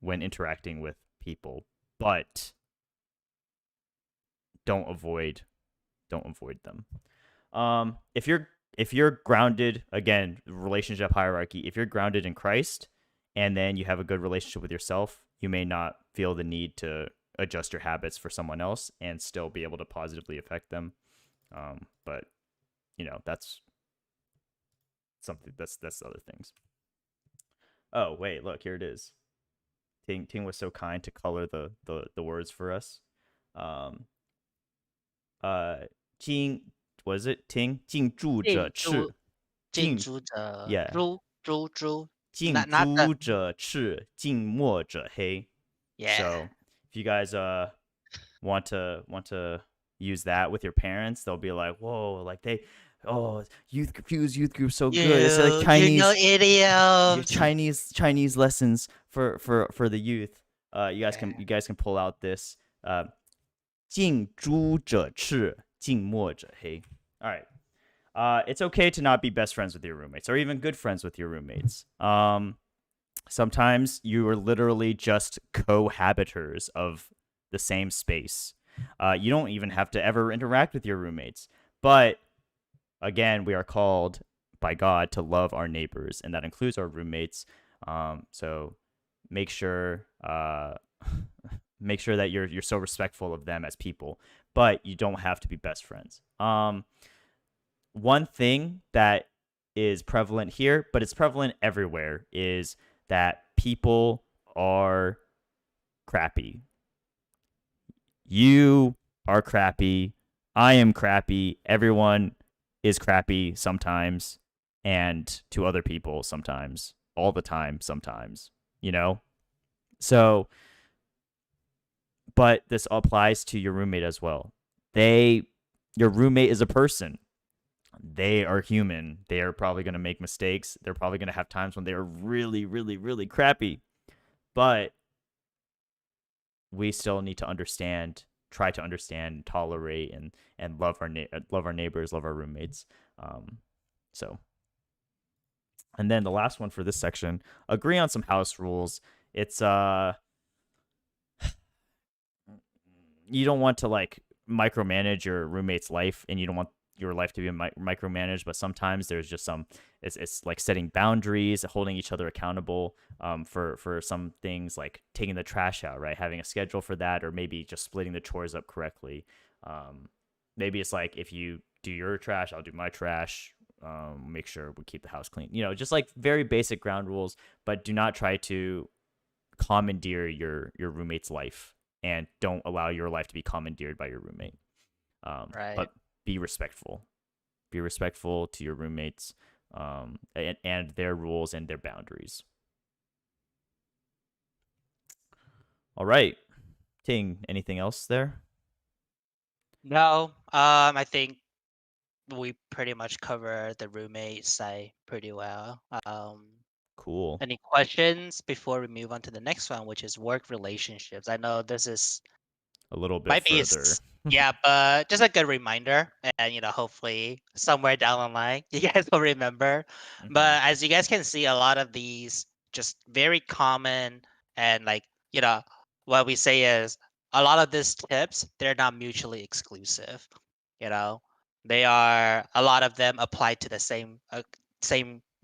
interacting with people, but don't avoid them. If you're grounded, again, relationship hierarchy, if you're grounded in Christ and then you have a good relationship with yourself, you may not feel the need to adjust your habits for someone else and still be able to positively affect them. But that's something, that's other things. Oh wait, look, here it is. Ting was so kind to color the words for us. Jing, was it Ting? 近朱者赤，近朱者 Yeah. 朱，近not the 朱者赤，近墨者黑。Yeah. So if you guys want to use that with your parents, they'll be like, whoa, like youth group so good. It's like You know Chinese idioms. Chinese lessons for the youth. You guys can pull out this 近朱者赤，近墨者黑. All right. It's okay to not be best friends with your roommates or even good friends with your roommates. Sometimes you are literally just cohabitors of the same space. You don't even have to ever interact with your roommates. But again, we are called by God to love our neighbors, and that includes our roommates. So make sure make sure that you're so respectful of them as people, but you don't have to be best friends. One thing that is prevalent here, but it's prevalent everywhere, is that people are crappy. You are crappy. I am crappy. Everyone is crappy sometimes, and to other people sometimes, all the time sometimes, you know? So, but this applies to your roommate as well. Your roommate is a person. They are human. They are probably going to make mistakes. They're probably going to have times when they are really, really, really crappy. But we still need to try to understand, tolerate, and love our neighbors, love our roommates. So, and then the last one for this section: agree on some house rules. It's you don't want to like micromanage your roommate's life, and you don't want your life to be micromanaged, but sometimes there's just it's like setting boundaries, holding each other accountable for some things, like taking the trash out, right? Having a schedule for that, or maybe just splitting the chores up correctly. Maybe it's like, if you do your trash, I'll do my trash. Make sure we keep the house clean. Just like very basic ground rules, but do not try to commandeer your roommate's life, and don't allow your life to be commandeered by your roommate. Right. But be respectful. Be respectful to your roommates, and their rules and their boundaries. All right. Ting, anything else there? No, I think we pretty much cover the roommate side pretty well. Cool. Any questions before we move on to the next one, which is work relationships? I know this is A little bit might be further. yeah, but just a good reminder, and hopefully somewhere down the line you guys will remember. But as you guys can see, a lot of these just very common, and what we say is a lot of these tips, they're not mutually exclusive. They are, a lot of them apply to the same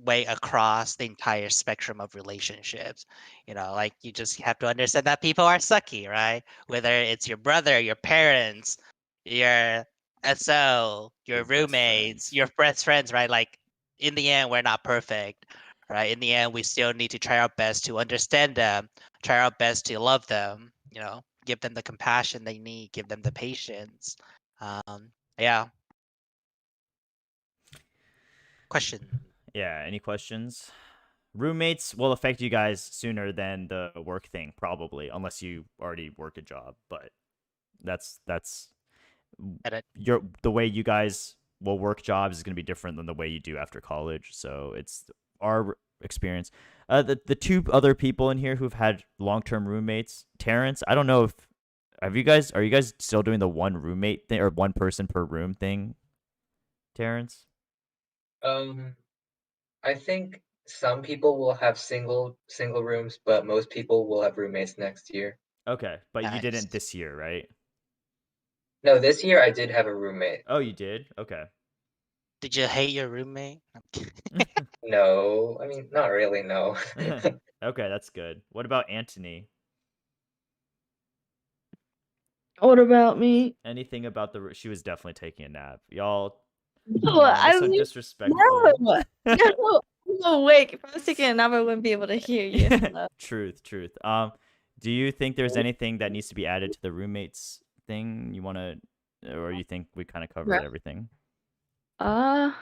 way across the entire spectrum of relationships. Like, you just have to understand that people are sucky, right? Whether it's your brother, your parents, your SO, your Your best roommates, friends. your best friends, right? Like, in the end, we're not perfect, right? In the end, we still need to try our best to understand them, try our best to love them, give them the compassion they need, give them the patience. Yeah. Question. Yeah, any questions? Roommates will affect you guys sooner than the work thing, probably, unless you already work a job. But that's Edit. the way you guys will work jobs is going to be different than the way you do after college. So it's our experience. The two other people in here who've had long-term roommates, Terrence, I don't know if are you guys still doing the one roommate thing, or one person per room thing, Terrence? I think some people will have single rooms, but most people will have roommates next year. Okay, but you didn't Nice. this year, right? No, this year I did have a roommate. Oh, you did? Okay. Did you hate your roommate? I'm kidding. No, I mean, not really, no. Okay, that's good. What about Anthony? What about me? Anything about she was definitely taking a nap. Y'all, No, come on, I that's so don't even disrespectful. know. No, I'm awake. If I was taking a nap, I wouldn't be able to hear you. Hello. Truth. Do you think there's anything that needs to be added to the roommates thing you want to, or you think we kind of covered Right. everything? I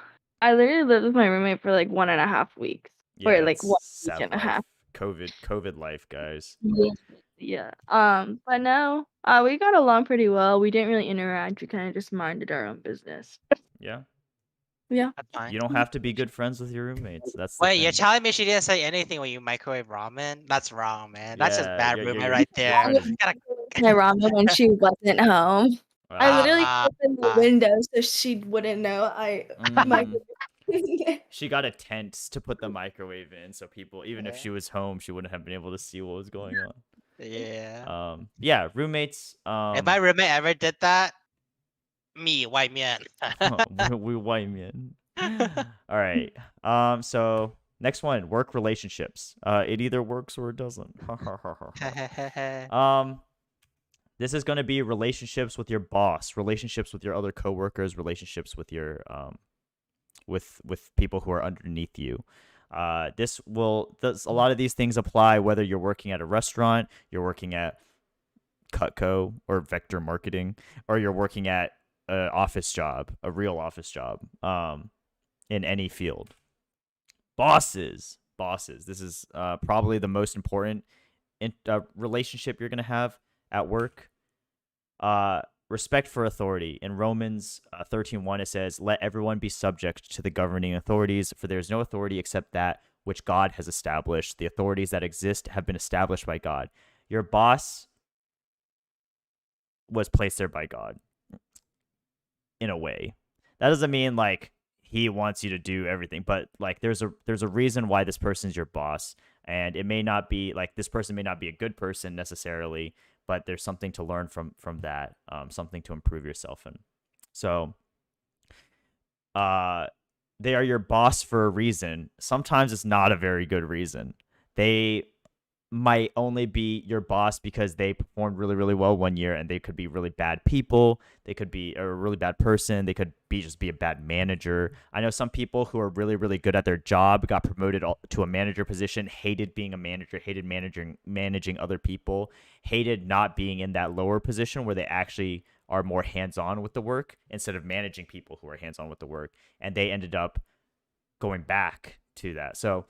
literally lived with my roommate for like 1.5 weeks. Yeah, Or like it's 1 week sad and a life. half. COVID life, guys. Yeah. But no, we got along pretty well. We didn't really interact. We kind of just minded our own business. Yeah. Yeah. That's fine. You don't have to be good friends with your roommates. That's the Wait, you're thing. telling me she didn't say anything when you microwave ramen? That's wrong, man. That's just Yeah, bad roommate right there. I trying to. would Gotta- my ramen when she wasn't home. I literally Ah, opened the ah. window so she wouldn't know I Mm, microwaved. she got a tent to put the microwave in, so people, even if Yeah. she was home, she wouldn't have been able to see what was going on. Yeah. Yeah, roommates. If my roommate ever did that, me, white man. we white men. All right. So next one, work relationships. It either works or it doesn't. This is going to be relationships with your boss, relationships with your other coworkers, relationships with your with people who are underneath you. A lot of these things apply whether you're working at a restaurant, you're working at Cutco or Vector Marketing, or you're working at an office job, a real office job, in any field. Bosses. This is probably the most important relationship you're going to have at work. Respect for authority. In Romans 13:1, it says, "Let everyone be subject to the governing authorities, for there is no authority except that which God has established. The authorities that exist have been established by God." Your boss was placed there by God, in a way. That doesn't mean like he wants you to do everything, but like there's a reason why this person's your boss, and it may not be like this person may not be a good person necessarily, but there's something to learn from that, something to improve yourself in. So, they are your boss for a reason. Sometimes it's not a very good reason. They might only be your boss because they performed really, really well one year, and they could be really bad people. They could be a really bad person. They could be just be a bad manager. I know some people who are really, really good at their job, got promoted to a manager position, hated being a manager, hated managing other people, hated not being in that lower position where they actually are more hands-on with the work instead of managing people who are hands-on with the work, and they ended up going back to that. So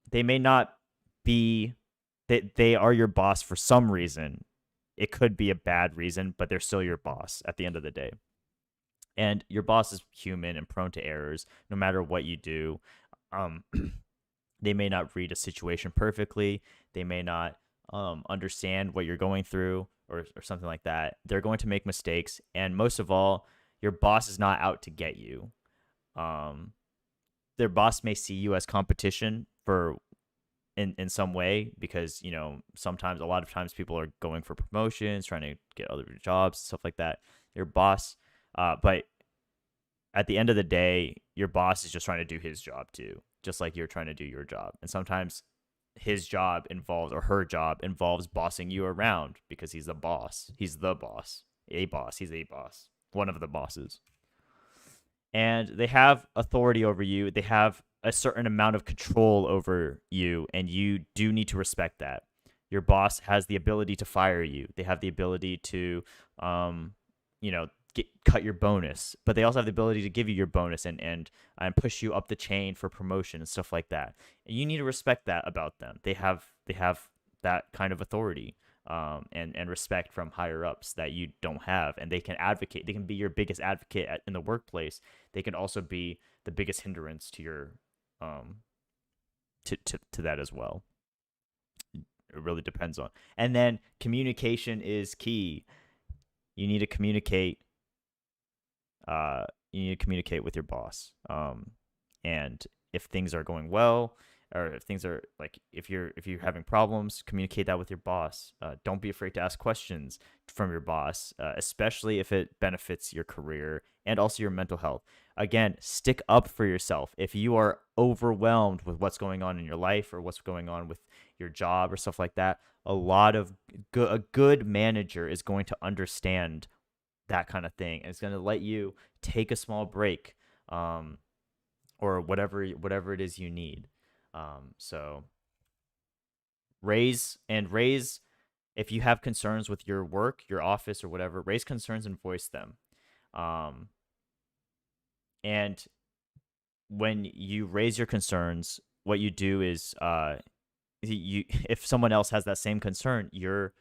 they may not be that they are your boss for some reason. It could be a bad reason, but they're still your boss at the end of the day. And your boss is human and prone to errors no matter what you do. They may not read a situation perfectly. They may not understand what you're going through or something like that. They're going to make mistakes. And most of all, your boss is not out to get you. Their boss may see you as competition for in some way, because sometimes a lot of times people are going for promotions, trying to get other jobs, stuff like that. Your boss, but at the end of the day, your boss is just trying to do his job too, just like you're trying to do your job. And sometimes his job involves, or her job involves, bossing you around because he's the boss. He's the boss. He's a boss. One of the bosses. And they have authority over you. They have a certain amount of control over you, and you do need to respect that. Your boss has the ability to fire you. They have the ability to, cut your bonus, but they also have the ability to give you your bonus and push you up the chain for promotion and stuff like that. And you need to respect that about them. They have that kind of authority, and respect from higher ups that you don't have, and they can advocate. They can be your biggest advocate in the workplace. They can also be the biggest hindrance to your to that as well. It really depends on. And then communication is key. You need to communicate. You need to communicate with your boss. And if things are going well, or if things are like, if you're having problems, communicate that with your boss. Don't be afraid to ask questions from your boss, especially if it benefits your career and also your mental health. Again, stick up for yourself. If you are overwhelmed with what's going on in your life or what's going on with your job or stuff like that, a good manager is going to understand that kind of thing, and it's going to let you take a small break, or whatever it is you need. So raise, if you have concerns with your work, your office, or whatever, raise concerns and voice them. And when you raise your concerns, what you do is you if someone else has that same concern, you're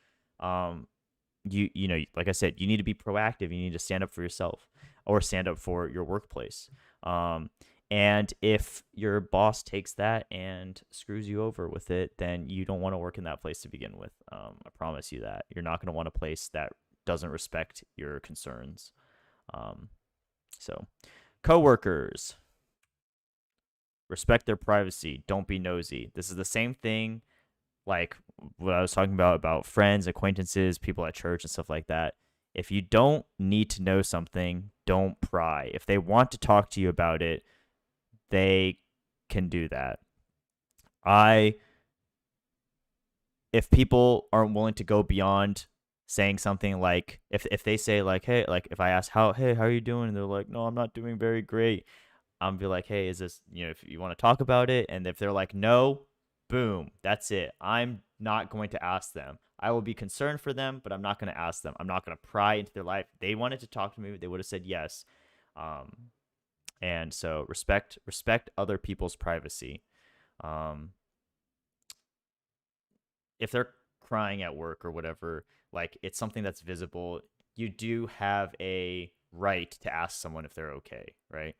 you know, like I said, you need to be proactive. You need to stand up for yourself or stand up for your workplace. Um, and if your boss takes that and screws you over with it, then you don't want to work in that place to begin with. I promise you that. You're not going to want a place that doesn't respect your concerns. So, coworkers, respect their privacy. Don't be nosy. This is the same thing like what I was talking about friends, acquaintances, people at church and stuff like that. If you don't need to know something, don't pry. If they want to talk to you about it, they can do that. If people aren't willing to go beyond saying something like if they say like, hey, like if I ask how are you doing, and they're like, no, I'm not doing very great, I'm be like, hey, is this, if you want to talk about it, and if they're like no, boom, that's it. I'm not going to ask them. I will be concerned for them, but I'm not going to ask them. I'm not going to pry into their life. They wanted to talk to me, they would have said yes. And so respect other people's privacy. If they're crying at work or whatever, like it's something that's visible, you do have a right to ask someone if they're okay, right?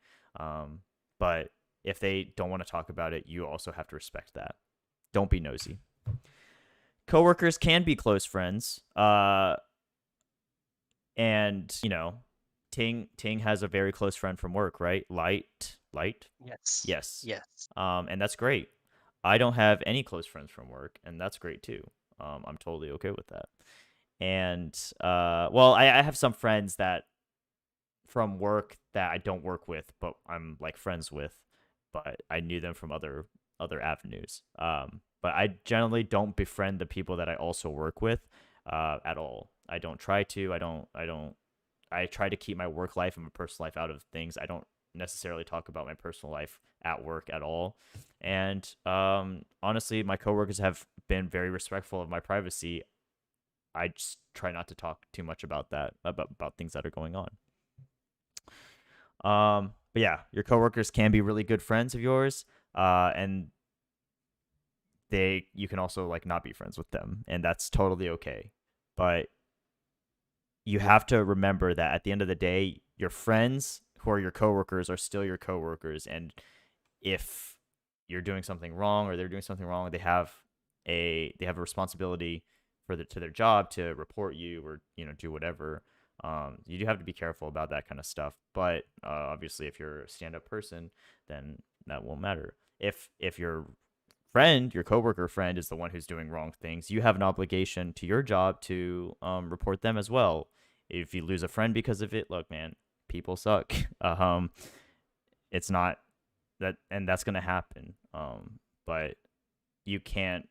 But if they don't want to talk about it, you also have to respect that. Don't be nosy. Coworkers can be close friends. And Ting has a very close friend from work, right? Light? Yes. And that's great. I don't have any close friends from work, and that's great too. I'm totally okay with that. And well, I have some friends that from work that I don't work with, but I'm like friends with, but I knew them from other avenues. But I generally don't befriend the people that I also work with at all. I don't try to. I try to keep my work life and my personal life out of things. I don't necessarily talk about my personal life at work at all. And honestly, my coworkers have been very respectful of my privacy. I just try not to talk too much about that, about things that are going on. But yeah, your coworkers can be really good friends of yours, and you can also like not be friends with them, and that's totally okay. But you have to remember that at the end of the day, your friends who are your coworkers are still your coworkers, and if you're doing something wrong or they're doing something wrong, they have a responsibility to their job to report you or do whatever. You do have to be careful about that kind of stuff. But obviously, if you're a stand-up person, then that won't matter. If your friend, your coworker friend, is the one who's doing wrong things, you have an obligation to your job to report them as well. If you lose a friend because of it, look, man, people suck. It's not that, and that's gonna happen. But you can't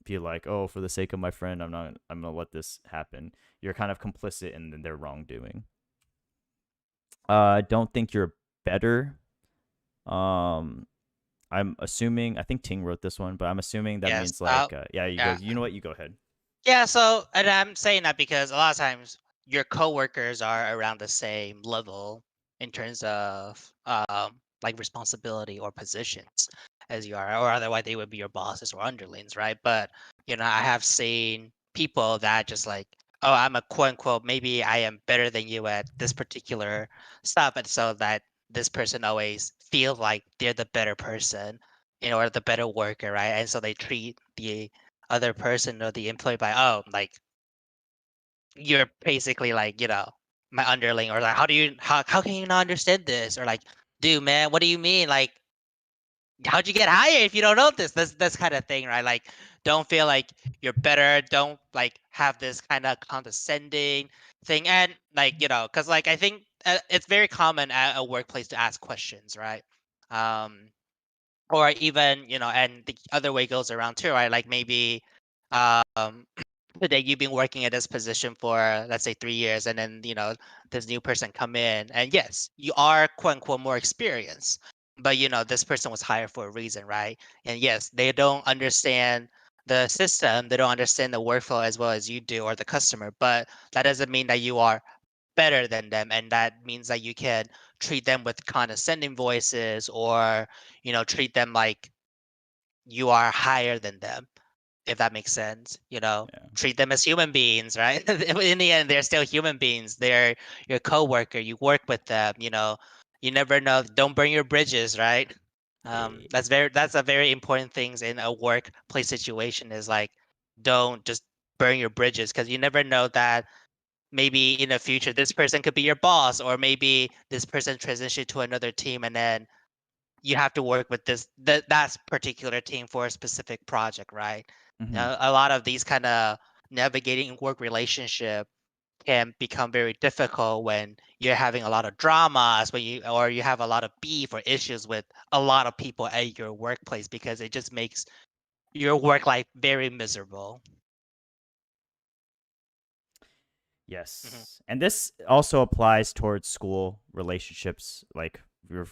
be like, oh, for the sake of my friend, I'm gonna let this happen. You're kind of complicit in their wrongdoing. Don't think you're better. I'm assuming, I think Ting wrote this one, but I'm assuming that means like, you know what, you go ahead. Yeah, so, and I'm saying that because a lot of times your coworkers are around the same level in terms of like responsibility or positions as you are, or otherwise they would be your bosses or underlings, right? But I have seen people that just like, oh, I'm a quote unquote, maybe I am better than you at this particular stuff, and so that this person always feels like they're the better person, or the better worker, right? And so they treat the other person or the employee by, oh, like you're basically like, my underling, or like, how can you not understand this? Or like, dude, man, what do you mean? Like, how'd you get hired if you don't know this? This kind of thing, right? Like, don't feel like you're better. Don't like have this kind of condescending thing. And like, because like I think it's very common at a workplace to ask questions, right? Or even, and the other way goes around too, right? Like maybe today you've been working at this position for, let's say, 3 years, and then this new person come in, and yes, you are quote unquote more experienced, but this person was hired for a reason, right? And yes, they don't understand the system, they don't understand the workflow as well as you do, or the customer, but that doesn't mean that you are better than them, and that means that you can treat them with condescending voices, or treat them like you are higher than them, if that makes sense. Yeah. Treat them as human beings, right? In the end, they're still human beings. They're your coworker. You work with them. You never know. Don't burn your bridges, right? That's a very important things in a workplace situation. Is like, don't just burn your bridges, because you never know that maybe in the future this person could be your boss, or maybe this person transition to another team, and then you have to work with that particular team for a specific project, right? Mhm. A lot of these kind of navigating work relationship can become very difficult when you're having a lot of dramas, or you have a lot of beef or issues with a lot of people at your workplace, because it just makes your work life very miserable. Yes. And this also applies towards school relationships, like your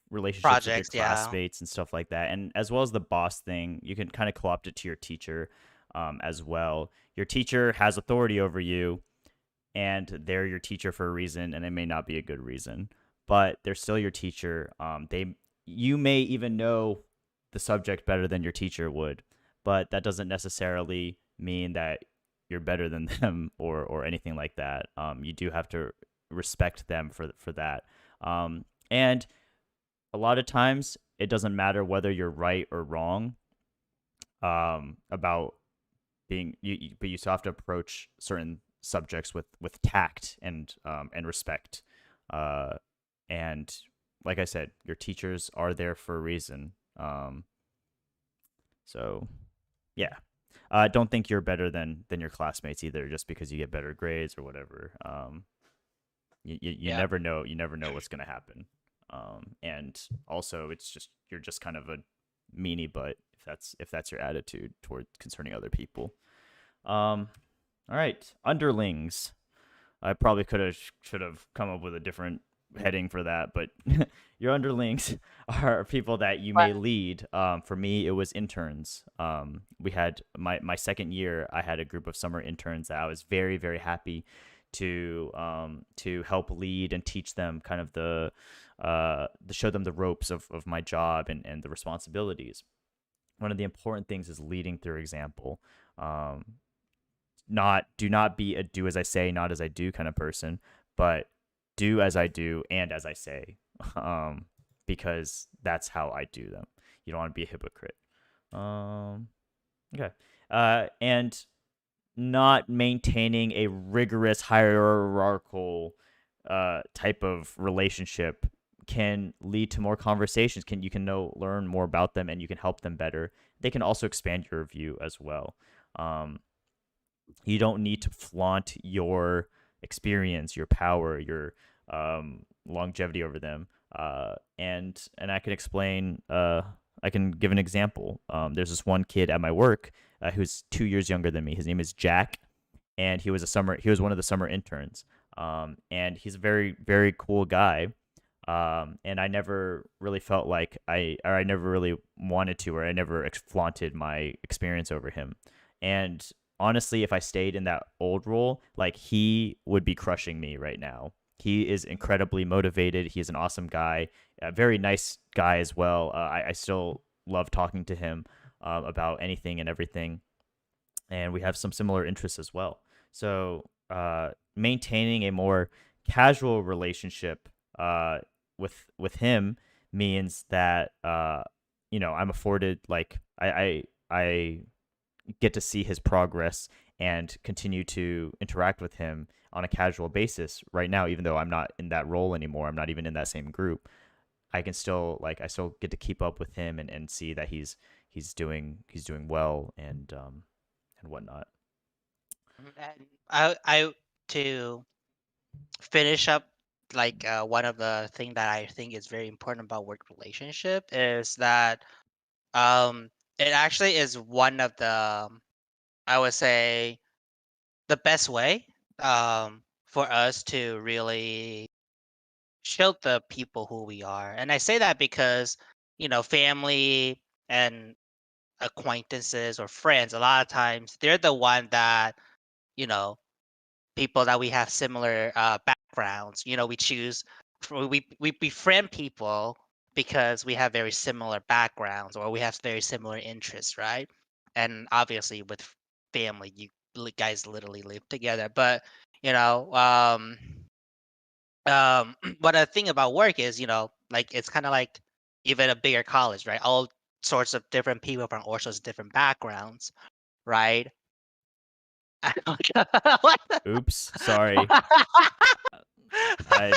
relationships with your Projects, yeah. classmates and stuff like that. And as well as the boss thing, you can kind of co-opt it to your teacher as well. Your teacher has authority over you, and they're your teacher for a reason, and it may not be a good reason, but they're still your teacher. You may even know the subject better than your teacher would, but that doesn't necessarily mean that you're better than them or anything like that. You do have to respect them for that. And a lot of times it doesn't matter whether you're right or wrong about being but you still have to approach certain subjects with tact and respect. And like I said, your teachers are there for a reason. So yeah. Don't think you're better than your classmates either, just because you get better grades or whatever. You Yeah. never know. You never know what's gonna happen. And also, you're just kind of a meanie butt if that's your attitude toward concerning other people. All right, underlings. I probably should have come up with a different heading for that, but your underlings are people that you may lead. For me, it was interns. We had my second year. I had a group of summer interns that I was very, very happy to help lead and teach them kind of to show them the ropes of my job and the responsibilities. One of the important things is leading through example. Do not be a do as I say, not as I do kind of person, but do as I do and as I say, because that's how I do them. You don't want to be a hypocrite. Okay. And not maintaining a rigorous hierarchical type of relationship can lead to more conversations. You can learn more about them, and you can help them better. They can also expand your view as well. You don't need to flaunt your experience, your power, your longevity over them. And I can explain. I can give an example. There's this one kid at my work who's 2 years younger than me. His name is Jack, and he was one of the summer interns. And he's a very, very cool guy. And I never really felt like I never really wanted to, or I never flaunted my experience over him. And honestly, if I stayed in that old role, like, he would be crushing me right now. He is incredibly motivated. He's an awesome guy, a very nice guy as well. I still love talking to him about anything and everything, and we have some similar interests as well. So maintaining a more casual relationship with him means that I'm afforded, like, I get to see his progress and continue to interact with him on a casual basis right now, even though I'm not in that role anymore. I'm not even in that same group. I still get to keep up with him and see that he's doing well and whatnot. And I to finish up, like, one of the thing that I think is very important about work relationship is that it actually is one of the, I would say, the best way for us to really show the people who we are. And I say that because, family and acquaintances or friends, a lot of times they're the one that, you know, people that we have similar backgrounds. We choose, we befriend people because we have very similar backgrounds or we have very similar interests, right? And obviously with family, guys literally live together. But you know, but the thing about work is, like it's kind of like even a bigger college, right? All sorts of different people from all sorts of different backgrounds, right? What the- Oops, sorry. I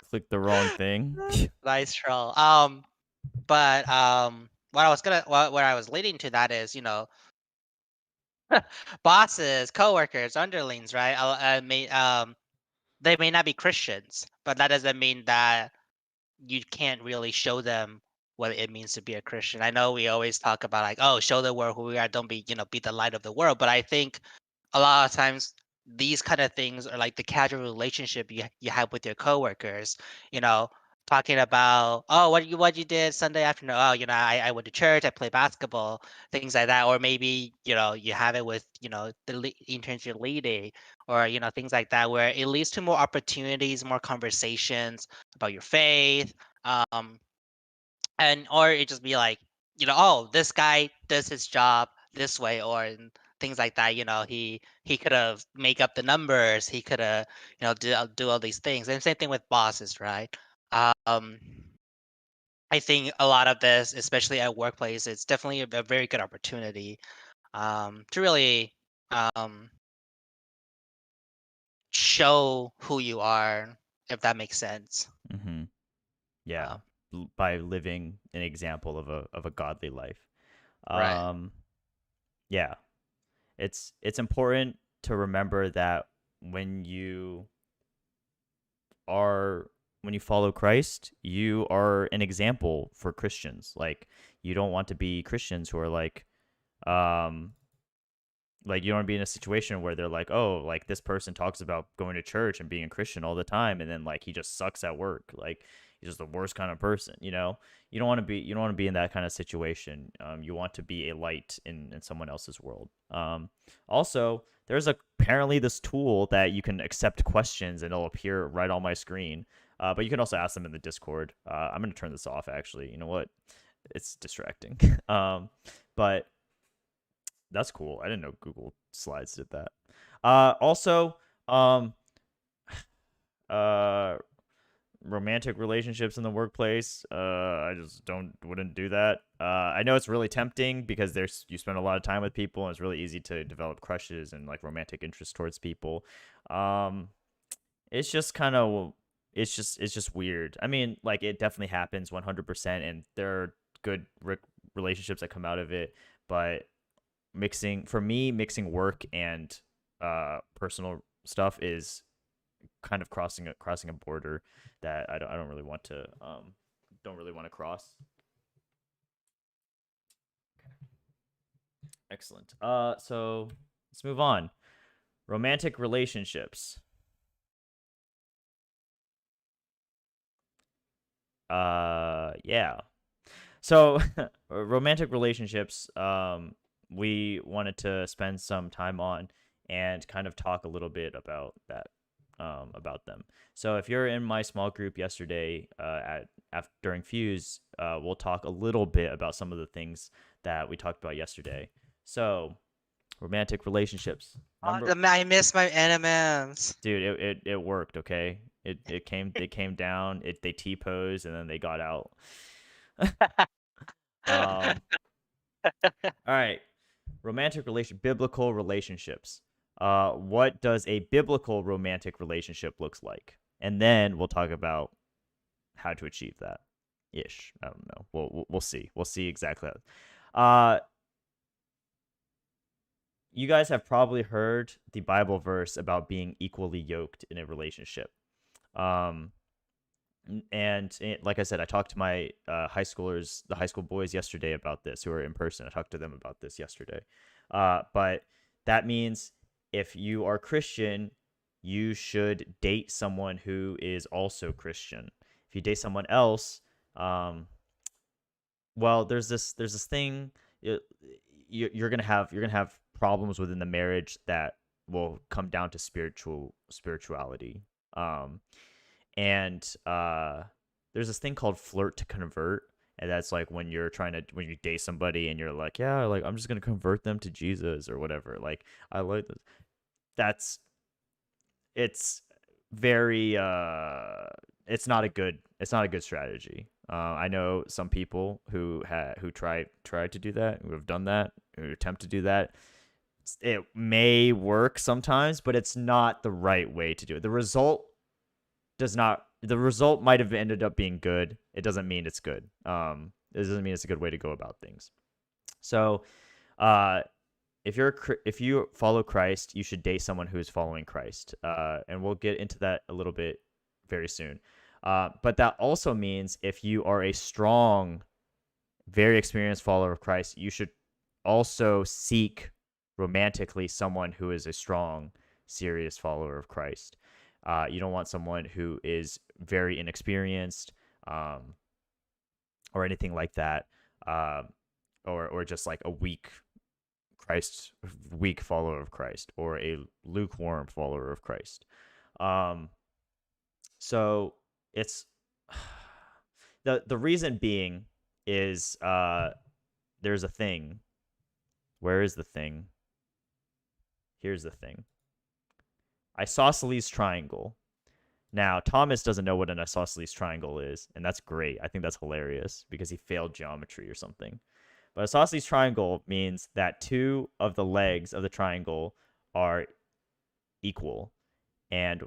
clicked the wrong thing. Nice troll. But what I was leading to that is, bosses, coworkers, underlings, right? They may not be Christians, but that doesn't mean that you can't really show them what it means to be a Christian. I know we always talk about like, oh, show the world who we are. Don't be, be the light of the world. But I think a lot of times these kind of things are like the casual relationship you have with your coworkers. You know, talking about, oh, what you did Sunday afternoon. Oh, I went to church. I played basketball, things like that. Or maybe you have it with the internship leading, or things like that, where it leads to more opportunities, more conversations about your faith, um, and or it just be like, oh, this guy does his job this way, or things like that. He could have make up the numbers. He could have do all these things. And same thing with bosses, right? Um, I think a lot of this, especially at workplace, it's definitely a very good opportunity to really um, show who you are, if that makes sense. Hmm. Yeah, Um, by living an example of a godly life. right. Yeah, it's important to remember that when you are when you follow Christ, you are an example for Christians. Like, you don't want to be Christians who are um like, you don't want to be in a situation where they're like, oh, like, this person talks about going to church and being a Christian all the time, and then like he just sucks at work. Like, he's just the worst kind of person. You don't want to be in that kind of situation. You want to be a light in someone else's world. Also, there's apparently this tool that you can accept questions and it'll appear right on my screen. But you can also ask them in the Discord. I'm gonna turn this off, actually. You know what? It's distracting. But that's cool. I didn't know Google Slides did that. Also, uh, romantic relationships in the workplace. I just wouldn't do that. I know it's really tempting because you spend a lot of time with people and it's really easy to develop crushes and like romantic interest towards people. It's just kind of it's just weird. I mean, like, it definitely happens 100%, and there are good relationships that come out of it, but mixing work and personal stuff is kind of crossing a border that I don't really want to cross. Excellent. So let's move on. Romantic relationships. Yeah. So romantic relationships, we wanted to spend some time on and kind of talk a little bit about that, about them. So if you're in my small group yesterday, during Fuse, we'll talk a little bit about some of the things that we talked about yesterday. So, romantic relationships. I miss my NMMs. Dude, it worked. Okay, they came down. They T-posed and then they got out. All right, biblical relationships. What does a biblical romantic relationship looks like? And then we'll talk about how to achieve that. Ish. I don't know. We'll see. We'll see exactly. You guys have probably heard the Bible verse about being equally yoked in a relationship. And like I said, I talked to my the high school boys yesterday about this, who are in person. I talked to them about this yesterday. But that means if you are Christian, you should date someone who is also Christian. If you date someone else, well, there's this thing. You're gonna have problems within the marriage that will come down to spirituality. And there's this thing called flirt to convert, and that's like when you date somebody and you're like, yeah, like I'm just gonna convert them to Jesus or whatever. Like I like this. That's it's very it's not a good strategy. I know some people who tried to do that, who have done that, who attempt to do that. It may work sometimes, but it's not the right way to do it. The result might have ended up being good. It doesn't mean it's good. It doesn't mean it's a good way to go about things. So, if you follow Christ, you should date someone who is following Christ. And we'll get into that a little bit very soon. But that also means if you are a strong, very experienced follower of Christ, you should also seek romantically someone who is a strong, serious follower of Christ. You don't want someone who is very inexperienced or anything like that, or just like a weak follower of Christ, or a lukewarm follower of Christ. So it's the reason being is there's a thing. Where is the thing? Here's the thing. Isosceles triangle. Now, Thomas doesn't know what an isosceles triangle is, and that's great. I think that's hilarious because he failed geometry or something. But isosceles triangle means that two of the legs of the triangle are equal. And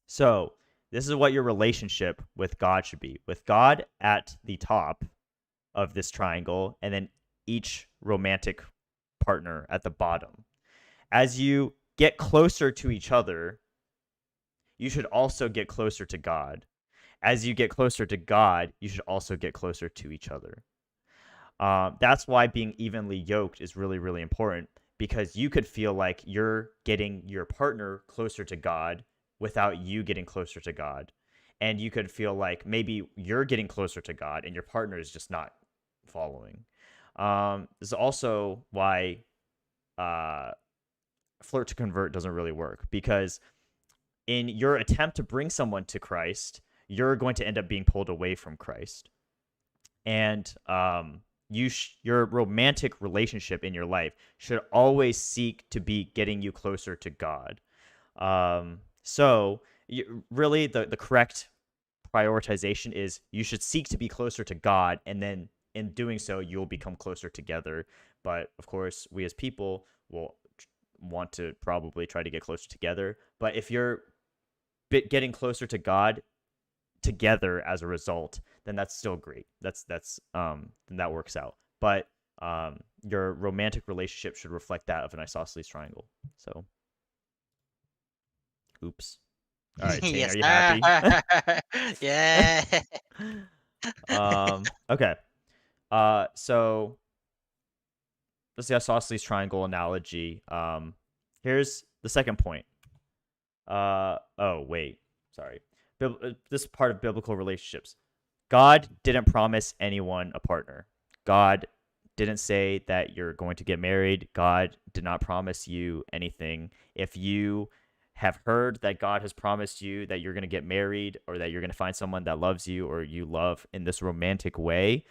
so this is what your relationship with God should be. With God at the top of this triangle, and then each romantic partner at the bottom. As you get closer to each other, you should also get closer to God. As you get closer to God, you should also get closer to each other. That's why being evenly yoked is really, really important, because you could feel like you're getting your partner closer to God without you getting closer to God. And you could feel like maybe you're getting closer to God and your partner is just not following. This is also why flirt to convert doesn't really work, because in your attempt to bring someone to Christ, you're going to end up being pulled away from Christ. And your romantic relationship in your life should always seek to be getting you closer to God. So really the correct prioritization is you should seek to be closer to God, and then in doing so, you'll become closer together. But of course, we as people will want to probably try to get closer together. But if you're getting closer to God together as a result, then that's still great. Then that works out. But your romantic relationship should reflect that of an isosceles triangle. So, oops. All right, Tane, Yes, are you happy? Yeah. Okay. So let's see isosceles triangle analogy. Here's the second point. Oh wait, sorry. This is part of biblical relationships. God didn't promise anyone a partner. God didn't say that you're going to get married. God did not promise you anything. If you have heard that God has promised you that you're going to get married, or that you're going to find someone that loves you or you love in this romantic way,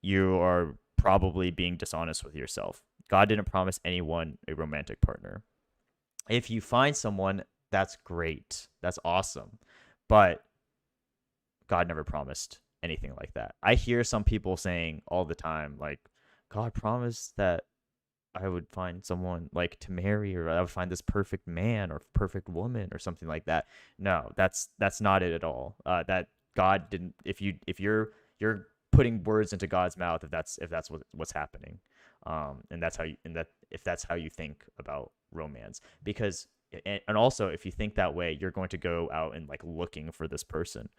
you are probably being dishonest with yourself. God didn't promise anyone a romantic partner. If you find someone, that's great. That's awesome. But God never promised anything like that. I hear some people saying all the time, like, God promised that I would find someone like to marry, or I would find this perfect man or perfect woman or something like that. No, that's not it at all. That God didn't. If you're putting words into God's mouth, if that's what's happening, and if that's how you think about romance, because and also if you think that way, you're going to go out and like looking for this person,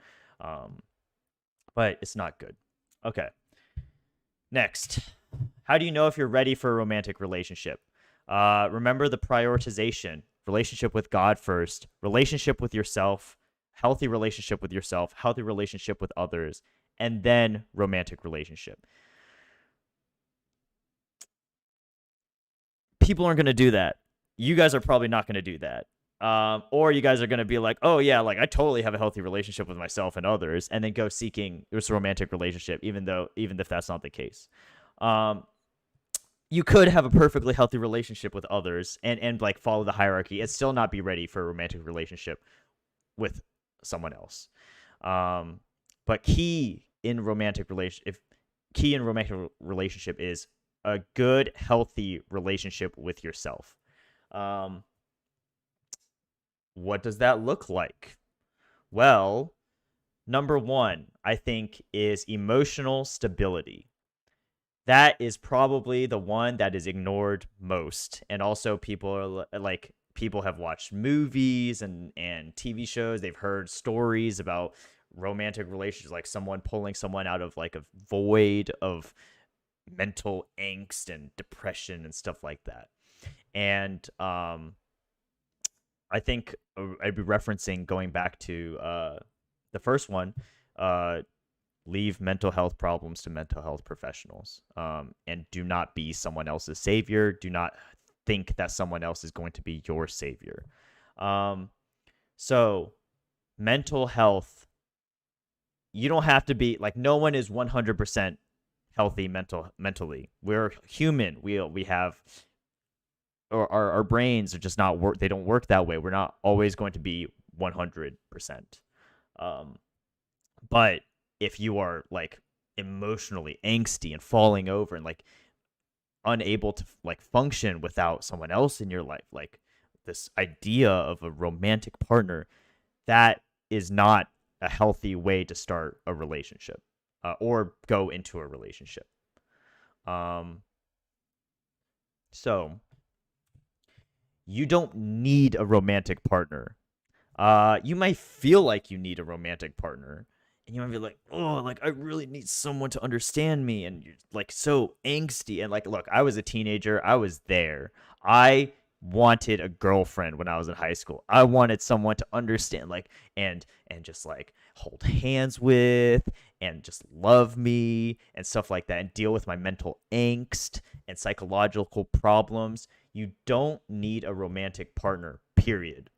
but it's not good. Okay. Next, how do you know if you're ready for a romantic relationship? Remember the prioritization: relationship with God first, relationship with yourself, healthy relationship with yourself, healthy relationship with others, and then romantic relationship. People aren't going to do that. You guys are probably not going to do that. Or you guys are going to be like, oh yeah, like I totally have a healthy relationship with myself and others, and then go seeking this romantic relationship, even if that's not the case. You could have a perfectly healthy relationship with others and like follow the hierarchy and still not be ready for a romantic relationship with someone else. But key in romantic relationship is a good, healthy relationship with yourself. What does that look like? Well, number one, I think, is emotional stability. That is probably the one that is ignored most. And also, people have watched movies and TV shows. They've heard stories about romantic relationships, like someone pulling someone out of like a void of mental angst and depression and stuff like that. And I think I'd be referencing going back to the first one, leave mental health problems to mental health professionals, and do not be someone else's savior. Do not think that someone else is going to be your savior. So mental health, you don't have to be like, no one is 100% healthy mentally. We're human. We have, or our brains are just not work. They don't work that way. We're not always going to be 100%. But if you are like emotionally angsty and falling over and like unable to like function without someone else in your life, like this idea of a romantic partner, that is not a healthy way to start a relationship, or go into a relationship. So you don't need a romantic partner. You might feel like you need a romantic partner, and you might be like, oh, like I really need someone to understand me, and you're like so angsty. And like, look, I was a teenager. I was there. I wanted a girlfriend when I was in high school. I wanted someone to understand, like, and just like hold hands with and just love me and stuff like that, and deal with my mental angst and psychological problems. You don't need a romantic partner, period.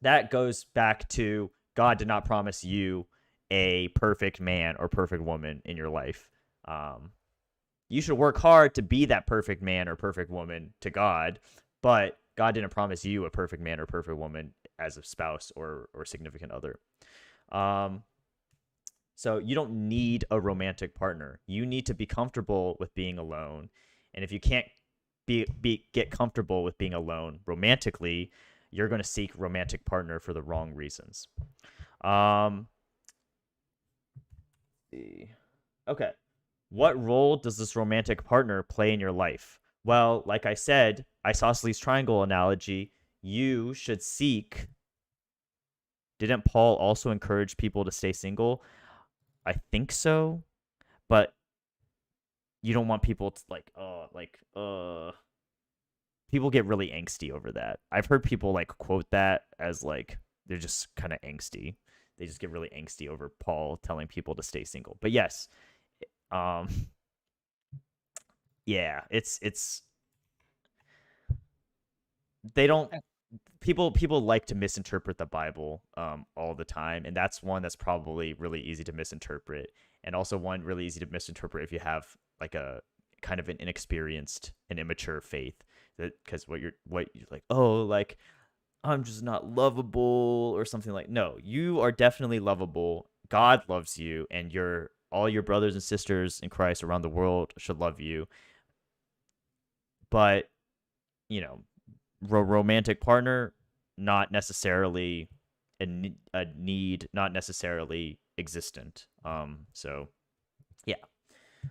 That goes back to God did not promise you a perfect man or perfect woman in your life. You should work hard to be that perfect man or perfect woman to God, but God didn't promise you a perfect man or perfect woman as a spouse or significant other. So you don't need a romantic partner. You need to be comfortable with being alone. And if you can't get comfortable with being alone romantically, you're going to seek romantic partner for the wrong reasons. Okay. What role does this romantic partner play in your life? Well, like I said, isosceles triangle analogy, you should seek. Didn't Paul also encourage people to stay single? I think so, but you don't want people to people get really angsty over that. I've heard people like quote that as like they're just kind of angsty. They just get really angsty over Paul telling people to stay single. But yes, yeah, it's they don't people like to misinterpret the Bible all the time, and that's one that's probably really easy to misinterpret, and also one really easy to misinterpret if you have like a kind of an inexperienced and immature faith, that because what you're like, oh, like I'm just not lovable or something. Like, no, you are definitely lovable. God loves you, and all your brothers and sisters in Christ around the world should love you. But, you know, romantic partner, not necessarily a need, not necessarily existent. So, yeah.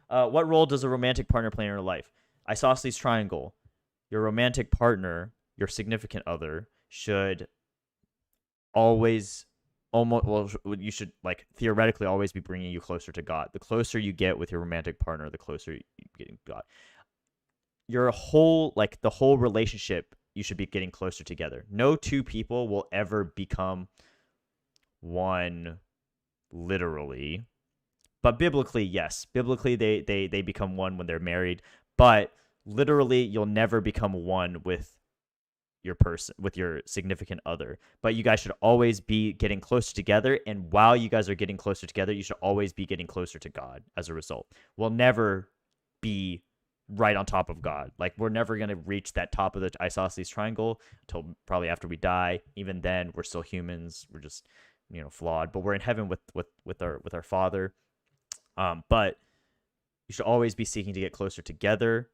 What role does a romantic partner play in your life? Isosceles triangle. Your romantic partner, your significant other, should always you should like theoretically always be bringing you closer to God. The closer you get with your romantic partner, the closer you get to God. The whole relationship, you should be getting closer together. No two people will ever become one literally, but biblically, yes. Biblically, they become one when they're married, but literally, you'll never become one with your person, with your significant other, but you guys should always be getting closer together. And while you guys are getting closer together, you should always be getting closer to God as a result. We'll never be right on top of God. Like, we're never going to reach that top of the isosceles triangle until probably after we die. Even then, we're still humans. We're just, flawed, but we're in heaven with our Father. But you should always be seeking to get closer together,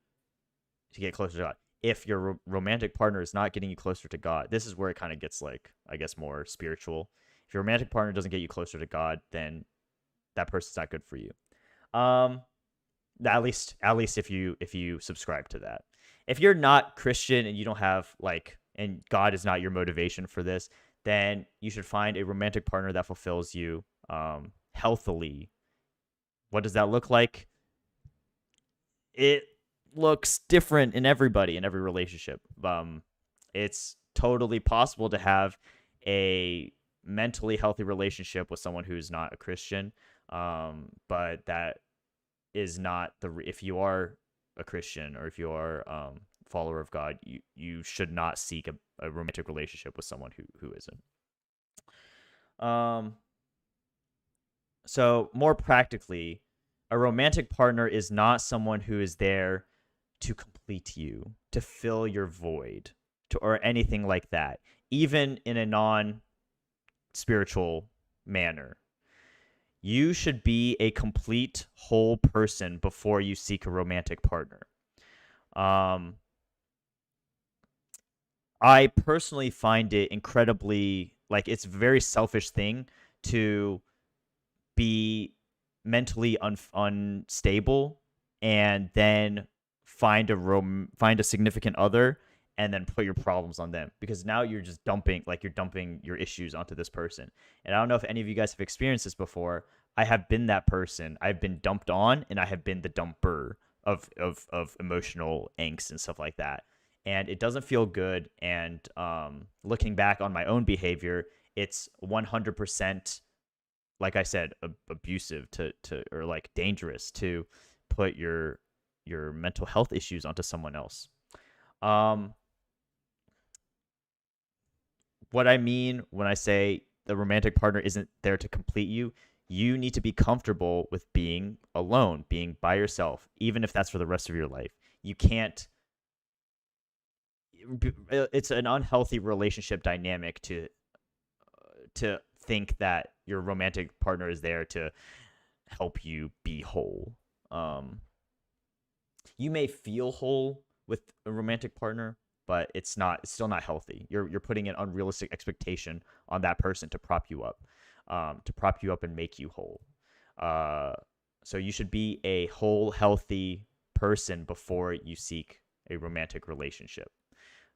to get closer to God. If your romantic partner is not getting you closer to God, this is where it kind of gets, like, I guess, more spiritual. If your romantic partner doesn't get you closer to God, then that person's not good for you. At least if you subscribe to that. If you're not Christian and you don't have, like, and God is not your motivation for this, then you should find a romantic partner that fulfills you healthily. What does that look like? It looks different in everybody, in every relationship. It's totally possible to have a mentally healthy relationship with someone who's not a Christian, but that is not if you are a Christian, or if you are a follower of God, you should not seek a romantic relationship with someone who isn't. So more practically, a romantic partner is not someone who is there to complete you, to fill your void, or anything like that, even in a non-spiritual manner. You should be a complete, whole person before you seek a romantic partner. I personally find it incredibly, like, it's a very selfish thing to be mentally unstable and then find a significant other and then put your problems on them, because now you're just dumping your issues onto this person. And I don't know if any of you guys have experienced this before. I have been that person. I've been dumped on, and I have been the dumper of emotional angst and stuff like that. And it doesn't feel good. And looking back on my own behavior, it's 100%, like I said, abusive or like dangerous to put your mental health issues onto someone else. What I mean when I say the romantic partner isn't there to complete you, you need to be comfortable with being alone, being by yourself, even if that's for the rest of your life. You can't. It's an unhealthy relationship dynamic to think that your romantic partner is there to help you be whole. You may feel whole with a romantic partner, but it's still not healthy. You're putting an unrealistic expectation on that person to prop you up and make you whole. So you should be a whole, healthy person before you seek a romantic relationship.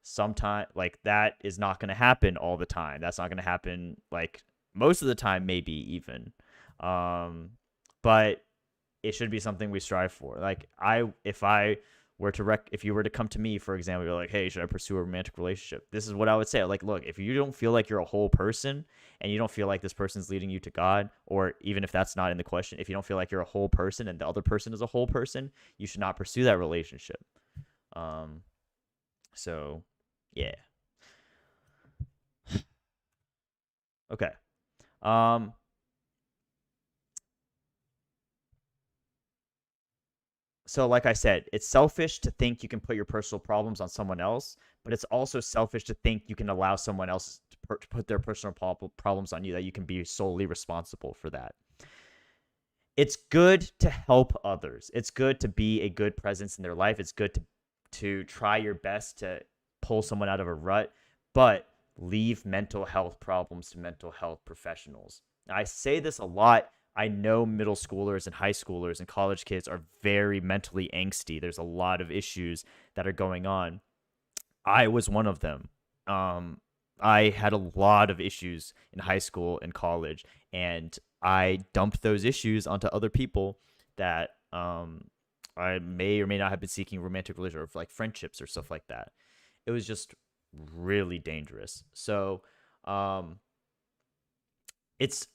Sometimes, like, that is not going to happen all the time. That's not going to happen, like, most of the time, maybe even. But it should be something we strive for. Like, if you were to come to me, for example, you're like, hey, should I pursue a romantic relationship? This is what I would say. Like, look, if you don't feel like you're a whole person and you don't feel like this person's leading you to God, or even if that's not in the question, if you don't feel like you're a whole person and the other person is a whole person, you should not pursue that relationship. So, yeah. Okay. So like I said, it's selfish to think you can put your personal problems on someone else, but it's also selfish to think you can allow someone else to put their personal problems on you, that you can be solely responsible for that. It's good to help others. It's good to be a good presence in their life. It's good to try your best to pull someone out of a rut, but leave mental health problems to mental health professionals. Now, I say this a lot. I know middle schoolers and high schoolers and college kids are very mentally angsty. There's a lot of issues that are going on. I was one of them. I had a lot of issues in high school and college, and I dumped those issues onto other people that I may or may not have been seeking romantic relationships, or like friendships or stuff like that. It was just really dangerous. So it's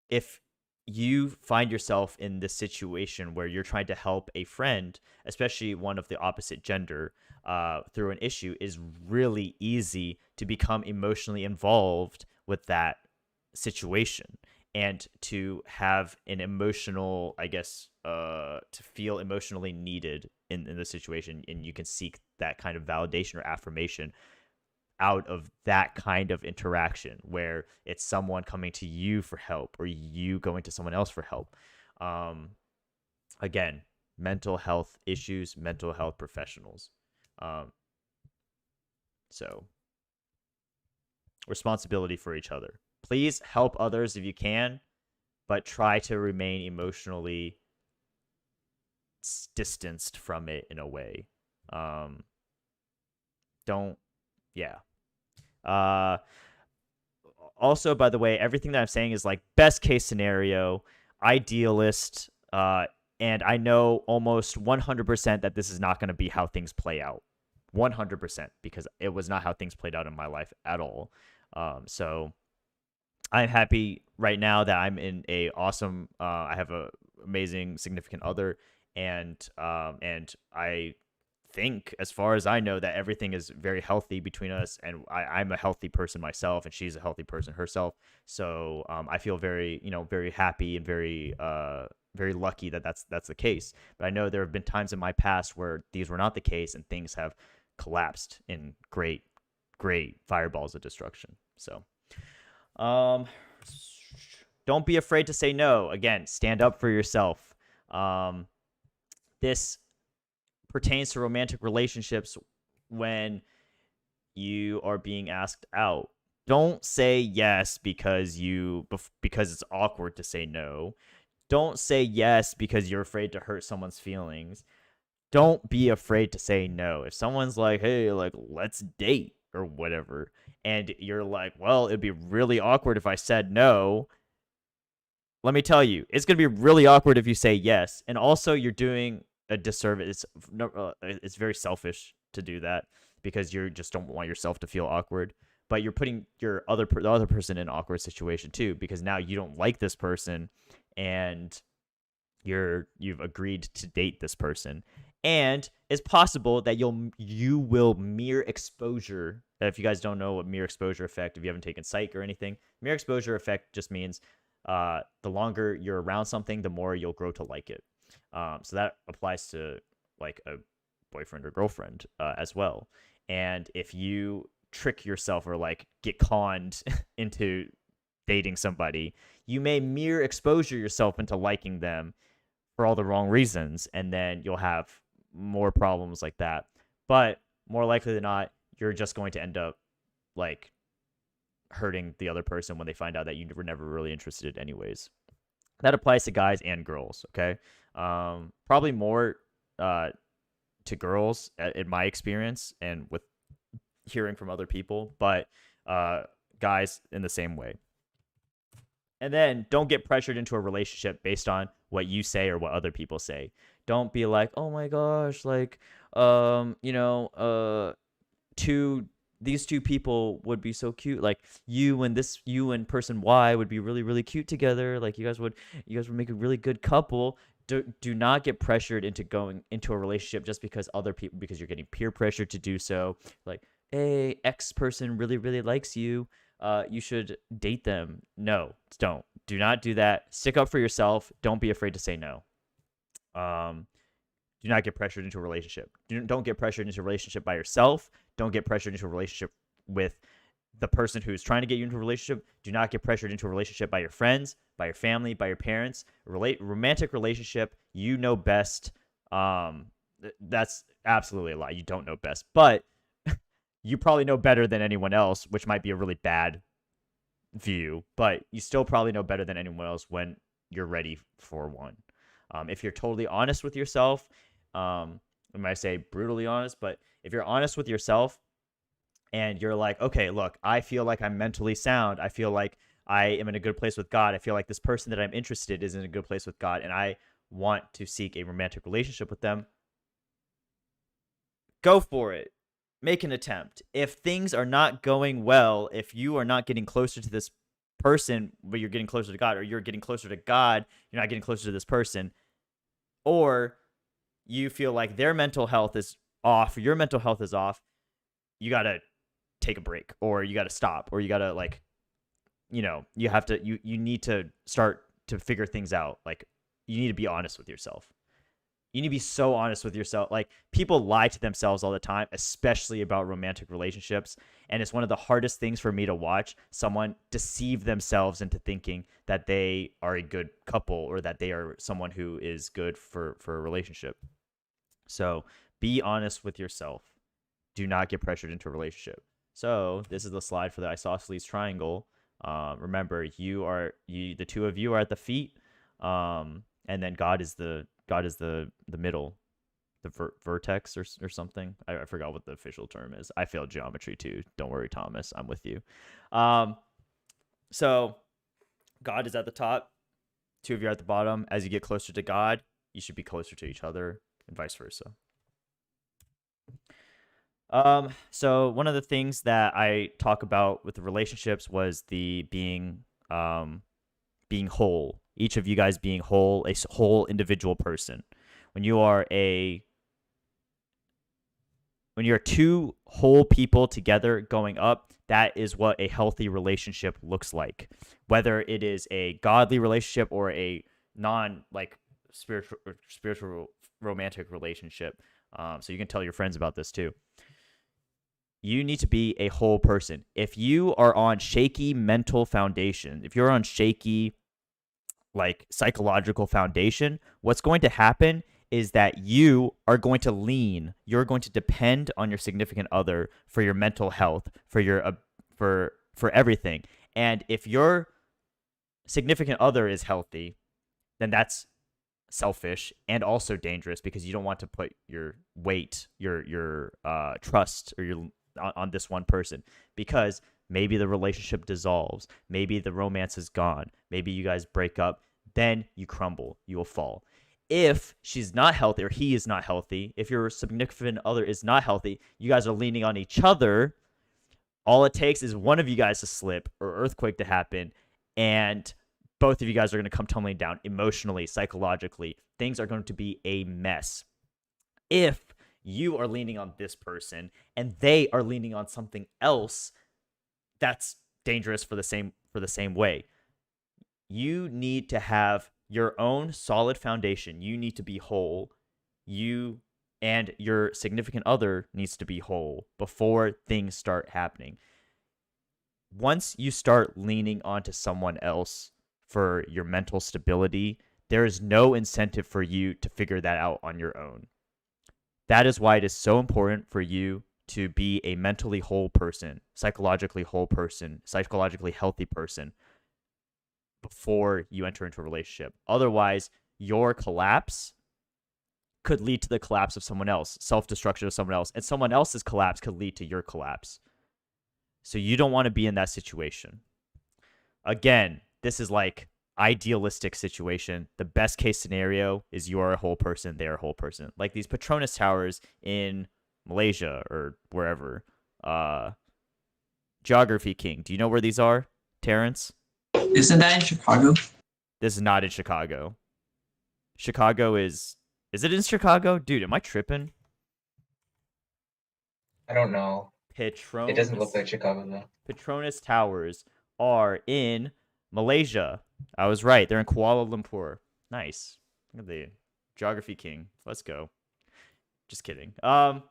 if you find yourself in this situation where you're trying to help a friend, especially one of the opposite gender, through an issue, is really easy to become emotionally involved with that situation and to have an emotional, I guess, to feel emotionally needed in the situation, and you can seek that kind of validation or affirmation out of that kind of interaction where it's someone coming to you for help or you going to someone else for help. Again, mental health issues, mental health professionals. So responsibility for each other. Please help others if you can, but try to remain emotionally distanced from it in a way. Don't, yeah. Also, by the way, everything that I'm saying is like best case scenario, idealist, and I know almost 100% that this is not going to be how things play out. 100%, because it was not how things played out in my life at all. So I'm happy right now that I'm in a awesome, I have a amazing significant other, and I think, as far as I know, that everything is very healthy between us, and I'm a healthy person myself, and she's a healthy person herself. So I feel very, very happy and very, very lucky that that's the case. But I know there have been times in my past where these were not the case, and things have collapsed in great fireballs of destruction. So, don't be afraid to say no. Again, stand up for yourself. This pertains to romantic relationships when you are being asked out. Don't say yes because it's awkward to say no. Don't say yes because you're afraid to hurt someone's feelings. Don't be afraid to say no. If someone's like, "Hey, like let's date," or whatever, and you're like, "Well, it'd be really awkward if I said no." Let me tell you, it's going to be really awkward if you say yes. And also, you're doing a disservice. It's very selfish to do that because you just don't want yourself to feel awkward. But you're putting the other person in an awkward situation too, because now you don't like this person, and you've agreed to date this person, and it's possible that you will mere exposure. If you guys don't know what mere exposure effect, if you haven't taken psych or anything, mere exposure effect just means the longer you're around something, the more you'll grow to like it. So that applies to like a boyfriend or girlfriend as well. And if you trick yourself or like get conned into dating somebody, you may mere exposure yourself into liking them for all the wrong reasons, and then you'll have more problems like that. But more likely than not, you're just going to end up like hurting the other person when they find out that you were never really interested anyways. That applies to guys and girls, okay? Probably more to girls in my experience and with hearing from other people, but guys in the same way. And then don't get pressured into a relationship based on what you say or what other people say. Don't be like, "Oh my gosh, like these two people would be so cute. Like you and person Y would be really, really cute together. Like you guys would make a really good couple." Do not get pressured into going into a relationship just because because you're getting peer pressure to do so. Like, "Hey, X person really, really likes you. You should date them." No, don't. Do not do that. Stick up for yourself. Don't be afraid to say no. Do not get pressured into a relationship. Don't get pressured into a relationship by yourself. Don't get pressured into a relationship with the person who's trying to get you into a relationship. Do not get pressured into a relationship by your friends, by your family, by your parents. Romantic relationship, you know best. That's absolutely a lie. You don't know best, but you probably know better than anyone else, which might be a really bad view, but you still probably know better than anyone else when you're ready for one. If you're totally honest with yourself, I might say brutally honest, but if you're honest with yourself and you're like, "Okay, look, I feel like I'm mentally sound. I feel like I am in a good place with God. I feel like this person that I'm interested is in a good place with God, and I want to seek a romantic relationship with them." Go for it. Make an attempt. If things are not going well, if you are not getting closer to this person, but you're getting closer to God, or you're getting closer to God, you're not getting closer to this person, or you feel like their mental health is off, your mental health is off, you got to take a break, or you got to stop, or you got to like, you have to, you need to start to figure things out. Like, you need to be honest with yourself. You need to be so honest with yourself. Like, people lie to themselves all the time, especially about romantic relationships. And it's one of the hardest things for me to watch someone deceive themselves into thinking that they are a good couple, or that they are someone who is good for a relationship. So be honest with yourself. Do not get pressured into a relationship. So this is the slide for the isosceles triangle. Remember, the two of you are at the feet, and then God is the middle, the vertex or something. I forgot what the official term is. I failed geometry too. Don't worry, Thomas. I'm with you. So God is at the top. Two of you are at the bottom. As you get closer to God, you should be closer to each other, and vice versa. So one of the things that I talk about with the relationships was the being whole. Each of you guys being whole, a whole individual person. When you are two whole people together going up, that is what a healthy relationship looks like. Whether it is a godly relationship or a spiritual romantic relationship. So you can tell your friends about this too. You need to be a whole person. If you are on shaky mental foundation, if you're on shaky psychological foundation, what's going to happen is that you are going to you're going to depend on your significant other for your mental health, for your for everything. And if your significant other is healthy, then that's selfish and also dangerous, because you don't want to put your weight, your trust, or on this one person, because maybe the relationship dissolves, maybe the romance is gone, maybe you guys break up, then you crumble, you will fall. If she's not healthy, or he is not healthy, if your significant other is not healthy, you guys are leaning on each other, all it takes is one of you guys to slip or earthquake to happen, and both of you guys are going to come tumbling down emotionally, psychologically. Things are going to be a mess. If you are leaning on this person and they are leaning on something else, that's dangerous for the same way. You need to have your own solid foundation. You need to be whole. You and your significant other needs to be whole before things start happening. Once you start leaning onto someone else for your mental stability, there is no incentive for you to figure that out on your own. That is why it is so important for you to be a mentally whole person, psychologically whole person, psychologically healthy person before you enter into a relationship. Otherwise, your collapse could lead to the collapse of someone else, self-destruction of someone else, and someone else's collapse could lead to your collapse. So you don't want to be in that situation. Again, this is like idealistic situation. The best case scenario is you are a whole person, they are a whole person. Like these Petronas Towers in Malaysia or wherever. Geography King. Do you know where these are, Terrence? Isn't that in Chicago? This is not in Chicago. Chicago is it in Chicago? Dude, am I tripping? I don't know. Petronas. It doesn't look like Chicago though. Petronas Towers are in Malaysia. I was right. They're in Kuala Lumpur. Nice. Look at the Geography King. Let's go. Just kidding. The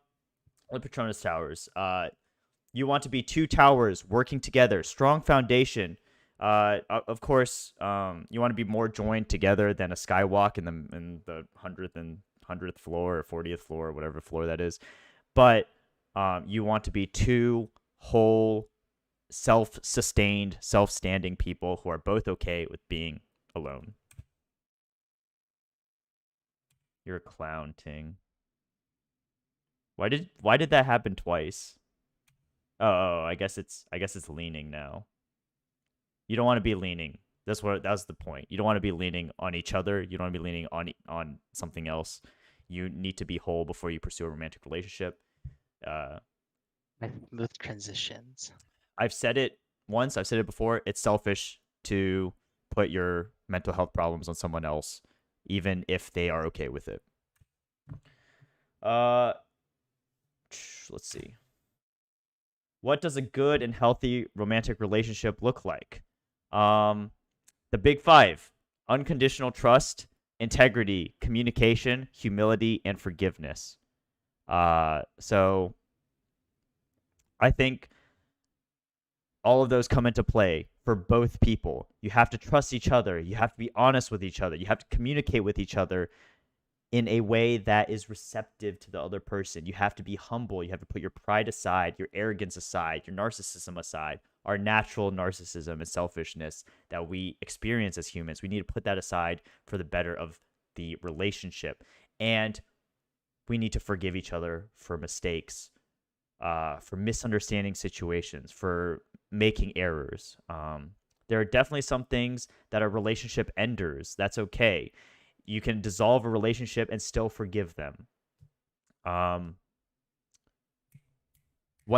Petronas Towers. You want to be two towers working together. Strong foundation. Of course, you want to be more joined together than a skywalk in the 100th floor or 40th floor or whatever floor that is. But you want to be two whole, self-sustained, self-standing people who are both okay with being alone. You're a clown, Ting. Why did that happen twice? Oh, I guess it's leaning now. You don't want to be leaning. That's the point. You don't want to be leaning on each other. You don't want to be leaning on something else. You need to be whole before you pursue a romantic relationship. Smooth transitions. I've said it once. I've said it before. It's selfish to put your mental health problems on someone else, even if they are okay with it. Let's see. What does a good and healthy romantic relationship look like? The big five: unconditional trust, integrity, communication, humility, and forgiveness. So I think all of those come into play for both people. You have to trust each other. You have to be honest with each other. You have to communicate with each other in a way that is receptive to the other person. You have to be humble. You have to put your pride aside, your arrogance aside, your narcissism aside, our natural narcissism and selfishness that we experience as humans. We need to put that aside for the better of the relationship. And we need to forgive each other for mistakes, for misunderstanding situations, for making errors. There are definitely some things that are relationship enders. That's okay. You can dissolve a relationship and still forgive them. One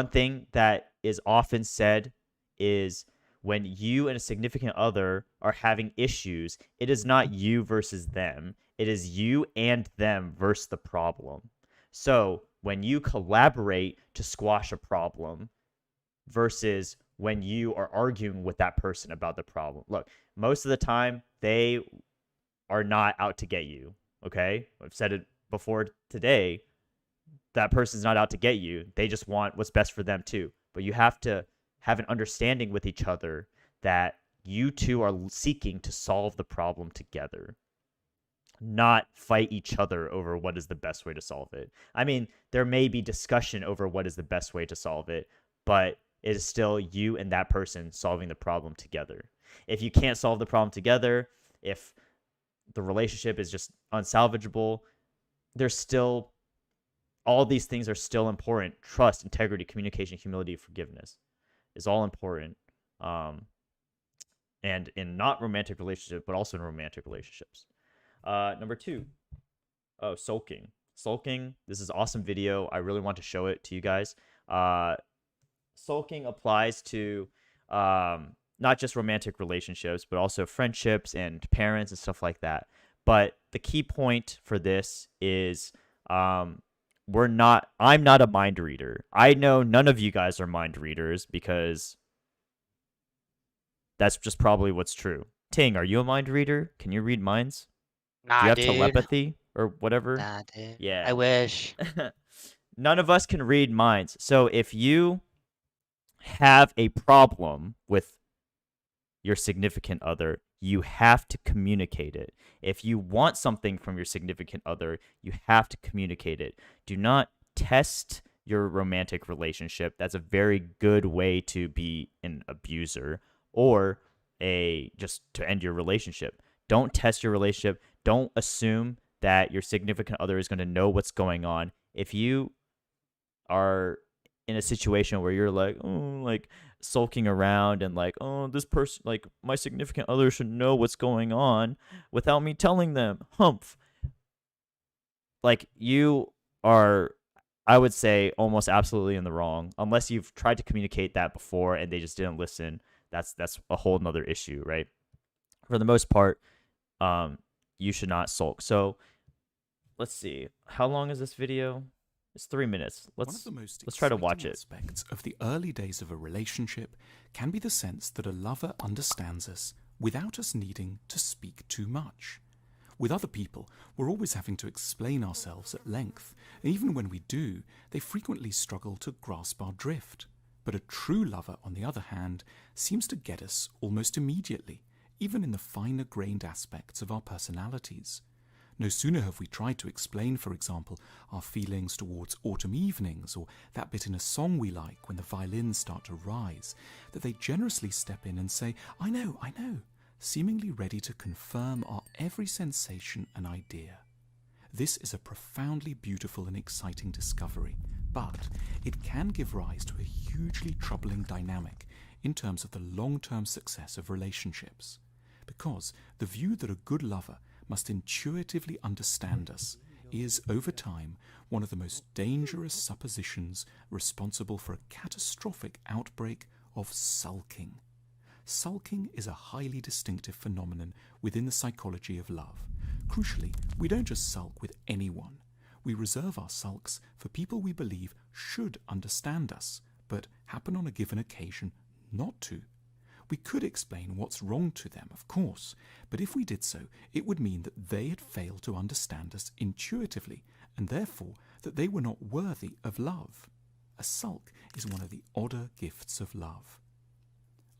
thing that is often said is when you and a significant other are having issues, it is not you versus them. It is you and them versus the problem. So when you collaborate to squash a problem versus when you are arguing with that person about the problem. Look, most of the time, they are not out to get you, okay? I've said it before today. That person's not out to get you. They just want what's best for them too. But you have to have an understanding with each other that you two are seeking to solve the problem together, not fight each other over what is the best way to solve it. I mean, there may be discussion over what is the best way to solve it, but it is still you and that person solving the problem together. If you can't solve the problem together, if the relationship is just unsalvageable, there's still, all these things are still important. Trust, integrity, communication, humility, forgiveness is all important. And in not romantic relationships, but also in romantic relationships. Number 2, sulking. Sulking, this is an awesome video. I really want to show it to you guys. Sulking applies to not just romantic relationships, but also friendships and parents and stuff like that. But the key point for this is I'm not a mind reader. I know none of you guys are mind readers because that's just probably what's true. Ting, are you a mind reader? Can you read minds? Nah, Do you have dude. telepathy or whatever? Nah, dude. Yeah. I wish. None of us can read minds. So if you have a problem with your significant other, you have to communicate it. If you want something from your significant other, you have to communicate it. Do not test your romantic relationship. That's a very good way to be an abuser or just to end your relationship. Don't test your relationship. Don't assume that your significant other is going to know what's going on. If you are in a situation where you're like, sulking around and like, this person, like my significant other should know what's going on without me telling them, humph. Like, you are, I would say, almost absolutely in the wrong, unless you've tried to communicate that before and they just didn't listen. That's a whole nother issue, right? For the most part, you should not sulk. So let's see, how long is this video? It's 3 minutes. Let's try to watch it. Aspects of the early days of a relationship can be the sense that a lover understands us without us needing to speak too much. With other people, we're always having to explain ourselves at length, and even when we do, they frequently struggle to grasp our drift. But a true lover, on the other hand, seems to get us almost immediately, even in the finer-grained aspects of our personalities. No sooner have we tried to explain, for example, our feelings towards autumn evenings or that bit in a song we like when the violins start to rise, that they generously step in and say, I know, seemingly ready to confirm our every sensation and idea. This is a profoundly beautiful and exciting discovery, but it can give rise to a hugely troubling dynamic in terms of the long-term success of relationships. Because the view that a good lover must intuitively understand us is, over time, one of the most dangerous suppositions responsible for a catastrophic outbreak of sulking. sulking is a highly distinctive phenomenon within the psychology of love. Crucially, we don't just sulk with anyone. We reserve our sulks for people we believe should understand us, but happen on a given occasion not to. We could explain what's wrong to them, of course, but if we did so, it would mean that they had failed to understand us intuitively, and therefore that they were not worthy of love. A sulk is one of the odder gifts of love.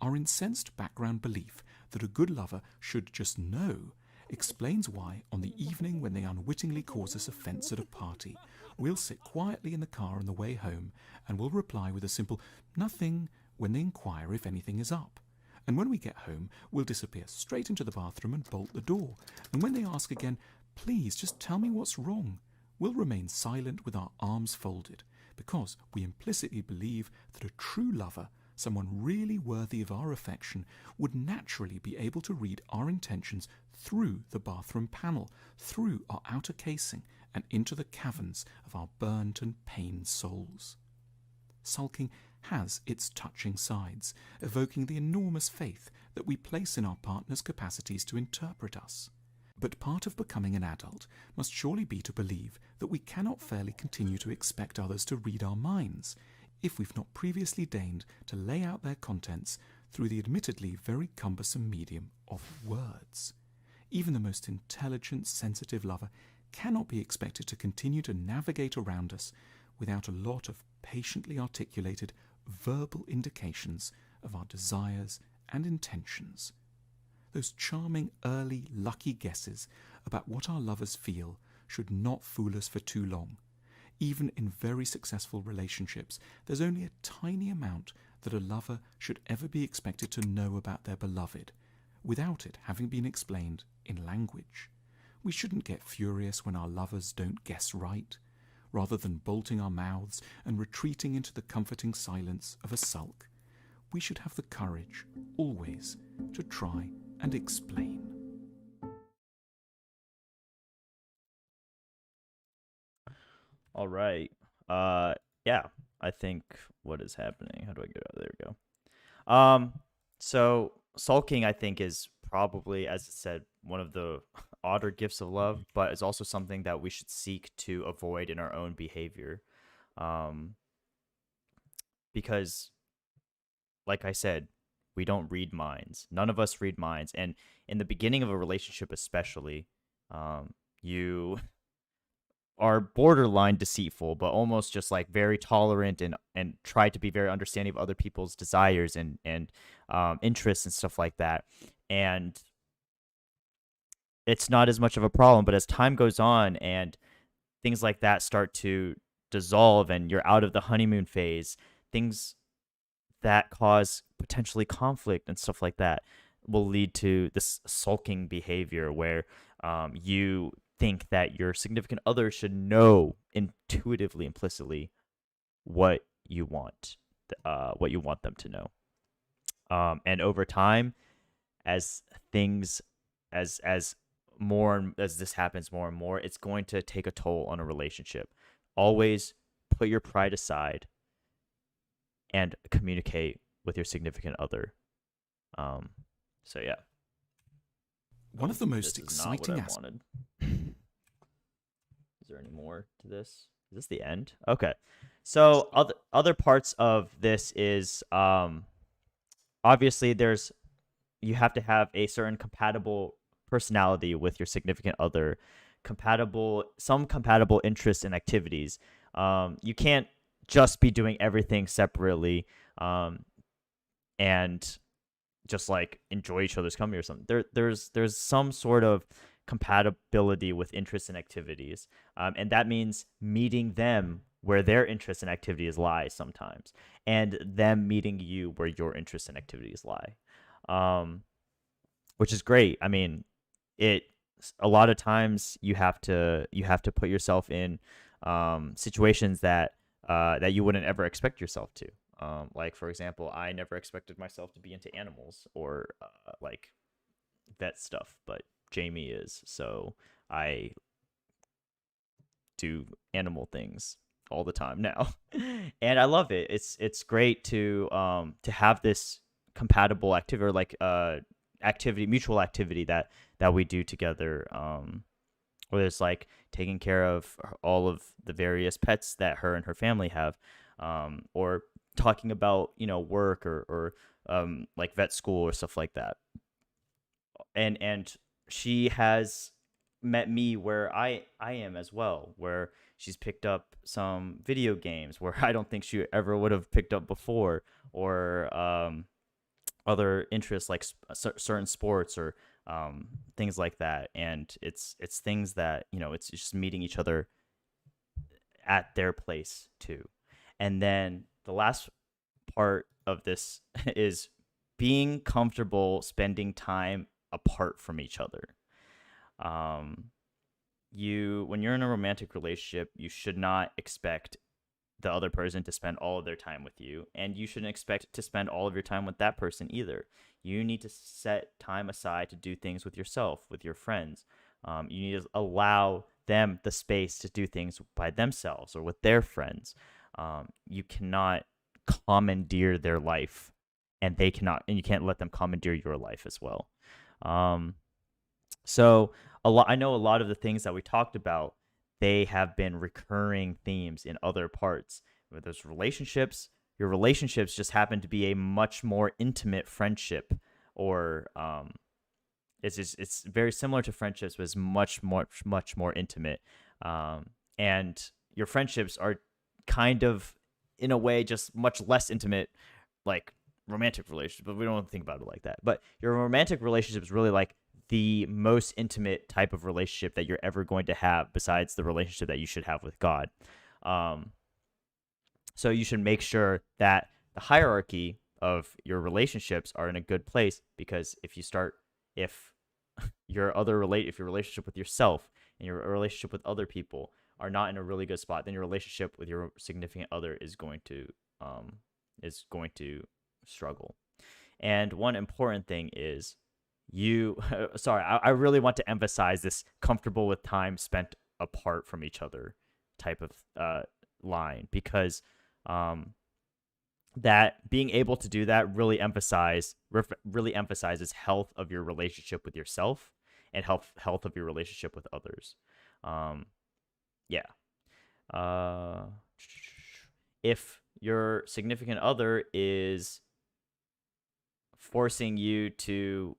Our incensed background belief that a good lover should just know explains why, on the evening when they unwittingly cause us offence at a party, we'll sit quietly in the car on the way home and will reply with a simple "nothing" when they inquire if anything is up. And when we get home, we'll disappear straight into the bathroom and bolt the door. And when they ask again, "Please, just tell me what's wrong," we'll remain silent with our arms folded, because we implicitly believe that a true lover, someone really worthy of our affection, would naturally be able to read our intentions through the bathroom panel, through our outer casing, and into the caverns of our burnt and pained souls. Sulking has its touching sides, evoking the enormous faith that we place in our partner's capacities to interpret us. But part of becoming an adult must surely be to believe that we cannot fairly continue to expect others to read our minds if we've not previously deigned to lay out their contents through the admittedly very cumbersome medium of words. Even the most intelligent, sensitive lover cannot be expected to continue to navigate around us without a lot of patiently articulated verbal indications of our desires and intentions. Those charming, early, lucky guesses about what our lovers feel should not fool us for too long. Even in very successful relationships, there's only a tiny amount that a lover should ever be expected to know about their beloved, without it having been explained in language. We shouldn't get furious when our lovers don't guess right. Rather than bolting our mouths and retreating into the comforting silence of a sulk, we should have the courage, always, to try and explain. All right. Yeah, I think what is happening? How do I get out? There we go. So sulking, I think, is probably, as I said, one of the odder gifts of love, but it's also something that we should seek to avoid in our own behavior. Because, like I said, we don't read minds. None of us read minds. And in the beginning of a relationship especially, you are borderline deceitful, but almost just like very tolerant and try to be very understanding of other people's desires and interests and stuff like that. And it's not as much of a problem, but as time goes on and things like that start to dissolve and you're out of the honeymoon phase, things that cause potentially conflict and stuff like that will lead to this sulking behavior where you think that your significant other should know intuitively, implicitly, what you want them to know. And over time, as things, as this happens more and more, it's going to take a toll on a relationship. Always put your pride aside and communicate with your significant other. So yeah. One of the most exciting aspects. Is there any more to this? Is this the end? Okay. So other parts of this is obviously you have to have a certain compatible personality with your significant other, some compatible interests and activities. You can't just be doing everything separately and just like enjoy each other's company or something. There's some sort of compatibility with interests and activities, and that means meeting them where their interests and activities lie sometimes, and them meeting you where your interests and activities lie, which is great. I mean, a lot of times you have to put yourself in situations that you wouldn't ever expect yourself to. Like, for example, I never expected myself to be into animals or like vet stuff, but Jamie is, so I do animal things all the time now, and I love it. It's great to have this compatible activity, or like mutual activity that we do together. Whether it's like taking care of all of the various pets that her and her family have, or talking about work or like vet school or stuff like that. And she has met me where I am as well, where she's picked up some video games where I don't think she ever would have picked up before, or other interests like certain sports or things like that. And it's things that it's just meeting each other at their place too. And then the last part of this is being comfortable spending time apart from each other. When you're in a romantic relationship, you should not expect the other person to spend all of their time with you, and you shouldn't expect to spend all of your time with that person either. You need to set time aside to do things with yourself, with your friends. You need to allow them the space to do things by themselves or with their friends. You cannot commandeer their life, and you can't let them commandeer your life as well. So I know a lot of the things that we talked about, they have been recurring themes in other parts. With those relationships, your relationships just happen to be a much more intimate friendship, or it's very similar to friendships, but it's much more intimate. And your friendships are kind of, in a way, just much less intimate, like romantic relationships, but we don't think about it like that. But your romantic relationship is really like the most intimate type of relationship that you're ever going to have, besides the relationship that you should have with God. So you should make sure that the hierarchy of your relationships are in a good place, because if your relationship with yourself and your relationship with other people are not in a really good spot, then your relationship with your significant other is going to struggle. And one important thing is I really want to emphasize this comfortable with time spent apart from each other type of line, because that being able to do that really emphasizes health of your relationship with yourself and health of your relationship with others. If your significant other is forcing you to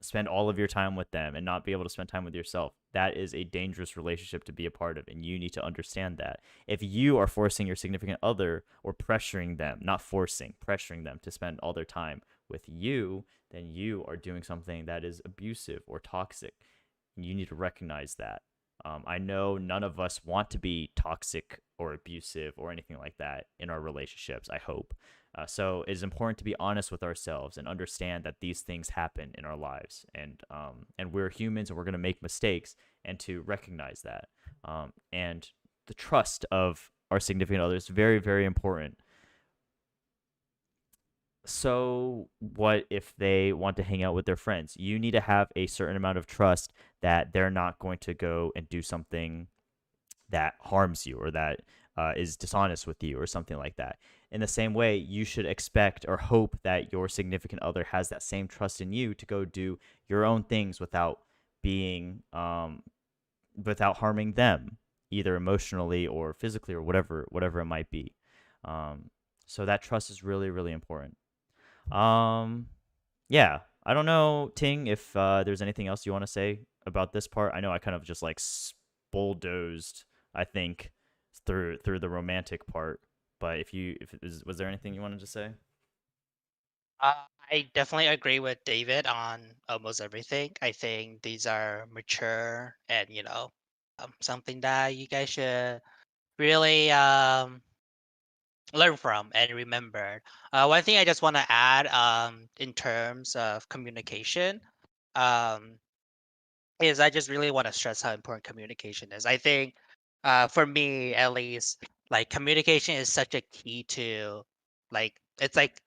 spend all of your time with them and not be able to spend time with yourself, that is a dangerous relationship to be a part of, and you need to understand that. If you are forcing your significant other, or pressuring them to spend all their time with you, then you are doing something that is abusive or toxic. You need to recognize that. I know none of us want to be toxic or abusive or anything like that in our relationships, I hope. So it is important to be honest with ourselves and understand that these things happen in our lives, and we're humans and we're going to make mistakes, and to recognize that. And the trust of our significant other is very, very important. So what if they want to hang out with their friends? You need to have a certain amount of trust that they're not going to go and do something that harms you, or that is dishonest with you, or something like that. In the same way, you should expect or hope that your significant other has that same trust in you to go do your own things without harming them, either emotionally or physically, or whatever it might be. So that trust is really, really important. Yeah, I don't know, Ting, if there's anything else you want to say about this part. I know I kind of just like bulldozed, I think, through the romantic part, but was there anything you wanted to say? I definitely agree with David on almost everything. I think these are mature and something that you guys should really learn from and remember. One thing I just want to add in terms of communication is I just really want to stress how important communication is. I think for me at least, like communication is such a key to it's like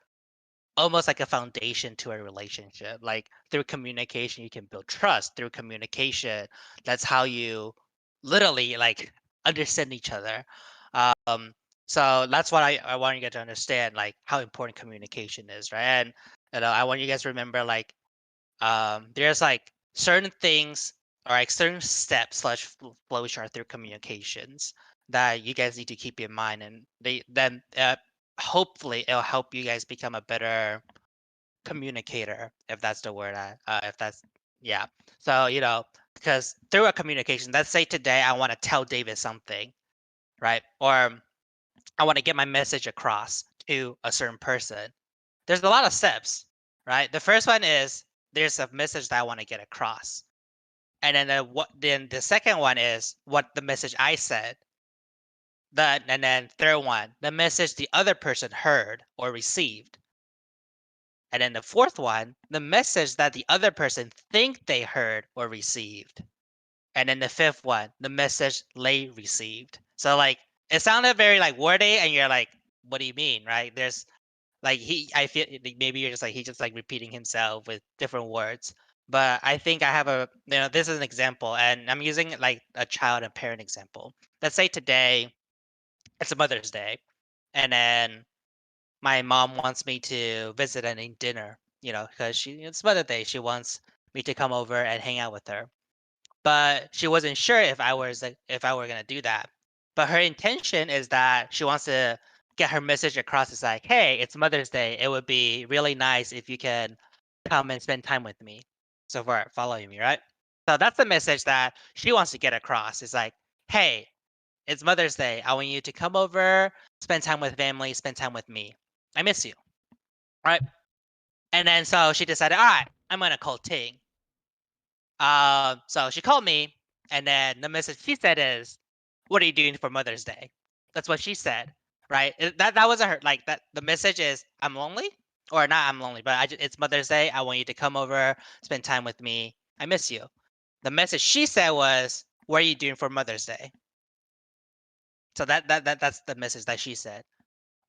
almost like a foundation to a relationship. Like through communication you can build trust. Through communication, that's how you literally like understand each other. So that's what I want you guys to understand, like how important communication is, right? I want you guys to remember like there's like certain things or like certain steps slash flowchart through communications that you guys need to keep in mind, and then hopefully it'll help you guys become a better communicator, if that's the word. If that's yeah. So because through a communication, let's say today I want to tell David something, right? Or I want to get my message across to a certain person. There's a lot of steps, right? The first one is there's a message that I want to get across. And then the second one is what the message I said. And then third one, the message the other person heard or received. And then the fourth one, the message that the other person think they heard or received. And then the fifth one, the message they received. So like it sounded very like wordy, and you're like, what do you mean, right? There's like I feel maybe you're just like he's just like repeating himself with different words. But I think I have this is an example, and I'm using like a child and parent example. Let's say today it's a Mother's Day, and then my mom wants me to visit and eat dinner, because it's Mother's Day. She wants me to come over and hang out with her. But she wasn't sure if I were gonna do that. But her intention is that she wants to get her message across. It's like, hey, it's Mother's Day. It would be really nice if you can come and spend time with me. So far, following me, right? So that's the message that she wants to get across. It's like, hey, it's Mother's Day. I want you to come over, spend time with family, spend time with me. I miss you. Right? And then so she decided, all right, I'm gonna call Ting. So she called me, and then the message she said is, "What are you doing for Mother's Day?" That's what she said, right? That wasn't her. Like that, the message is, "I'm lonely," or not, "I'm lonely," but it's Mother's Day. I want you to come over, spend time with me. I miss you. The message she said was, "What are you doing for Mother's Day?" So that's the message that she said.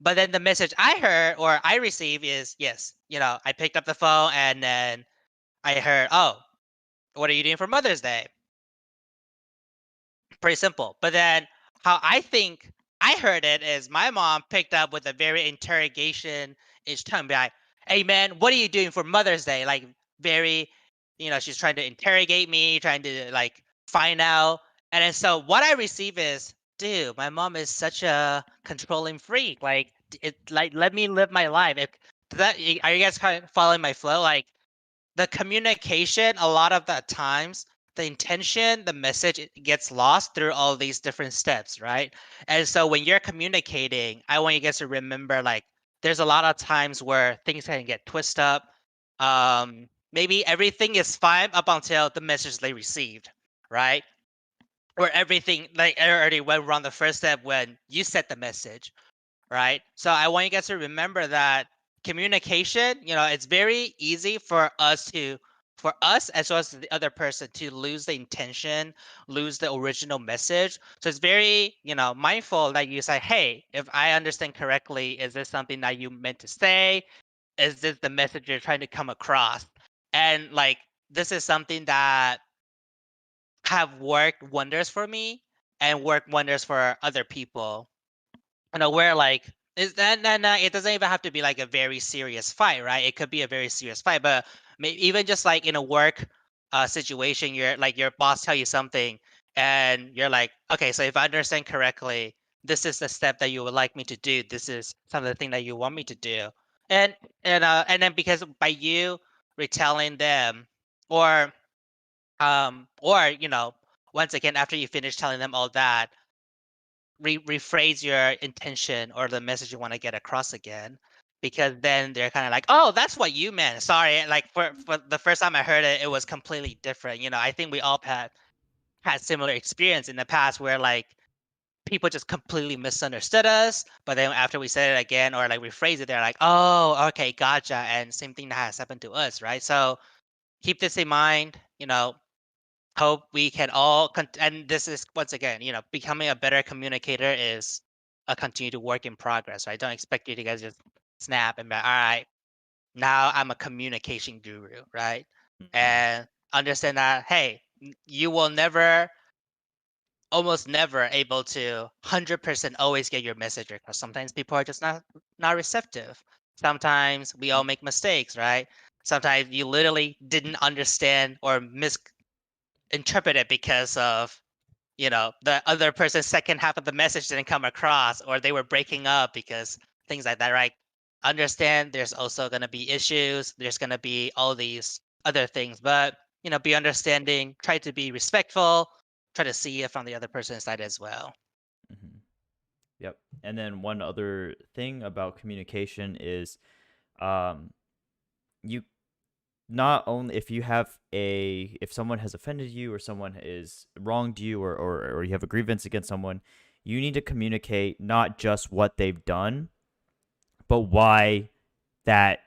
But then the message I heard or I received is, yes, I picked up the phone and then I heard, "Oh, what are you doing for Mother's Day?" Pretty simple. But then how I think I heard it is my mom picked up with a very interrogation-ish tone, be like, "Hey man, what are you doing for Mother's Day?" Like very, she's trying to interrogate me, trying to like find out. And then so what I receive is, dude, my mom is such a controlling freak. Like let me live my life. Are you guys kind of following my flow? Like the communication, a lot of the times, the intention, the message, it gets lost through all these different steps, right? And so when you're communicating, I want you guys to remember, like, there's a lot of times where things can get twisted up. Maybe everything is fine up until the message they received, right? Or everything like already went wrong the first step when you sent the message, right? So I want you guys to remember that communication, it's very easy for us as well as the other person to lose the intention, lose the original message. So it's very, mindful that you say, hey, if I understand correctly, is this something that you meant to say? Is this the message you're trying to come across? And like, this is something that have worked wonders for me and worked wonders for other people. Where like it doesn't even have to be like a very serious fight, right? It could be a very serious fight, but even just like in a work situation, you're like your boss tell you something, and you're like, okay, so if I understand correctly, this is the step that you would like me to do. This is some of the thing that you want me to do, and then because by you retelling them, or once again after you finish telling them all that, rephrase your intention or the message you want to get across again, because then they're kind of like, oh, that's what you meant, sorry. Like for the first time I heard it, it was completely different. I think we all had similar experience in the past where like people just completely misunderstood us, but then after we said it again or like rephrase it, they're like, oh, okay, gotcha. And same thing that has happened to us, right? So keep this in mind. Hope we can all and this is once again, becoming a better communicator is a continued work in progress, right? Don't expect you to guys just snap and be like, all right, now I'm a communication guru, right? And understand that, hey, you will almost never able to 100% always get your message across. Sometimes people are just not receptive. sometimes we all make mistakes, right? Sometimes you literally didn't understand or misinterpret it because of, the other person's second half of the message didn't come across, or they were breaking up because things like that, right? Understand there's also going to be issues. There's going to be all these other things, but, be understanding, try to be respectful, try to see it from the other person's side as well. Mhm. Yep. And then one other thing about communication is, you not only if someone has offended you or someone is wronged you or you have a grievance against someone, you need to communicate not just what they've done, but why that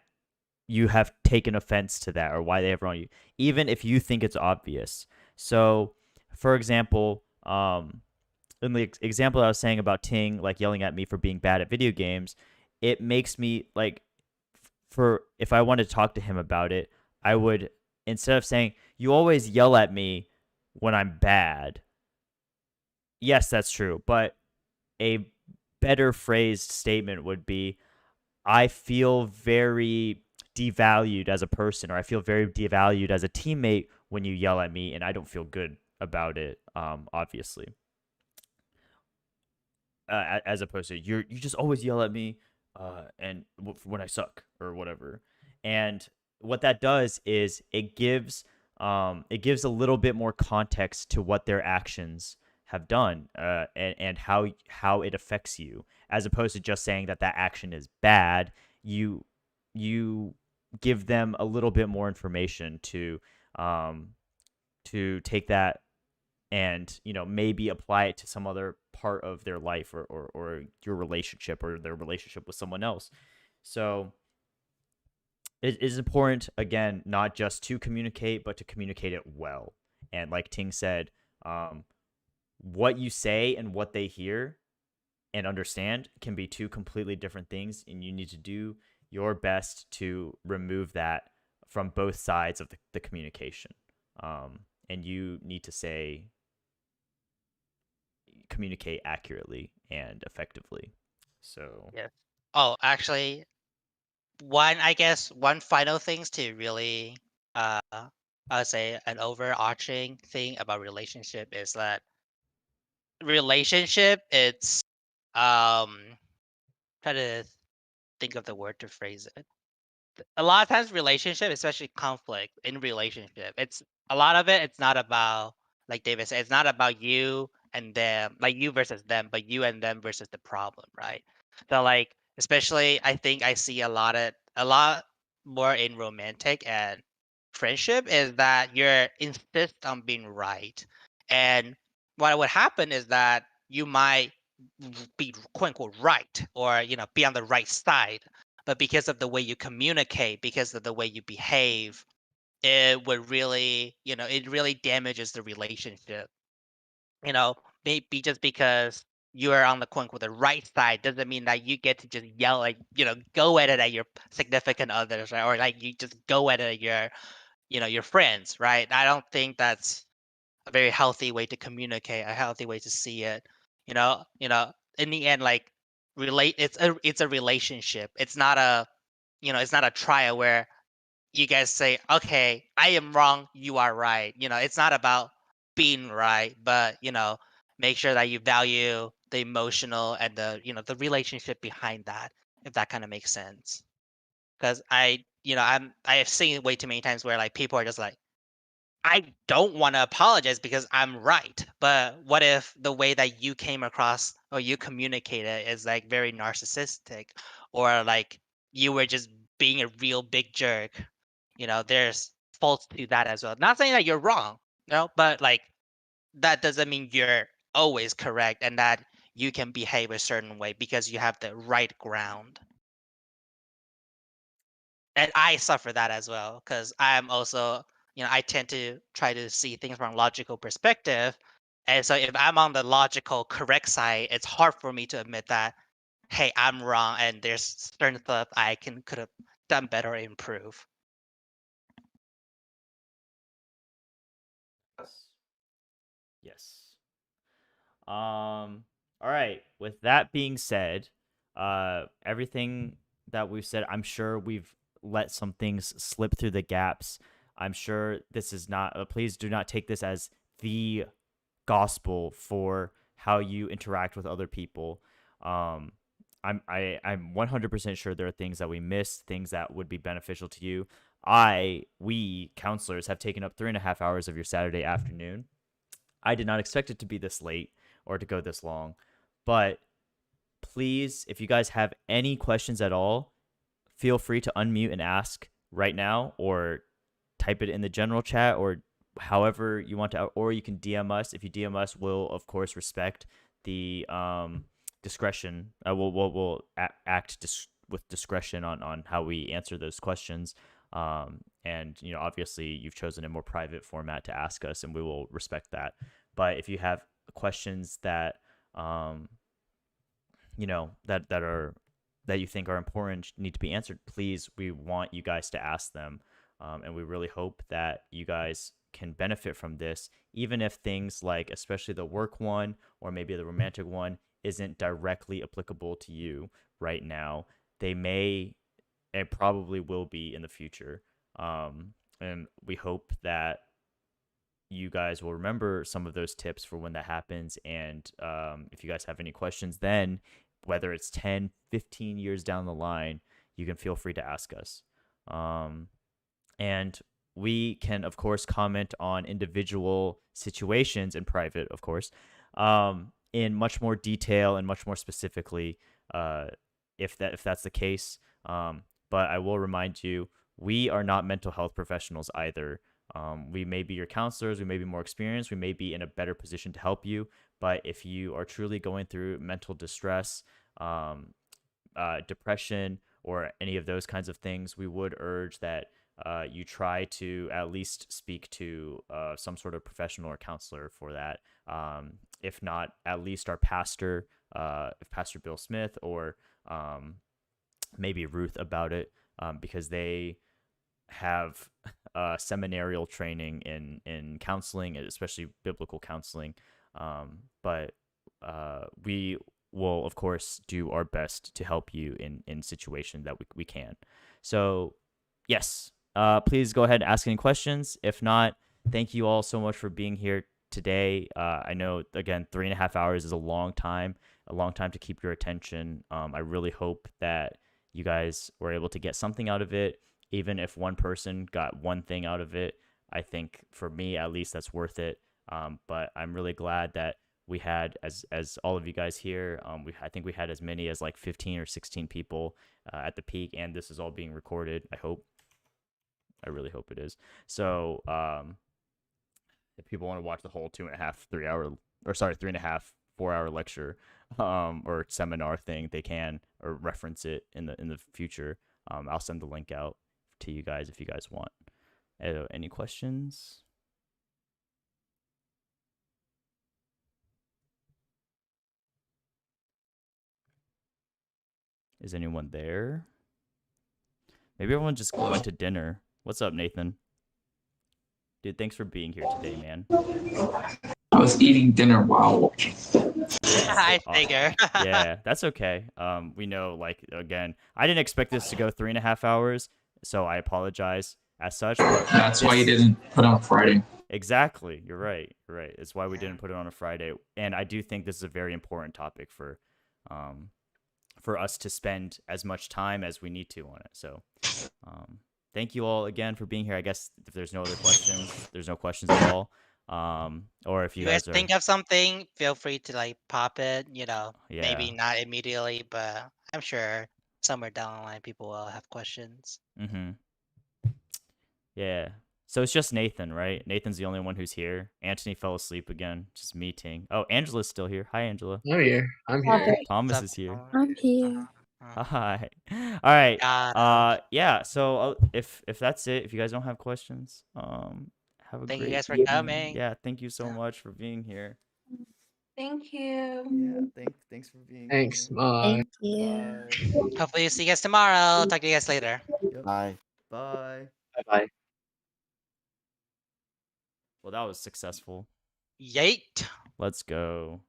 you have taken offense to that or why they have wronged you, even if you think it's obvious. So, for example, in the example I was saying about Ting like yelling at me for being bad at video games, it makes me like, for if I wanted to talk to him about it, I would, instead of saying you always yell at me when I'm bad. Yes, that's true, but a better phrased statement would be, I feel very devalued as a person, or I feel very devalued as a teammate when you yell at me, and I don't feel good about it. Obviously, as opposed to you just always yell at me, and when I suck or whatever. And what that does is it gives a little bit more context to what their actions have done, and how it affects you, as opposed to just saying that action is bad. You give them a little bit more information to take that and maybe apply it to some other part of their life, or your relationship, or their relationship with someone else. So it is important, again, not just to communicate, but to communicate it well. And like Ting said, what you say and what they hear and understand can be two completely different things, and you need to do your best to remove that from both sides of the communication. And you need to communicate accurately and effectively. So Yeah. Oh, actually, one final things to really, I would say an overarching thing about relationship is that relationship, it's, try to think of the word to phrase it. A lot of times relationship, especially conflict in relationship, it's a lot of it, it's not about, like David said, it's not about you and them, like you versus them, but you and them versus the problem, right? So like, especially I think I see a lot more in romantic and friendship, is that you're insist on being right. And what would happen is that you might be quote unquote right, or be on the right side, but because of the way you communicate, because of the way you behave, it would really, it really damages the relationship. You know, maybe just because you are on the quote unquote the right side doesn't mean that you get to just yell, like, go at it at your significant others, right? Or like you just go at it at your friends, right? I don't think that's a very healthy way to communicate, a healthy way to see it. In the end, like, it's a relationship. It's not a trial where you guys say, okay, I am wrong, you are right. It's not about being right, but make sure that you value the emotional and the relationship behind that, if that kind of makes sense. Because I have seen way too many times where like people are just like, I don't want to apologize because I'm right. But what if the way that you came across or you communicated is like very narcissistic, or like you were just being a real big jerk? There's faults to that as well. Not saying that you're wrong, but like that doesn't mean you're always correct and that you can behave a certain way because you have the right ground. And I suffer that as well because I'm also, I tend to try to see things from a logical perspective. And so if I'm on the logical correct side, it's hard for me to admit that, hey, I'm wrong and there's certain stuff I could have done better or improve. yes. All right. With that being said, everything that we've said. I'm sure we've let some things slip through the gaps. I'm sure this is not. Please do not take this as the gospel for how you interact with other people. I'm 100% sure there are things that we missed, things that would be beneficial to you. We counselors have taken up 3.5 hours of your Saturday afternoon. I did not expect it to be this late or to go this long, but please, if you guys have any questions at all, feel free to unmute and ask right now, or type it in the general chat, or however you want to, or you can DM us. If you DM us, we'll of course respect the discretion. We'll act with discretion on how we answer those questions. And obviously you've chosen a more private format to ask us, and we will respect that. But if you have questions that that you think are important, need to be answered, please, we want you guys to ask them. And we really hope that you guys can benefit from this, even if things like, especially the work one or maybe the romantic one, isn't directly applicable to you right now. They may and probably will be in the future. And we hope that you guys will remember some of those tips for when that happens. And if you guys have any questions, then whether it's 10, 15 years down the line, you can feel free to ask us. And we can, of course, comment on individual situations in private, of course, in much more detail and much more specifically, if that's the case. But I will remind you, we are not mental health professionals either. We may be your counselors, we may be more experienced, we may be in a better position to help you. But if you are truly going through mental distress, depression, or any of those kinds of things, we would urge that you try to at least speak to some sort of professional or counselor for that. If not, at least our pastor, Pastor Bill Smith, or maybe Ruth about it, because they have seminarial training in counseling, especially biblical counseling. But we will, of course, do our best to help you in situations that we can. So, yes, please go ahead and ask any questions. If not, thank you all so much for being here today. I know, again, 3.5 hours is a long time to keep your attention. I really hope that you guys were able to get something out of it. Even if one person got one thing out of it, I think for me, at least, that's worth it. But I'm really glad that we had, as all of you guys here, I think we had as many as like 15 or 16 people at the peak, and this is all being recorded. I really hope it is. So if people want to watch the whole 3.5, 4-hour lecture or seminar thing, they can, or reference it in the future. I'll send the link out to you guys if you guys want. Any questions? Is anyone there? Maybe everyone just went to dinner. What's up, Nathan? Dude, thanks for being here today, man. I was eating dinner while watching. I figure. Yeah, that's okay. We know, like, again, I didn't expect this to go 3.5 hours, so I apologize as such. But that's why you didn't put on Friday. Exactly. You're right. It's why we didn't put it on a Friday. And I do think this is a very important topic for us to spend as much time as we need to on it. So thank you all again for being here. I guess if there's no other questions, there's no questions at all. Or if you guys think of something, feel free to like pop it, maybe Yeah. not immediately, but I'm sure somewhere down the line people will have questions. Yeah. So it's just Nathan, right? Nathan's the only one who's here. Anthony fell asleep again. Just meeting. Oh, Angela's still here. Hi, Angela. I'm here. Thomas is here. I'm here. Hi. All right. Got Yeah. So if that's it, if you guys don't have questions, have a Thank great you guys for evening. coming. Yeah. Thank you so much for being here. Thank you. Yeah. Thanks for being Thanks. here. Bye. Thank you. Bye. Hopefully see you guys tomorrow. Talk to you guys later. Yep. Bye. Bye. Bye. Well, that was successful. Yeet. Let's go.